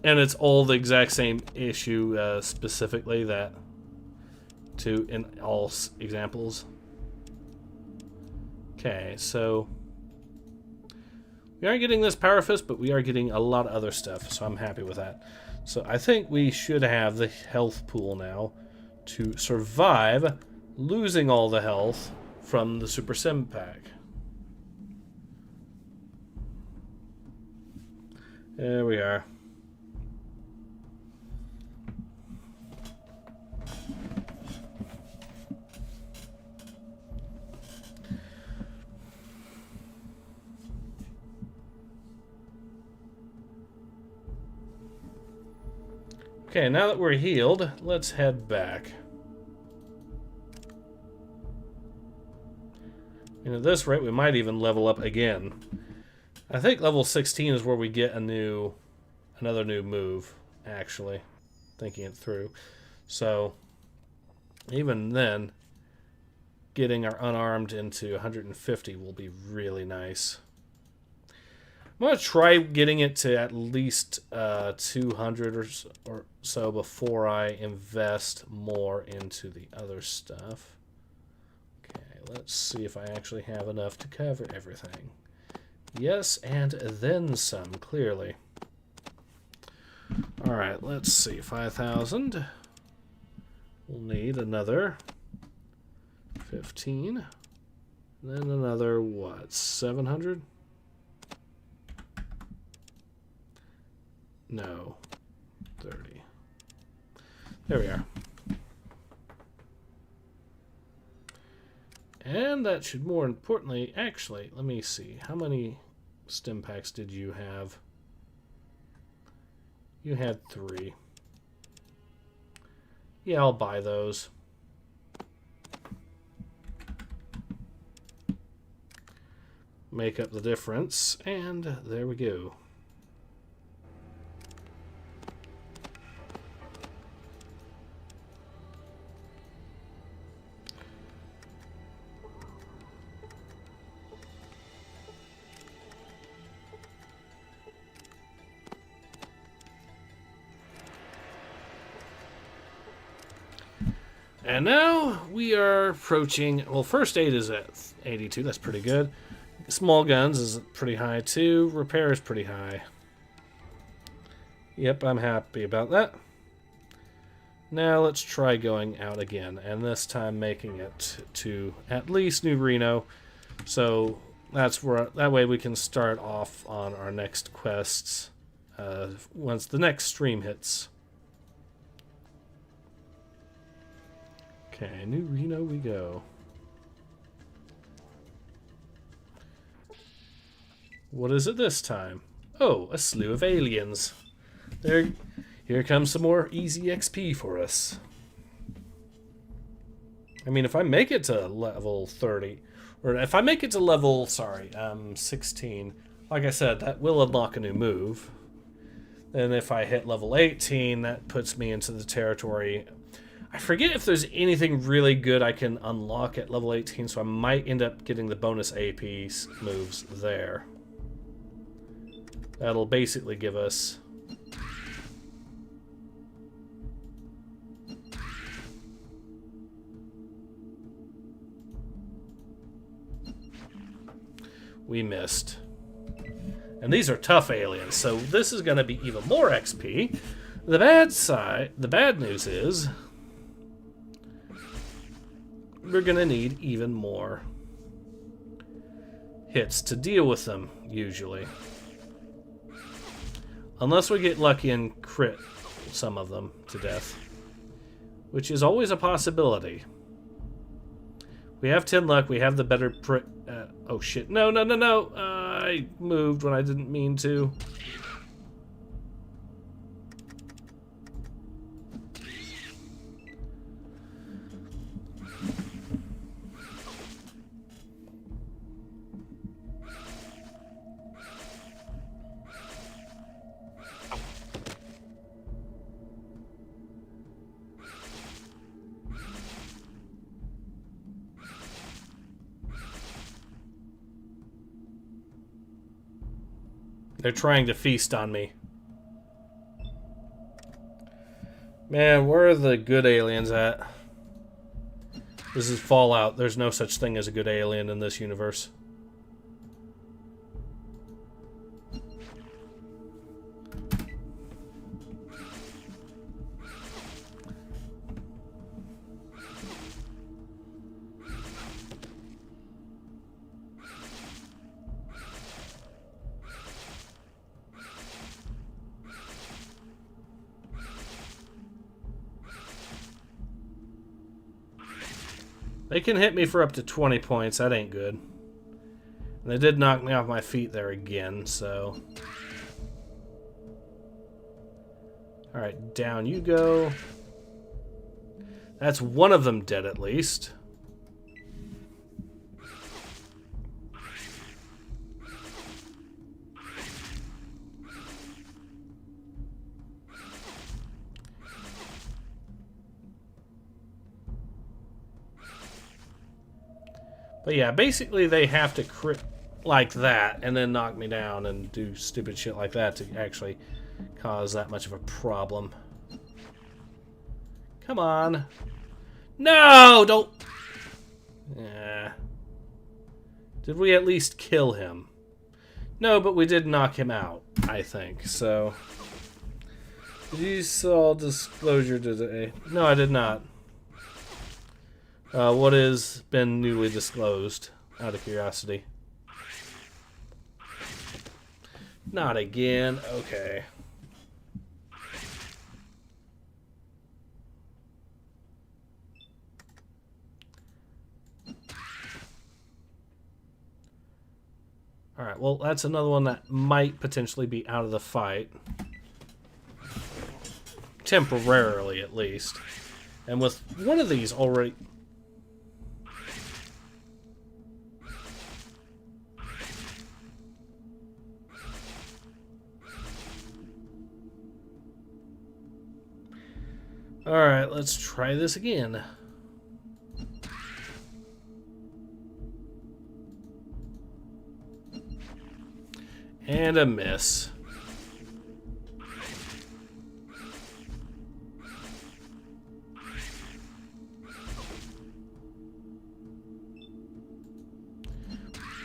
And it's all the exact same issue, specifically that in all examples. Okay, so we aren't getting this Power Fist, but we are getting a lot of other stuff, so I'm happy with that. So I think we should have the health pool now to survive losing all the health from the Super Sim pack. There we are. Okay, now that we're healed, let's head back. And at this rate, we might even level up again. I think level 16 is where we get another new move, actually. Thinking it through. So, even then, getting our unarmed into 150 will be really nice. I'm going to try getting it to at least 200 or so before I invest more into the other stuff. Okay, let's see if I actually have enough to cover everything. Yes, and then some, clearly. Alright, let's see. 5,000. We'll need another 15. Then another, what, 700? No. 30. There we are. And that should more importantly, actually, let me see. How many stim packs did you have? You had 3. Yeah, I'll buy those. Make up the difference, and there we go. And now we are approaching, well, first aid is at 82, that's pretty good. Small guns is pretty high too. Repair is pretty high. Yep, I'm happy about that. Now let's try going out again, and this time making it to at least New Reno. So that's where, that way we can start off on our next quests once the next stream hits. Okay, New Reno we go. What is it this time? Oh, a slew of aliens. Here comes some more easy XP for us. I mean, if I make it to level 30, or if I make it to level, 16, like I said, that will unlock a new move. Then if I hit level 18, that puts me into the territory. I forget if there's anything really good I can unlock at level 18, so I might end up getting the bonus AP moves there. That'll basically give us... We missed. And these are tough aliens, so this is going to be even more XP. The bad news is... we're going to need even more hits to deal with them, usually. Unless we get lucky and crit some of them to death. Which is always a possibility. We have 10 luck, we have the better oh shit, no, I moved when I didn't mean to. They're trying to feast on me. Man, where are the good aliens at? This is Fallout. There's no such thing as a good alien in this universe. They can hit me for up to 20 points. That ain't good. And they did knock me off my feet there again, so... Alright, down you go. That's one of them dead at least. But yeah, basically they have to crit like that and then knock me down and do stupid shit like that to actually cause that much of a problem. Come on. No, don't... Yeah. Did we at least kill him? No, but we did knock him out, I think, so... Did you saw disclosure today? No, I did not. What has been newly disclosed, out of curiosity? Not again. Okay. Alright, well, that's another one that might potentially be out of the fight. Temporarily, at least. And with one of these already... Alright, let's try this again. And a miss.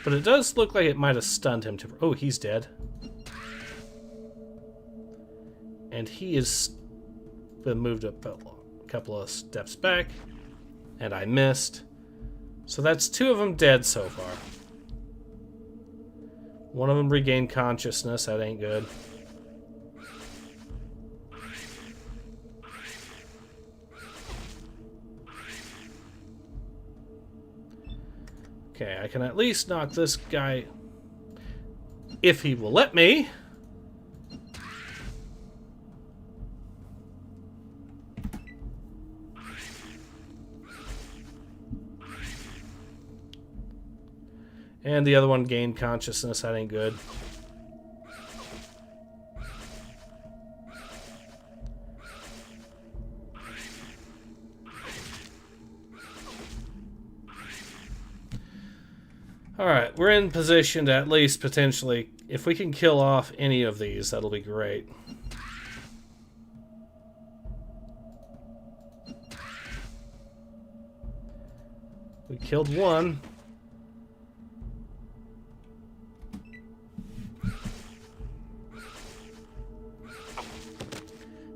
But it does look like it might have stunned him. Oh, he's dead. And he is been moved up a couple of steps back. And I missed. So that's two of them dead so far. One of them regained consciousness. That ain't good. Okay, I can at least knock this guy if he will let me. And the other one gained consciousness. That ain't good. Alright, we're in position to at least potentially... If we can kill off any of these, that'll be great. We killed one.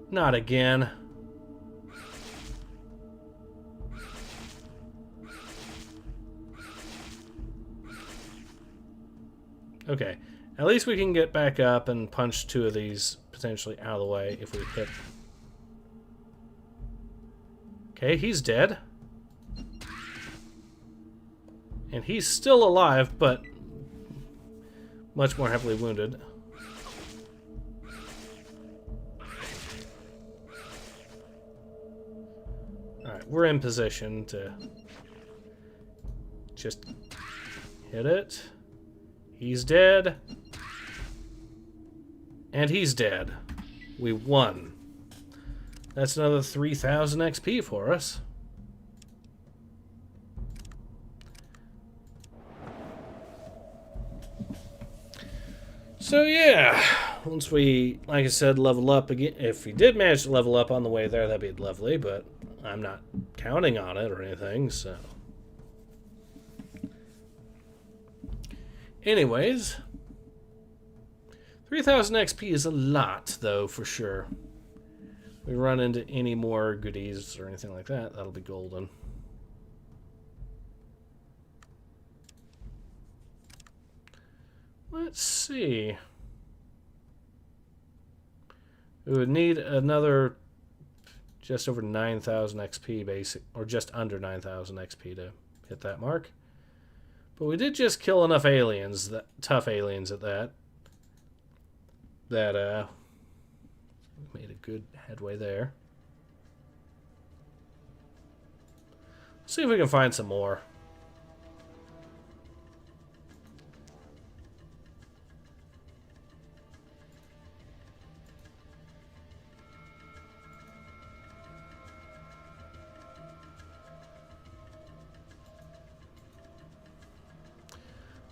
Not again. Okay, at least we can get back up and punch two of these potentially out of the way if we hit. Okay, he's dead. And he's still alive, but much more heavily wounded. Alright, we're in position to just hit it. He's dead. And he's dead. We won. That's another 3,000 XP for us. So yeah, once we, like I said, level up again, if we did manage to level up on the way there, that'd be lovely, but I'm not counting on it or anything, so. Anyways, 3,000 XP is a lot, though, for sure. If we run into any more goodies or anything like that, that'll be golden. Let's see. We would need another just over 9,000 XP basic, or just under 9,000 XP to hit that mark. But we did just kill enough aliens, tough aliens at that, made a good headway there. Let's see if we can find some more.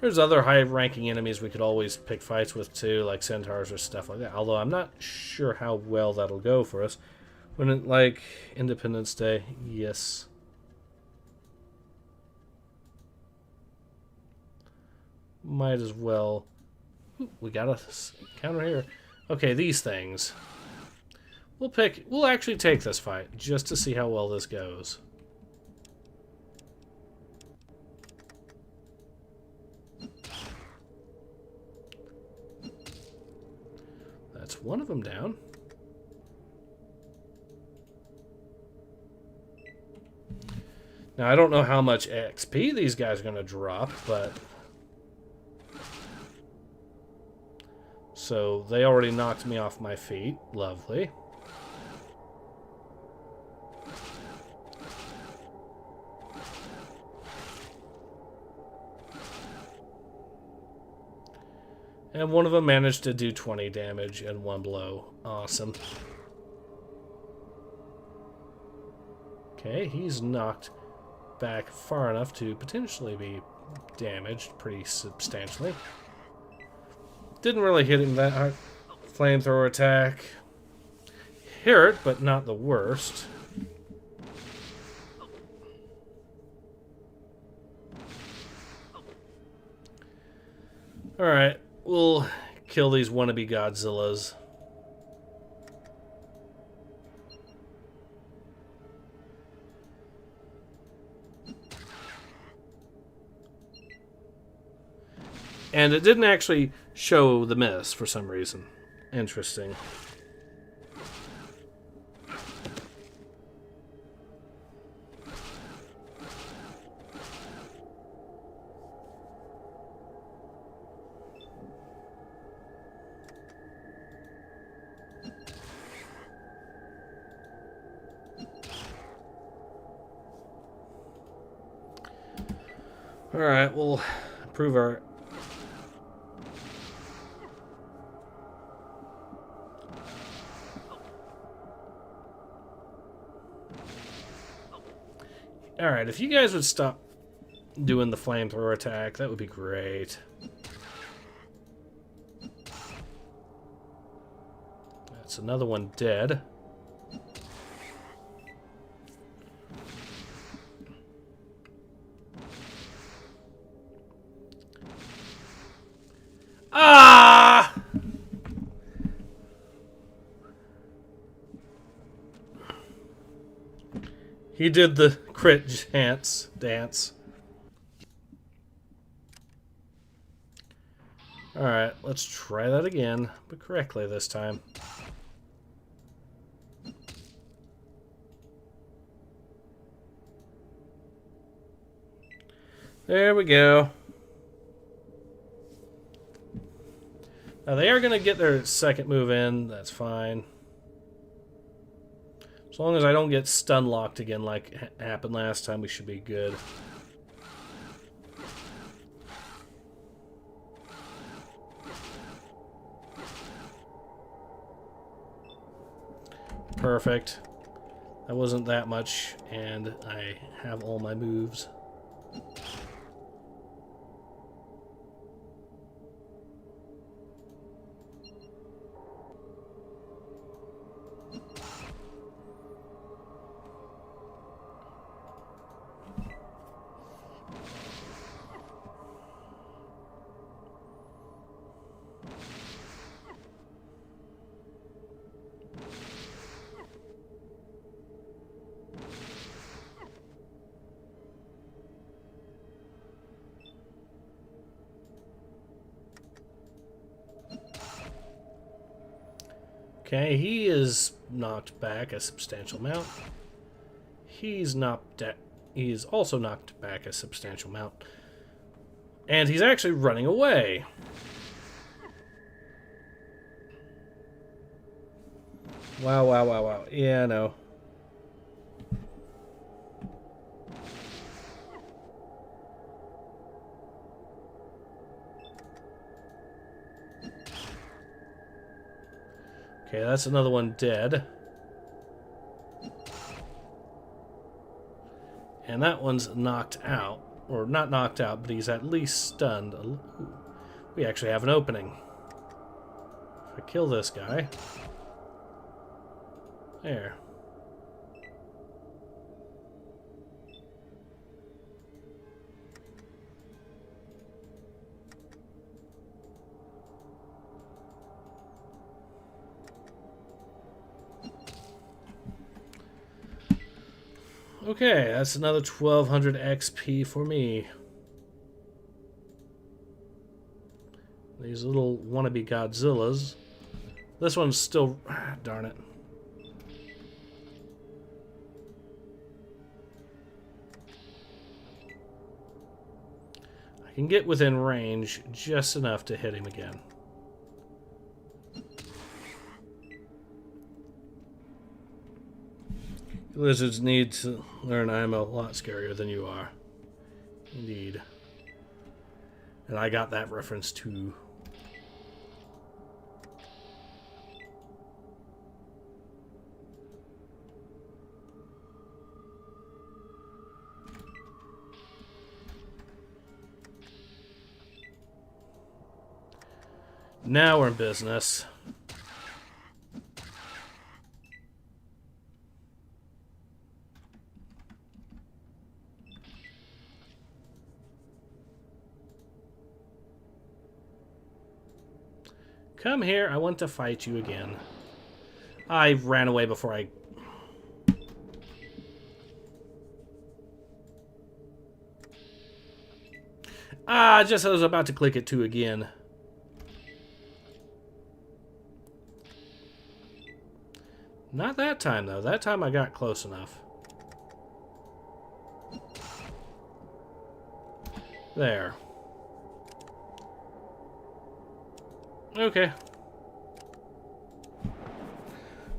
There's other high-ranking enemies we could always pick fights with, too, like centaurs or stuff like that. Although I'm not sure how well that'll go for us. When it, like, Independence Day, yes. Might as well Ooh, we got a counter here. Okay, these things. We'll actually take this fight just to see how well this goes. That's one of them down. Now, I don't know how much XP these guys are going to drop, but... So, they already knocked me off my feet. Lovely. And one of them managed to do 20 damage in one blow. Awesome. Okay, he's knocked back far enough to potentially be damaged pretty substantially. Didn't really hit him that hard. Flamethrower attack. Hurt, but not the worst. Alright, we'll kill these wannabe Godzillas. And it didn't actually show the miss for some reason. Interesting. Alright, we'll improve our... Alright, if you guys would stop doing the flamethrower attack, that would be great. That's another one dead. Ah! He did the crit dance. Alright, let's try that again, but correctly this time. There we go. Now they are going to get their second move in, that's fine. As long as I don't get stun locked again like happened last time, we should be good. Perfect. That wasn't that much, and I have all my moves. Okay, he is knocked back a substantial amount. He is also knocked back a substantial amount. And he's actually running away. Wow, wow, wow, wow. Yeah, no. Okay, that's another one dead. And that one's knocked out. Or not knocked out, but he's at least stunned. Ooh, we actually have an opening. If I kill this guy... There. Okay, that's another 1200 XP for me. These little wannabe Godzillas. This one's still... darn it. I can get within range just enough to hit him again. Lizards need to learn I'm a lot scarier than you are. Indeed. And I got that reference too. Now we're in business. Come here, I want to fight you again. I ran away before I... just as I was about to click it too again. Not that time, though. That time I got close enough. There. Okay.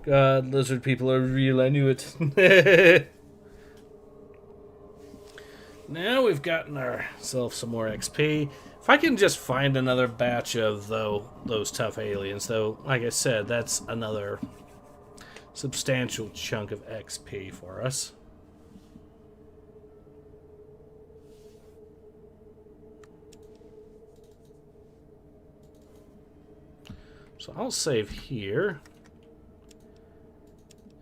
God, lizard people are real. I knew it. Now we've gotten ourselves some more XP. If I can just find another batch of those tough aliens, though, like I said, that's another substantial chunk of XP for us. So I'll save here.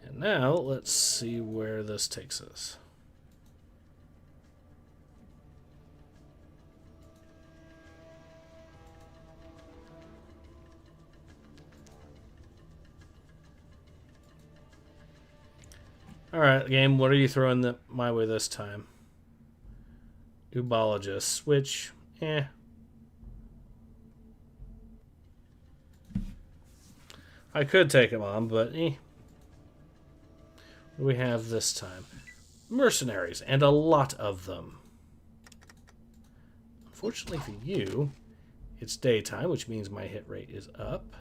And now let's see where this takes us. Alright, game, what are you throwing my way this time? Ubologist, which, I could take him on, but What do we have this time? Mercenaries, and a lot of them. Unfortunately for you, it's daytime, which means my hit rate is up.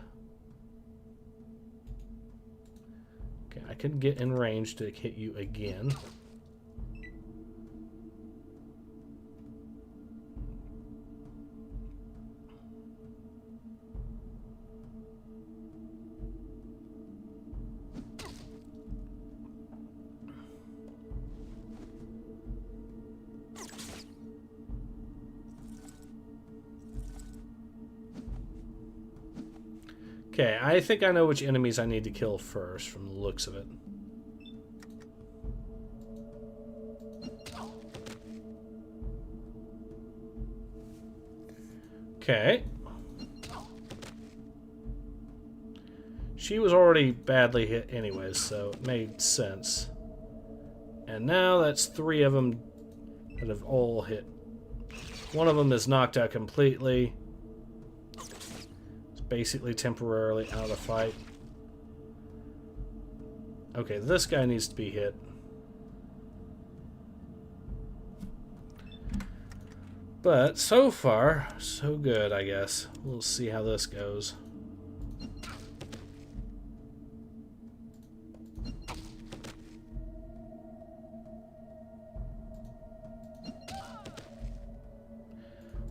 Okay, I could get in range to hit you again. Okay, I think I know which enemies I need to kill first from the looks of it. Okay. She was already badly hit anyways, so it made sense. And now that's 3 of them that have all hit. One of them is knocked out completely. Basically temporarily out of the fight. Okay, this guy needs to be hit. But so far, so good, I guess. We'll see how this goes.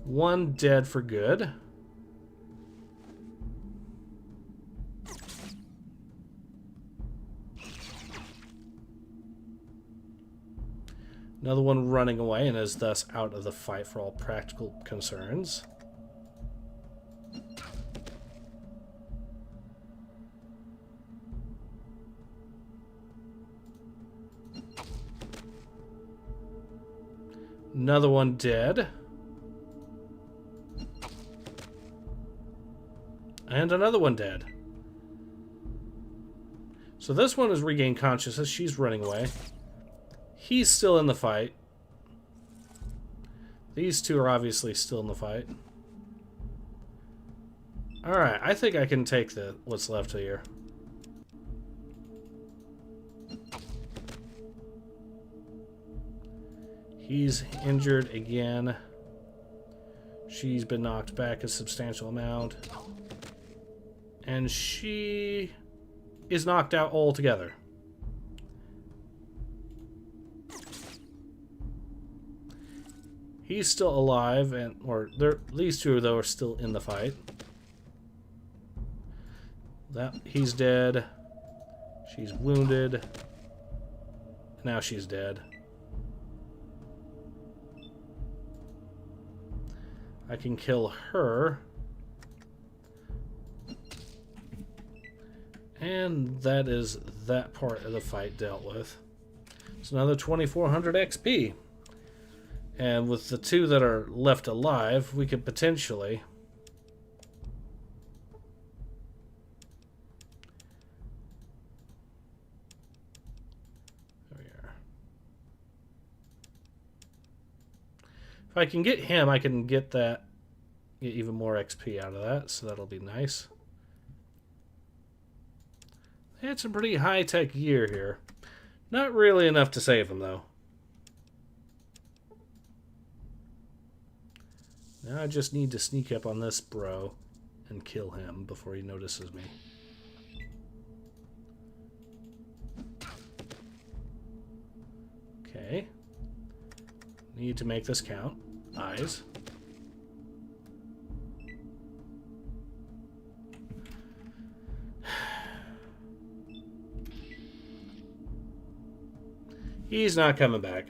One dead for good. Another one running away and is thus out of the fight for all practical concerns. Another one dead. And another one dead. So this one has regained consciousness. She's running away. He's still in the fight. These two are obviously still in the fight. Alright, I think I can take what's left here. He's injured again. She's been knocked back a substantial amount. And she is knocked out altogether. He's still alive, these two though are still in the fight. He's dead. She's wounded. Now she's dead. I can kill her. And that is that part of the fight dealt with. It's another 2400 XP. And with the two that are left alive, we could potentially... There we are. If I can get him, I can get even more XP out of that, so that'll be nice. They had some pretty high-tech gear here. Not really enough to save him, though. Now I just need to sneak up on this bro and kill him before he notices me. Okay. Need to make this count. Eyes. He's not coming back.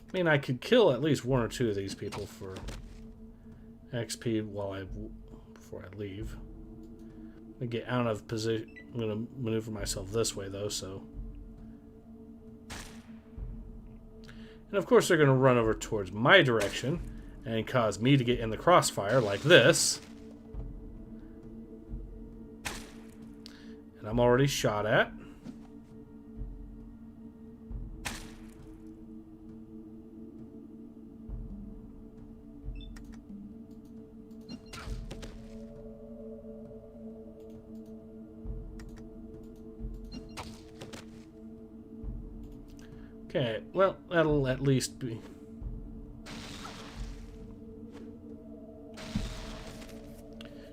I mean, I could kill at least one or two of these people for XP before I leave. I get out of position. I'm going to maneuver myself this way, though, so... And of course they're going to run over towards my direction and cause me to get in the crossfire like this. And I'm already shot at. Okay, well, that'll at least be...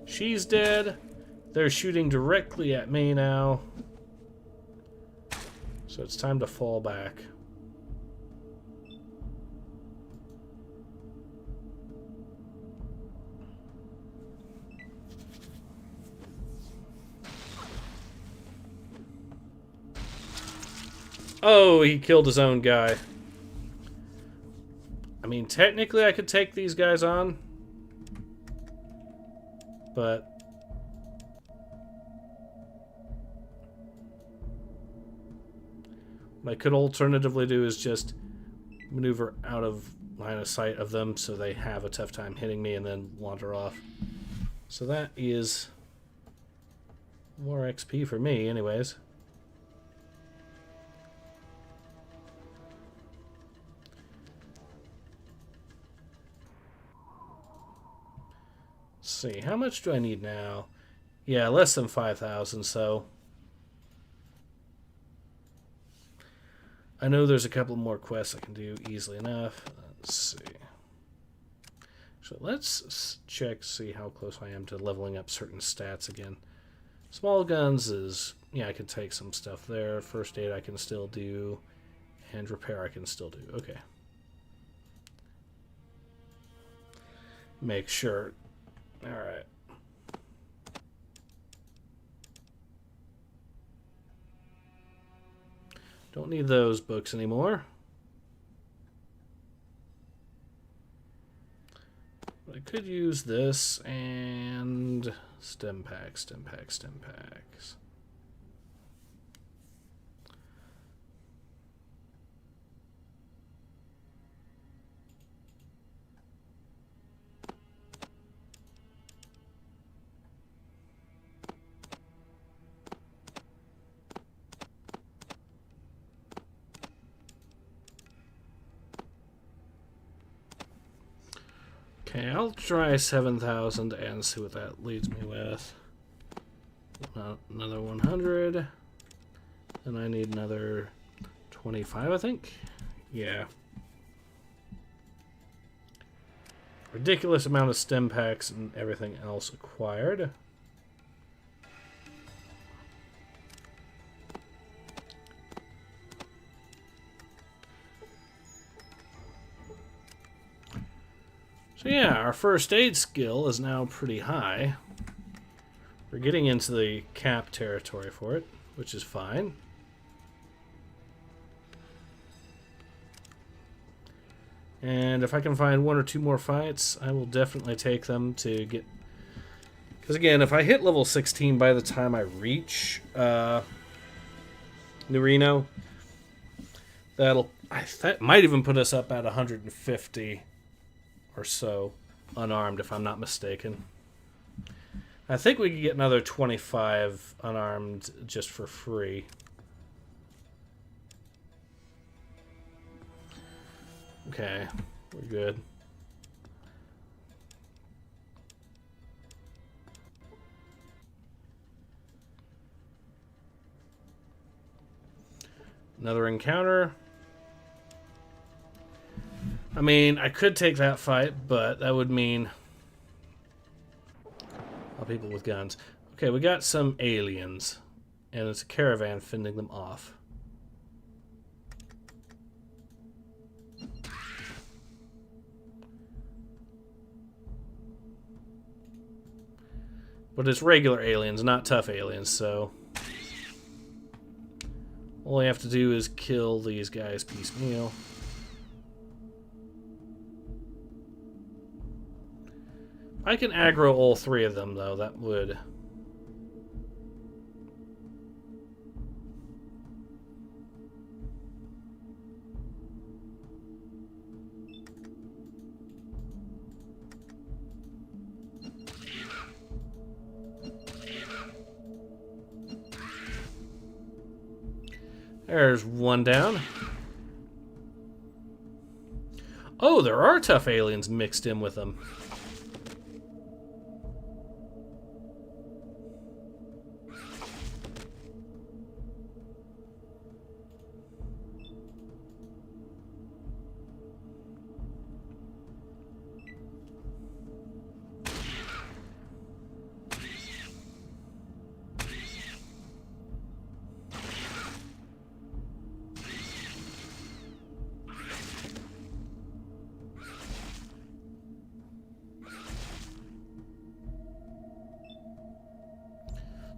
She's dead. They're shooting directly at me now. So it's time to fall back. Oh, he killed his own guy. I mean, technically I could take these guys on. But... what I could alternatively do is just maneuver out of line of sight of them so they have a tough time hitting me and then wander off. So that is more XP for me, anyways. Let's see, how much do I need now? Yeah, less than 5,000, so... I know there's a couple more quests I can do easily enough. Let's see. So let's check, see how close I am to leveling up certain stats again. Small guns is, yeah, I can take some stuff there. First aid I can still do. And repair I can still do. Okay. Make sure. Alright. Don't need those books anymore. But I could use this and stem packs. Okay, I'll try 7,000 and see what that leads me with. Another 100. And I need another 25, I think. Yeah. Ridiculous amount of stem packs and everything else acquired. So yeah, our first aid skill is now pretty high. We're getting into the cap territory for it, which is fine. And if I can find 1 or 2 more fights, I will definitely take them to get... Because again, if I hit level 16 by the time I reach New Reno, that might even put us up at 150 or so unarmed, if I'm not mistaken. I think we could get another 25 unarmed just for free. Okay, we're good. Another encounter. I mean, I could take that fight, but that would mean all people with guns. Okay, we got some aliens, and it's a caravan fending them off. But it's regular aliens, not tough aliens, so all I have to do is kill these guys piecemeal. If I can aggro all 3 of them, though, that would... There's one down. Oh, there are tough aliens mixed in with them.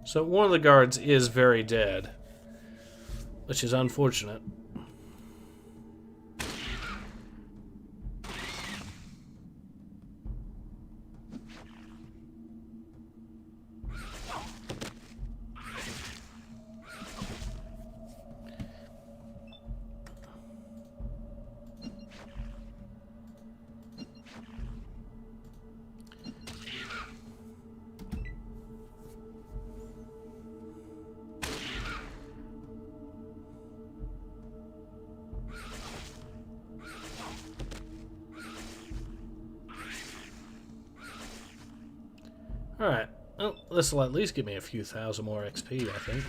So one of the guards is very dead, which is unfortunate. Alright, well, this will at least give me a few thousand more XP, I think.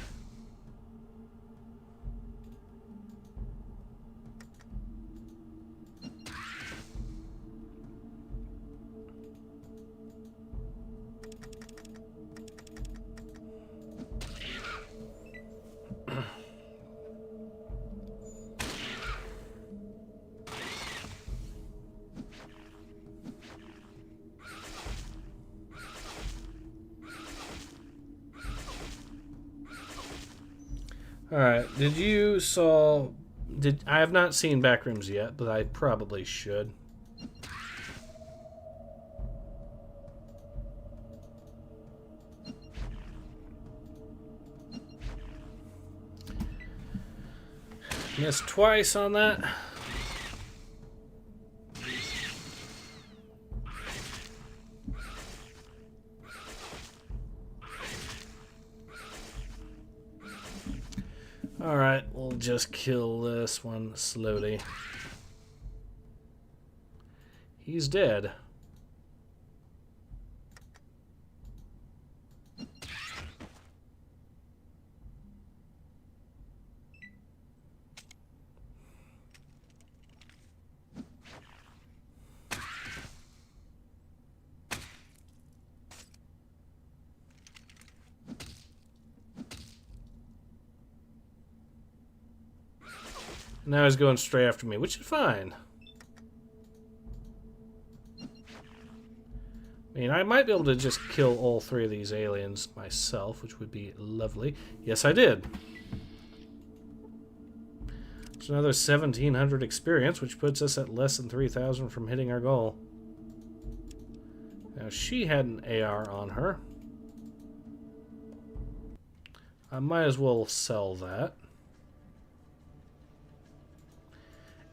Alright, I have not seen Backrooms yet, but I probably should. Missed twice on that. Alright, we'll just kill this one slowly. He's dead. Now he's going straight after me, which is fine. I mean, I might be able to just kill all 3 of these aliens myself, which would be lovely. Yes, I did. It's another 1,700 experience, which puts us at less than 3,000 from hitting our goal. Now, she had an AR on her. I might as well sell that.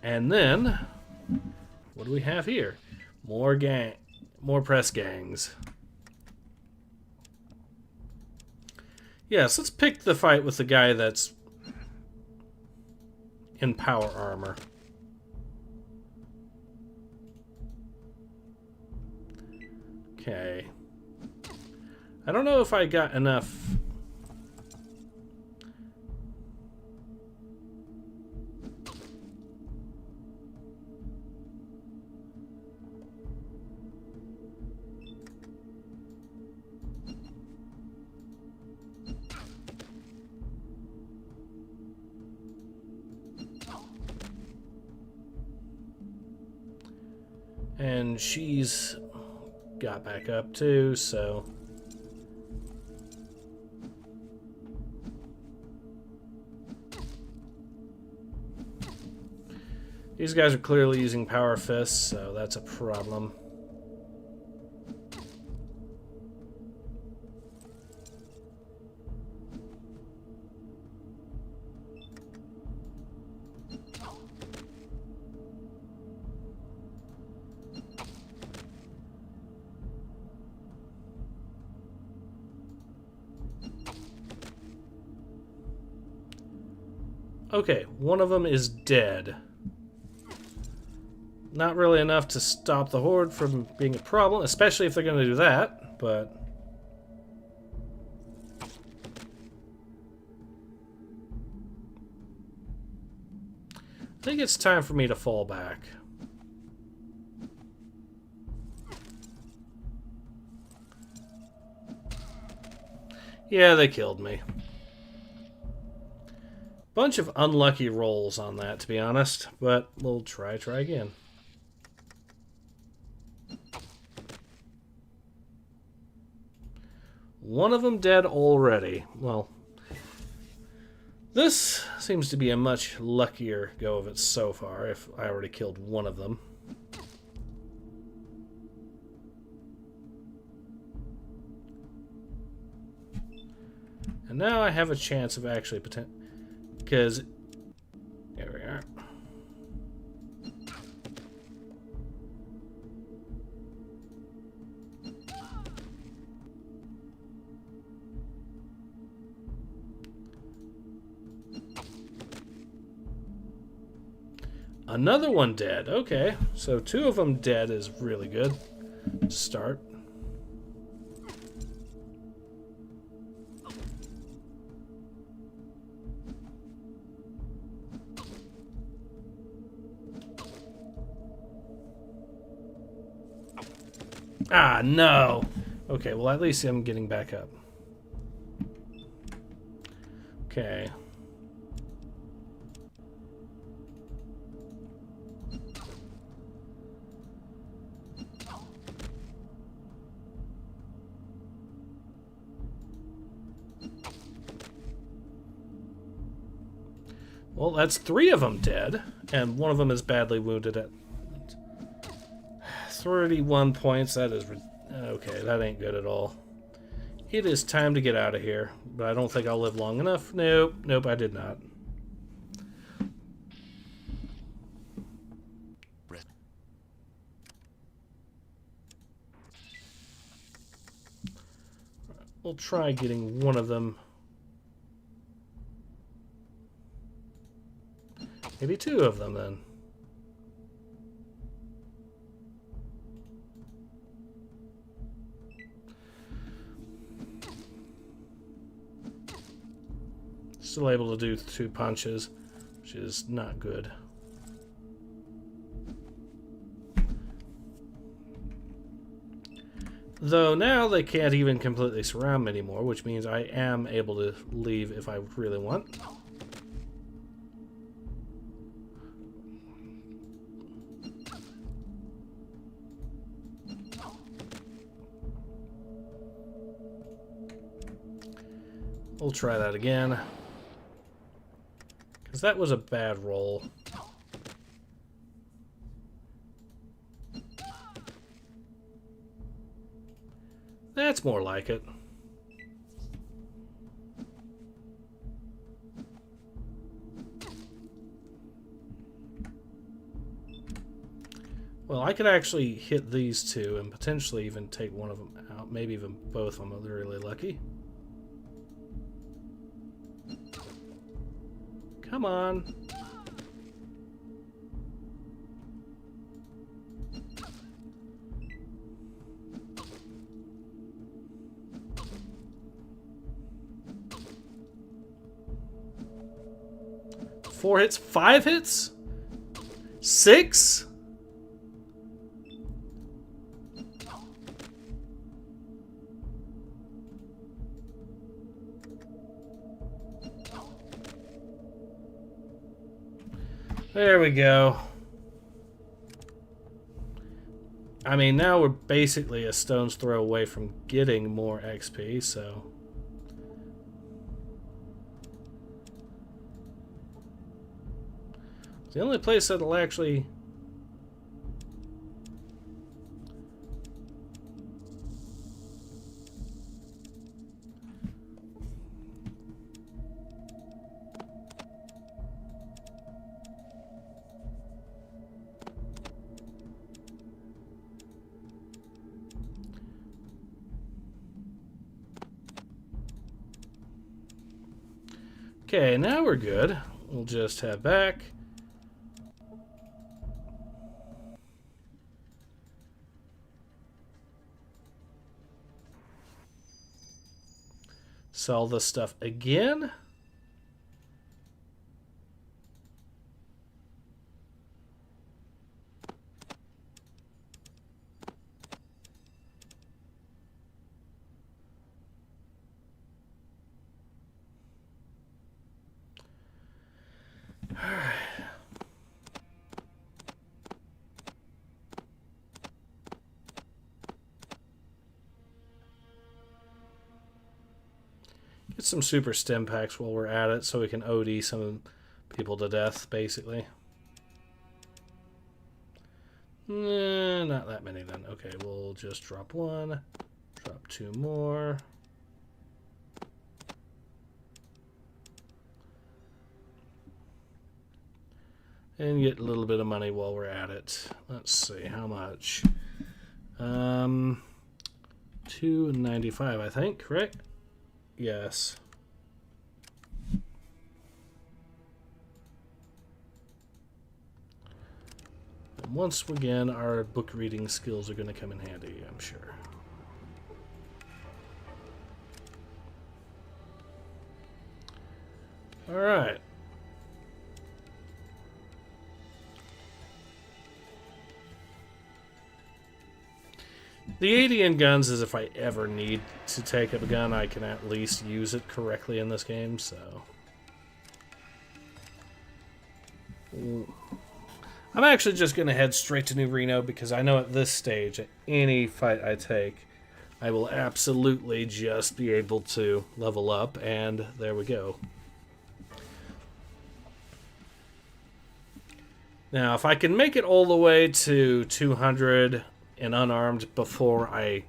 And then, what do we have here? More press gangs. Yes, let's pick the fight with the guy that's in power armor. Okay. I don't know if I got enough. And she's got back up too, so... These guys are clearly using power fists, so that's a problem. Okay, one of them is dead. Not really enough to stop the horde from being a problem, especially if they're going to do that, but... I think it's time for me to fall back. Yeah, they killed me. Bunch of unlucky rolls on that, to be honest, but we'll try again. One of them dead already. Well, this seems to be a much luckier go of it so far, if I already killed one of them. And now I have a chance of actually because there we are. Another one dead. Okay, so 2 of them dead is really good. Start. Ah, no. Okay, well, at least I'm getting back up. Okay. Well, that's 3 of them dead, and one of them is badly wounded at 31 points. That is... okay, that ain't good at all. It is time to get out of here, but I don't think I'll live long enough. Nope, nope, I did not. We'll try getting one of them. Maybe 2 of them, then. Still able to do 2 punches, which is not good. Though now they can't even completely surround me anymore, which means I am able to leave if I really want. We'll try that again. Because that was a bad roll. That's more like it. Well, I could actually hit these two and potentially even take one of them out. Maybe even both of them if they're really lucky. Come on. Four hits? 5 hits? 6? There we go. I mean, now we're basically a stone's throw away from getting more XP, so... It's the only place that'll actually... Okay, now we're good. We'll just head back. Sell this stuff again. Get some super stim packs while we're at it so we can OD some people to death, basically. Not that many then. Okay, we'll just drop one, drop 2 more. And get a little bit of money while we're at it. Let's see, how much? $2.95, I think, correct? Yes. And once again, our book reading skills are going to come in handy, I'm sure. All right. The 80 in guns is if I ever need to take up a gun, I can at least use it correctly in this game, so... I'm actually just going to head straight to New Reno because I know at this stage, at any fight I take, I will absolutely just be able to level up, and there we go. Now, if I can make it all the way to 200... and unarmed before I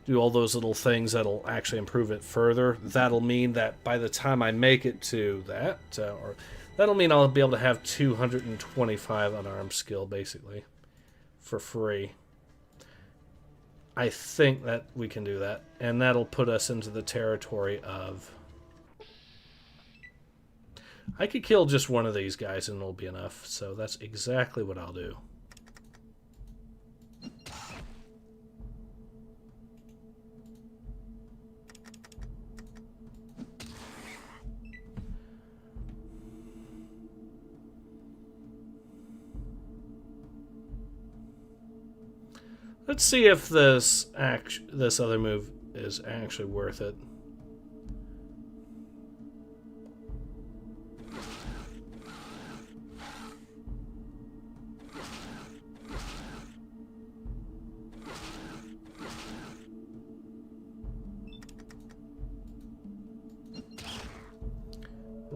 do all those little things that'll actually improve it further, that'll mean that by the time I make it to that, or that'll mean I'll be able to have 225 unarmed skill, basically, for free. I think that we can do that, and that'll put us into the territory of... I could kill just one of these guys and it'll be enough, so that's exactly what I'll do. Let's see if this other move is actually worth it.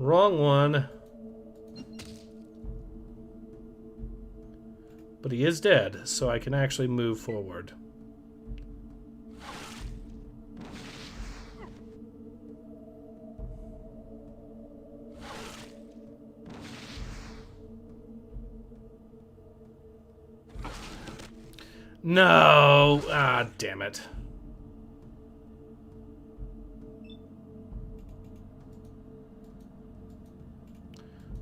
Wrong one. But he is dead, so I can actually move forward. No! Ah, damn it.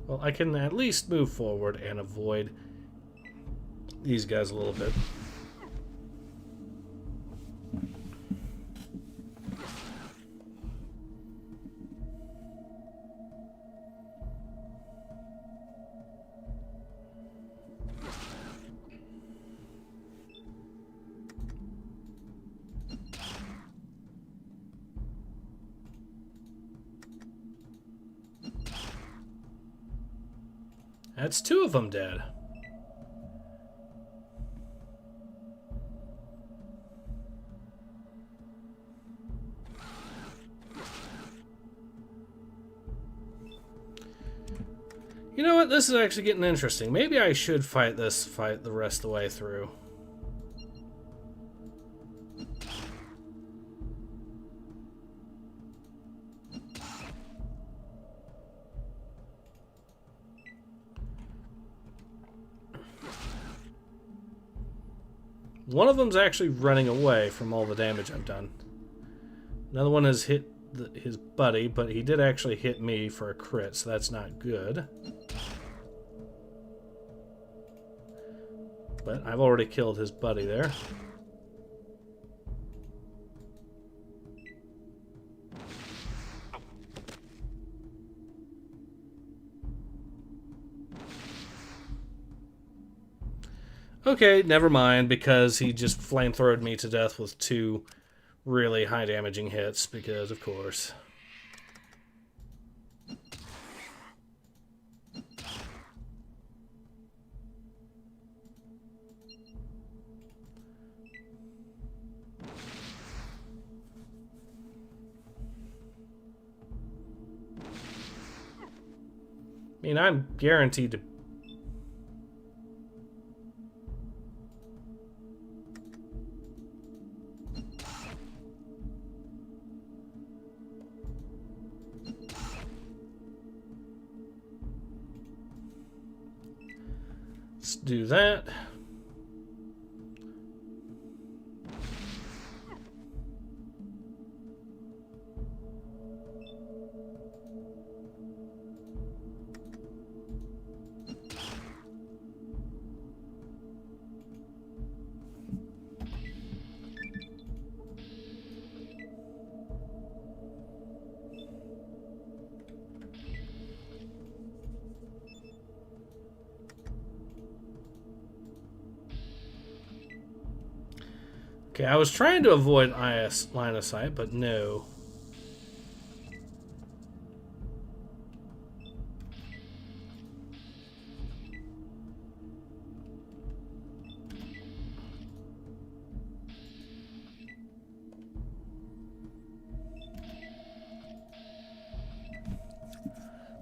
Well, I can at least move forward and avoid these guys a little bit. That's two of them dead. You know what? This is actually getting interesting. Maybe I should fight this fight the rest of the way through. One of them's actually running away from all the damage I've done. Another one has hit his buddy, but he did actually hit me for a crit, so that's not good. But I've already killed his buddy there. Okay, never mind, because he just flamethrowed me to death with two really high damaging hits, because of course. I mean, I'm guaranteed to... Let's do that. Okay, I was trying to avoid line of sight, but no.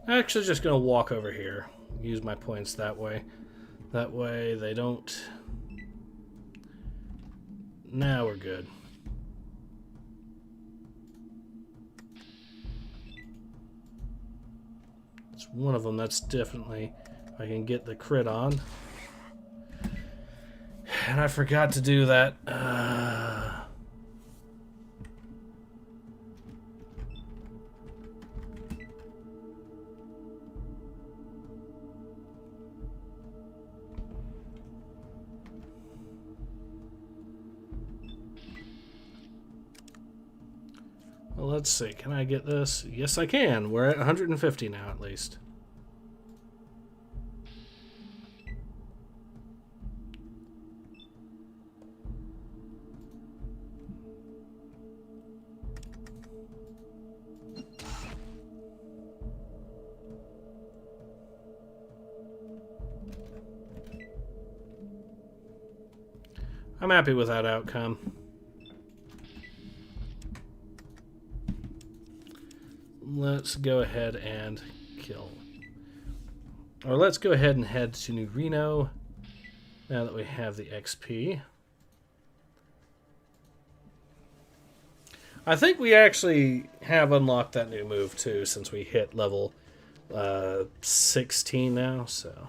I'm actually just going to walk over here. Use my points that way. That way they don't... Now we're good. It's one of them that's definitely... I can get the crit on. And I forgot to do that. Well, let's see. Can I get this? Yes, I can. We're at 150 now, at least. I'm happy with that outcome. Let's go ahead and kill. Or let's go ahead and head to New Reno now that we have the XP. I think we actually have unlocked that new move too, since we hit level 16 now, so.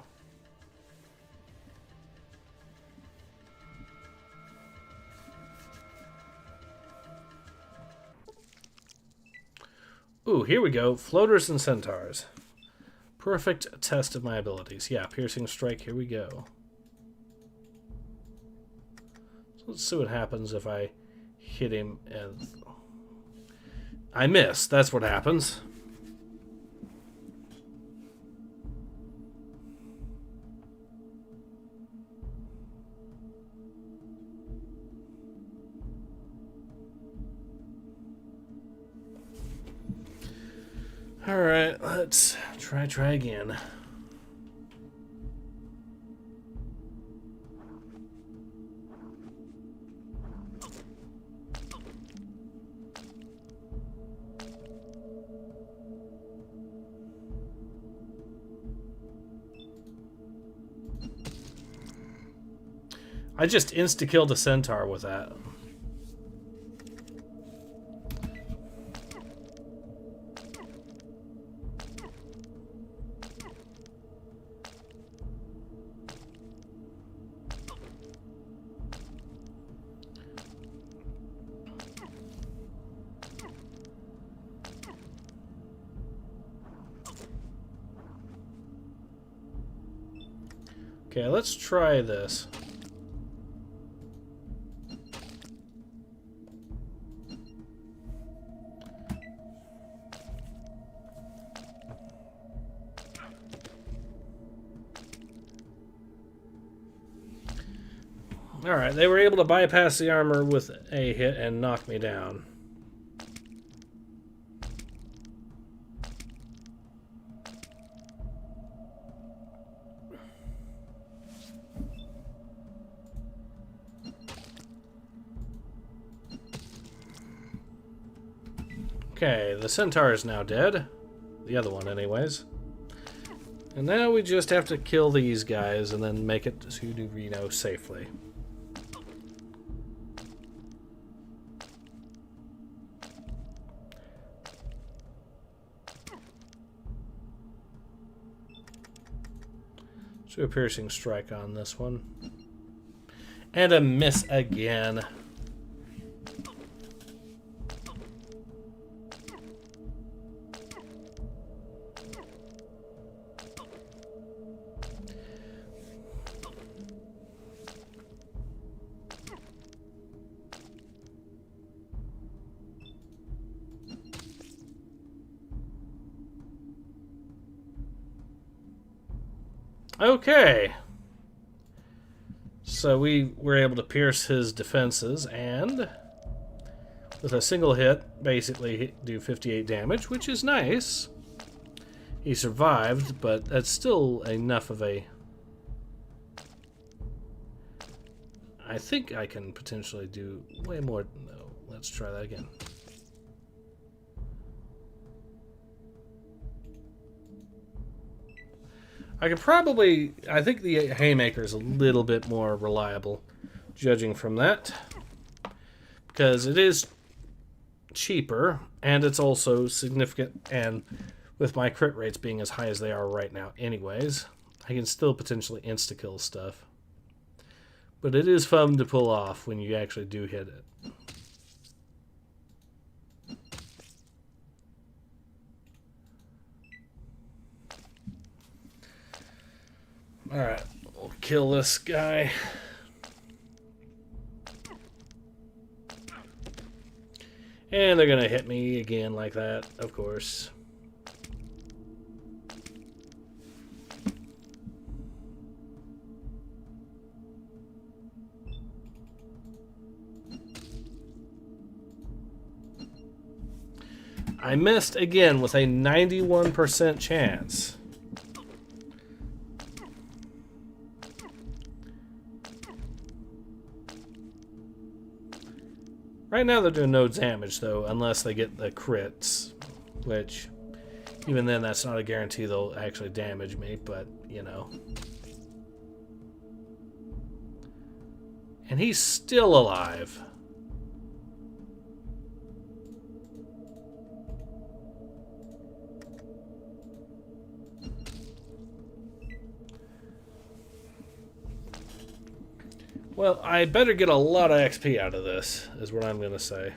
Ooh, here we go. Floaters and centaurs. Perfect test of my abilities. Yeah, piercing strike, here we go. So let's see what happens if I hit him and I miss. That's what happens. Alright, let's try again. I just insta-killed a centaur with that. Okay, let's try this. Alright, they were able to bypass the armor with a hit and knock me down. Okay, the centaur is now dead. The other one, anyways. And now we just have to kill these guys and then make it to New Reno safely. Let's do a piercing strike on this one. And a miss again. Okay, so we were able to pierce his defenses and with a single hit basically do 58 damage, which is nice. He survived, but that's still enough of a... I think I can potentially do way more. No, let's try that again. I could probably... I think the Haymaker is a little bit more reliable, judging from that. Because it is cheaper, and it's also significant, and with my crit rates being as high as they are right now anyways, I can still potentially insta-kill stuff. But it is fun to pull off when you actually do hit it. Alright, we'll kill this guy. And they're gonna hit me again like that, of course. I missed again with a 91% chance. Right now they're doing no damage, though, unless they get the crits, which Even then, that's not a guarantee they'll actually damage me, but, you know. And he's still alive. Well, I better get a lot of XP out of this, is what I'm going to say.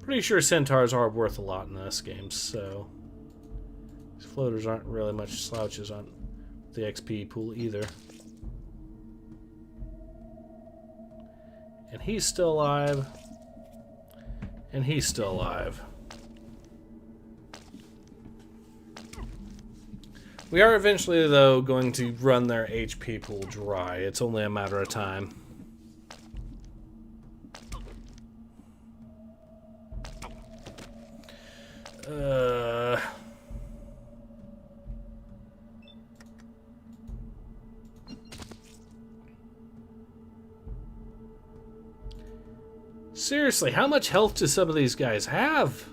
Pretty sure centaurs are worth a lot in this game, so these floaters aren't really much slouches on the XP pool either. And he's still alive. And he's still alive. We are eventually, though, going to run their HP pool dry. It's only a matter of time. Seriously, how much health do some of these guys have?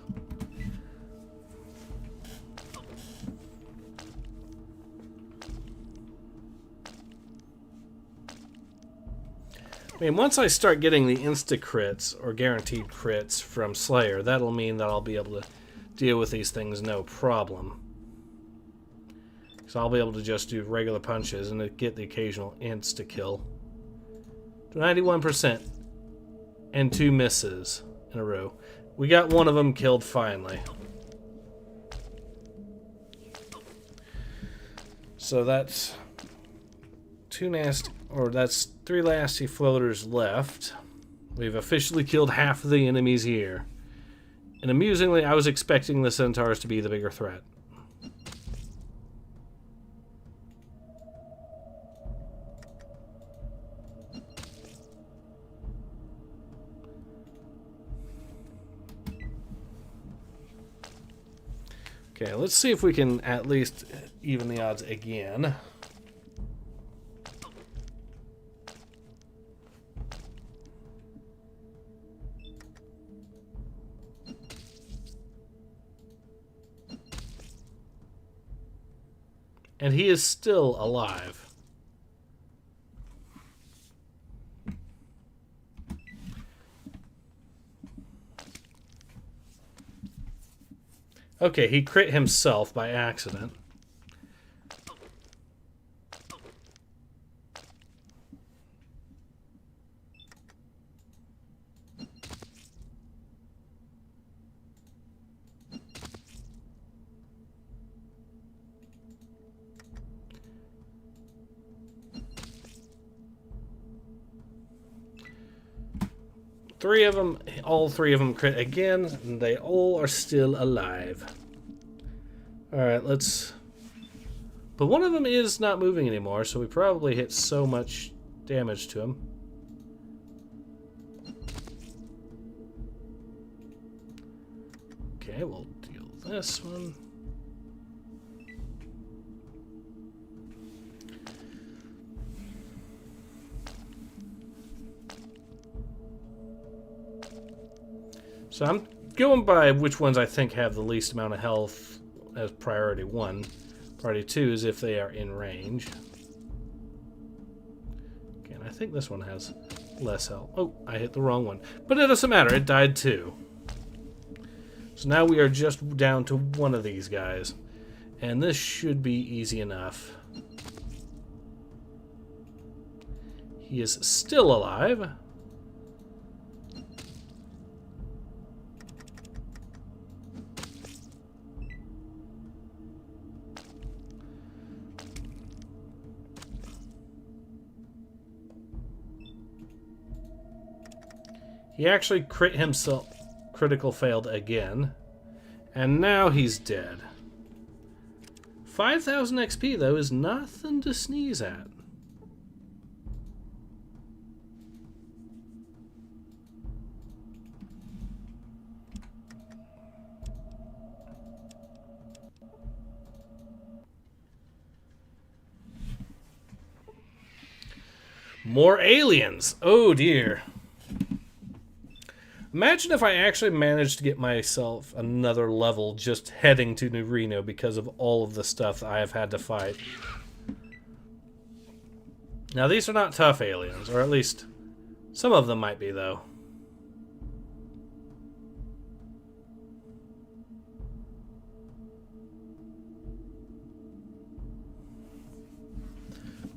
I mean, once I start getting the insta-crits, or guaranteed crits, from Slayer, that'll mean that I'll be able to deal with these things no problem. So I'll be able to just do regular punches and get the occasional insta-kill. 91%. And 2 misses in a row. We got one of them killed finally. So that's 2 nasty, or that's 3 nasty floaters left. We've officially killed half of the enemies here. And amusingly, I was expecting the centaurs to be the bigger threat. Okay, let's see if we can at least even the odds again. And he is still alive. Okay, he crit himself by accident. All three of them crit again, and they all are still alive. Alright, let's... But one of them is not moving anymore, so we probably hit so much damage to him. Okay, we'll deal this one. So I'm going by which ones I think have the least amount of health as priority 1. Priority 2 is if they are in range. Okay, and I think this one has less health. Oh, I hit the wrong one. But it doesn't matter, it died too. So now we are just down to one of these guys. And this should be easy enough. He is still alive. He actually crit himself, critical failed again, and now he's dead. 5,000 XP, though, is nothing to sneeze at. More aliens! Oh dear. Imagine if I actually managed to get myself another level just heading to New Reno because of all of the stuff I have had to fight. Now, these are not tough aliens, or at least some of them might be, though.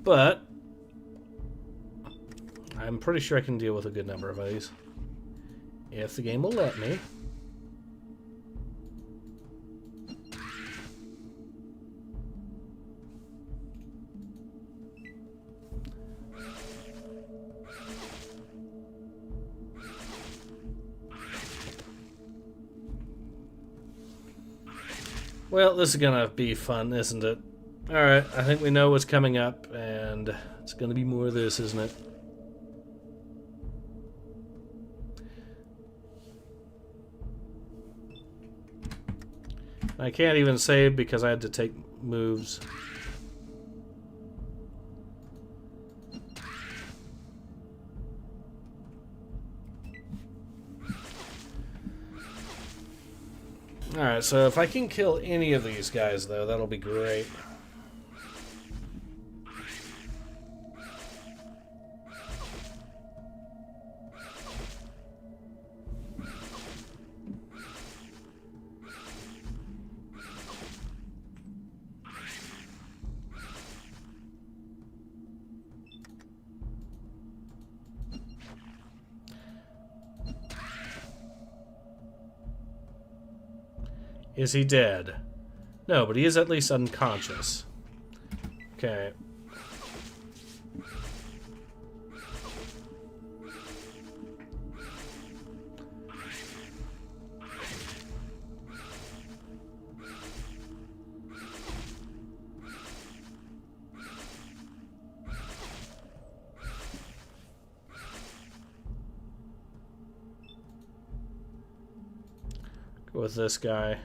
But I'm pretty sure I can deal with a good number of these. If the game will let me. Well, this is gonna be fun, isn't it? Alright, I think we know what's coming up, and it's gonna be more of this, isn't it? I can't even save because I had to take moves. Alright, so if I can kill any of these guys, though, that'll be great. Is he dead? No, but he is at least unconscious. Okay. Go with this guy.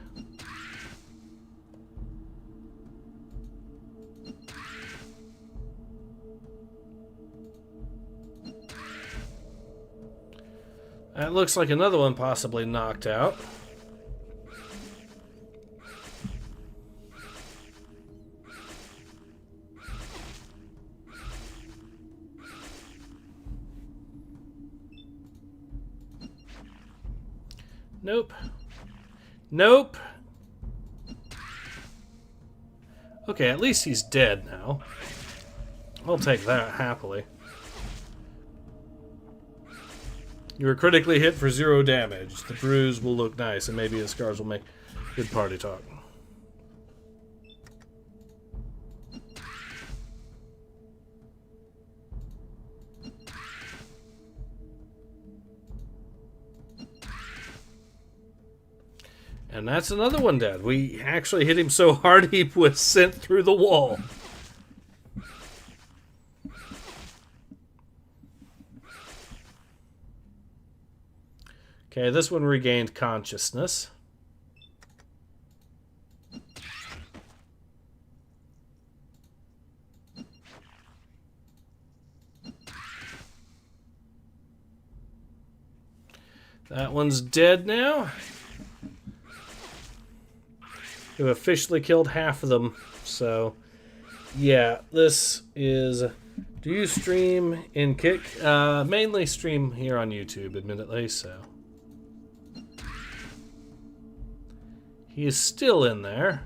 That looks like another one possibly knocked out. Nope. Nope. Okay, at least he's dead now. I'll take that happily. You were critically hit for 0 damage. The bruise will look nice, and maybe the scars will make good party talk. And that's another one dead. We actually hit him so hard he was sent through the wall. Okay, this one regained consciousness. That one's dead now. We've officially killed half of them, so yeah, this is... Do you stream in Kick? Mainly stream here on YouTube, admittedly, so... He is still in there.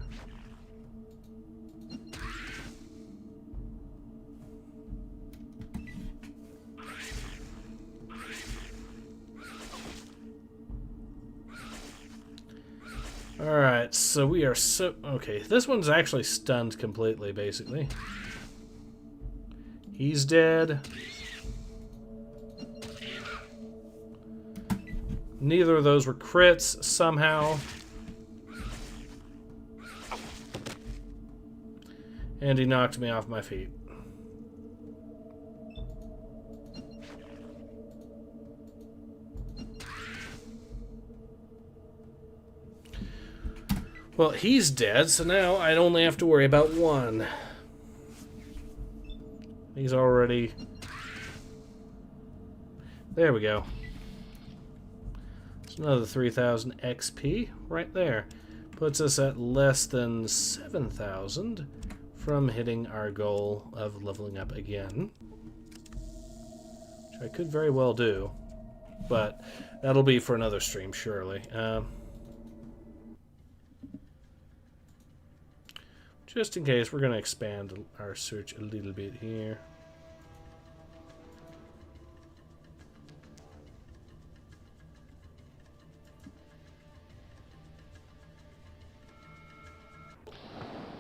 Alright, so we are so... Okay, this one's actually stunned completely, basically. He's dead. Neither of those were crits, somehow. And he knocked me off my feet. Well, he's dead, so now I only have to worry about one. He's already... There we go. another 3,000 XP right there. Puts us at less than 7,000 from hitting our goal of leveling up again. Which I could very well do. But that'll be for another stream, surely. Just in case, we're going to expand our search a little bit here.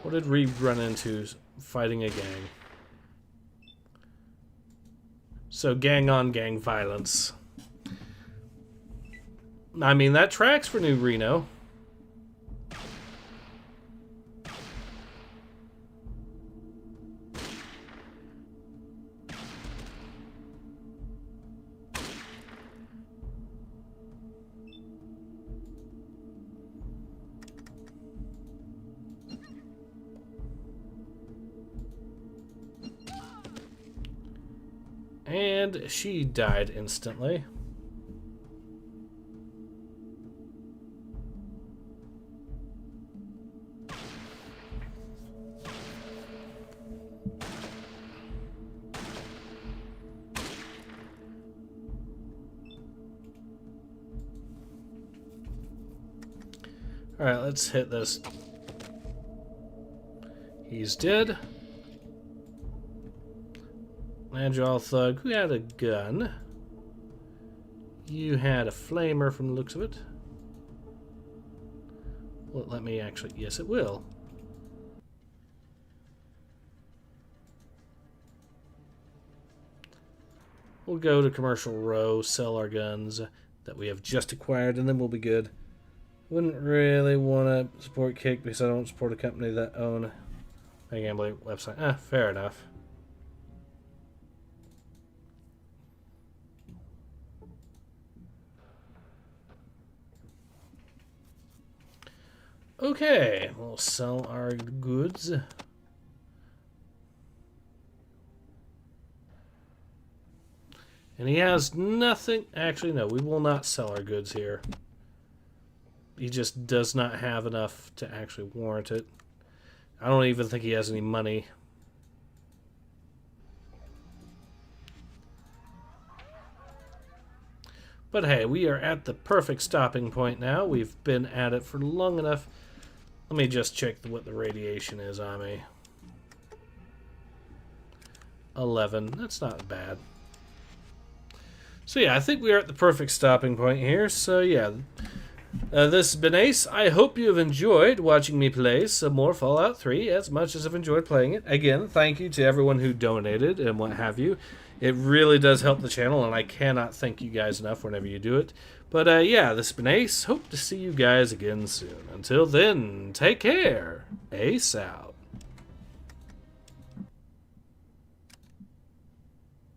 What did we run into fighting a gang? So gang on gang violence. I mean, that tracks for New Reno. And she died instantly. Alright, let's hit this. He's dead. Agile Thug, who had a gun? You had a flamer from the looks of it. Will it let me actually? Yes, it will. We'll go to Commercial Row, sell our guns that we have just acquired, and then we'll be good. Wouldn't really want to support Kick because I don't support a company that own a gambling website. Fair enough. Okay, we'll sell our goods. And he has nothing. Actually, no, we will not sell our goods here. He just does not have enough to actually warrant it. I don't even think he has any money. But hey, we are at the perfect stopping point now. We've been at it for long enough. Let me just check what the radiation is on me. 11. That's not bad. So yeah, I think we are at the perfect stopping point here. So yeah, this has been Ace. I hope you have enjoyed watching me play some more Fallout 3 as much as I've enjoyed playing it. Again, thank you to everyone who donated and what have you. It really does help the channel, and I cannot thank you guys enough whenever you do it. But yeah, this has been Ace. Hope to see you guys again soon. Until then, take care. Ace out.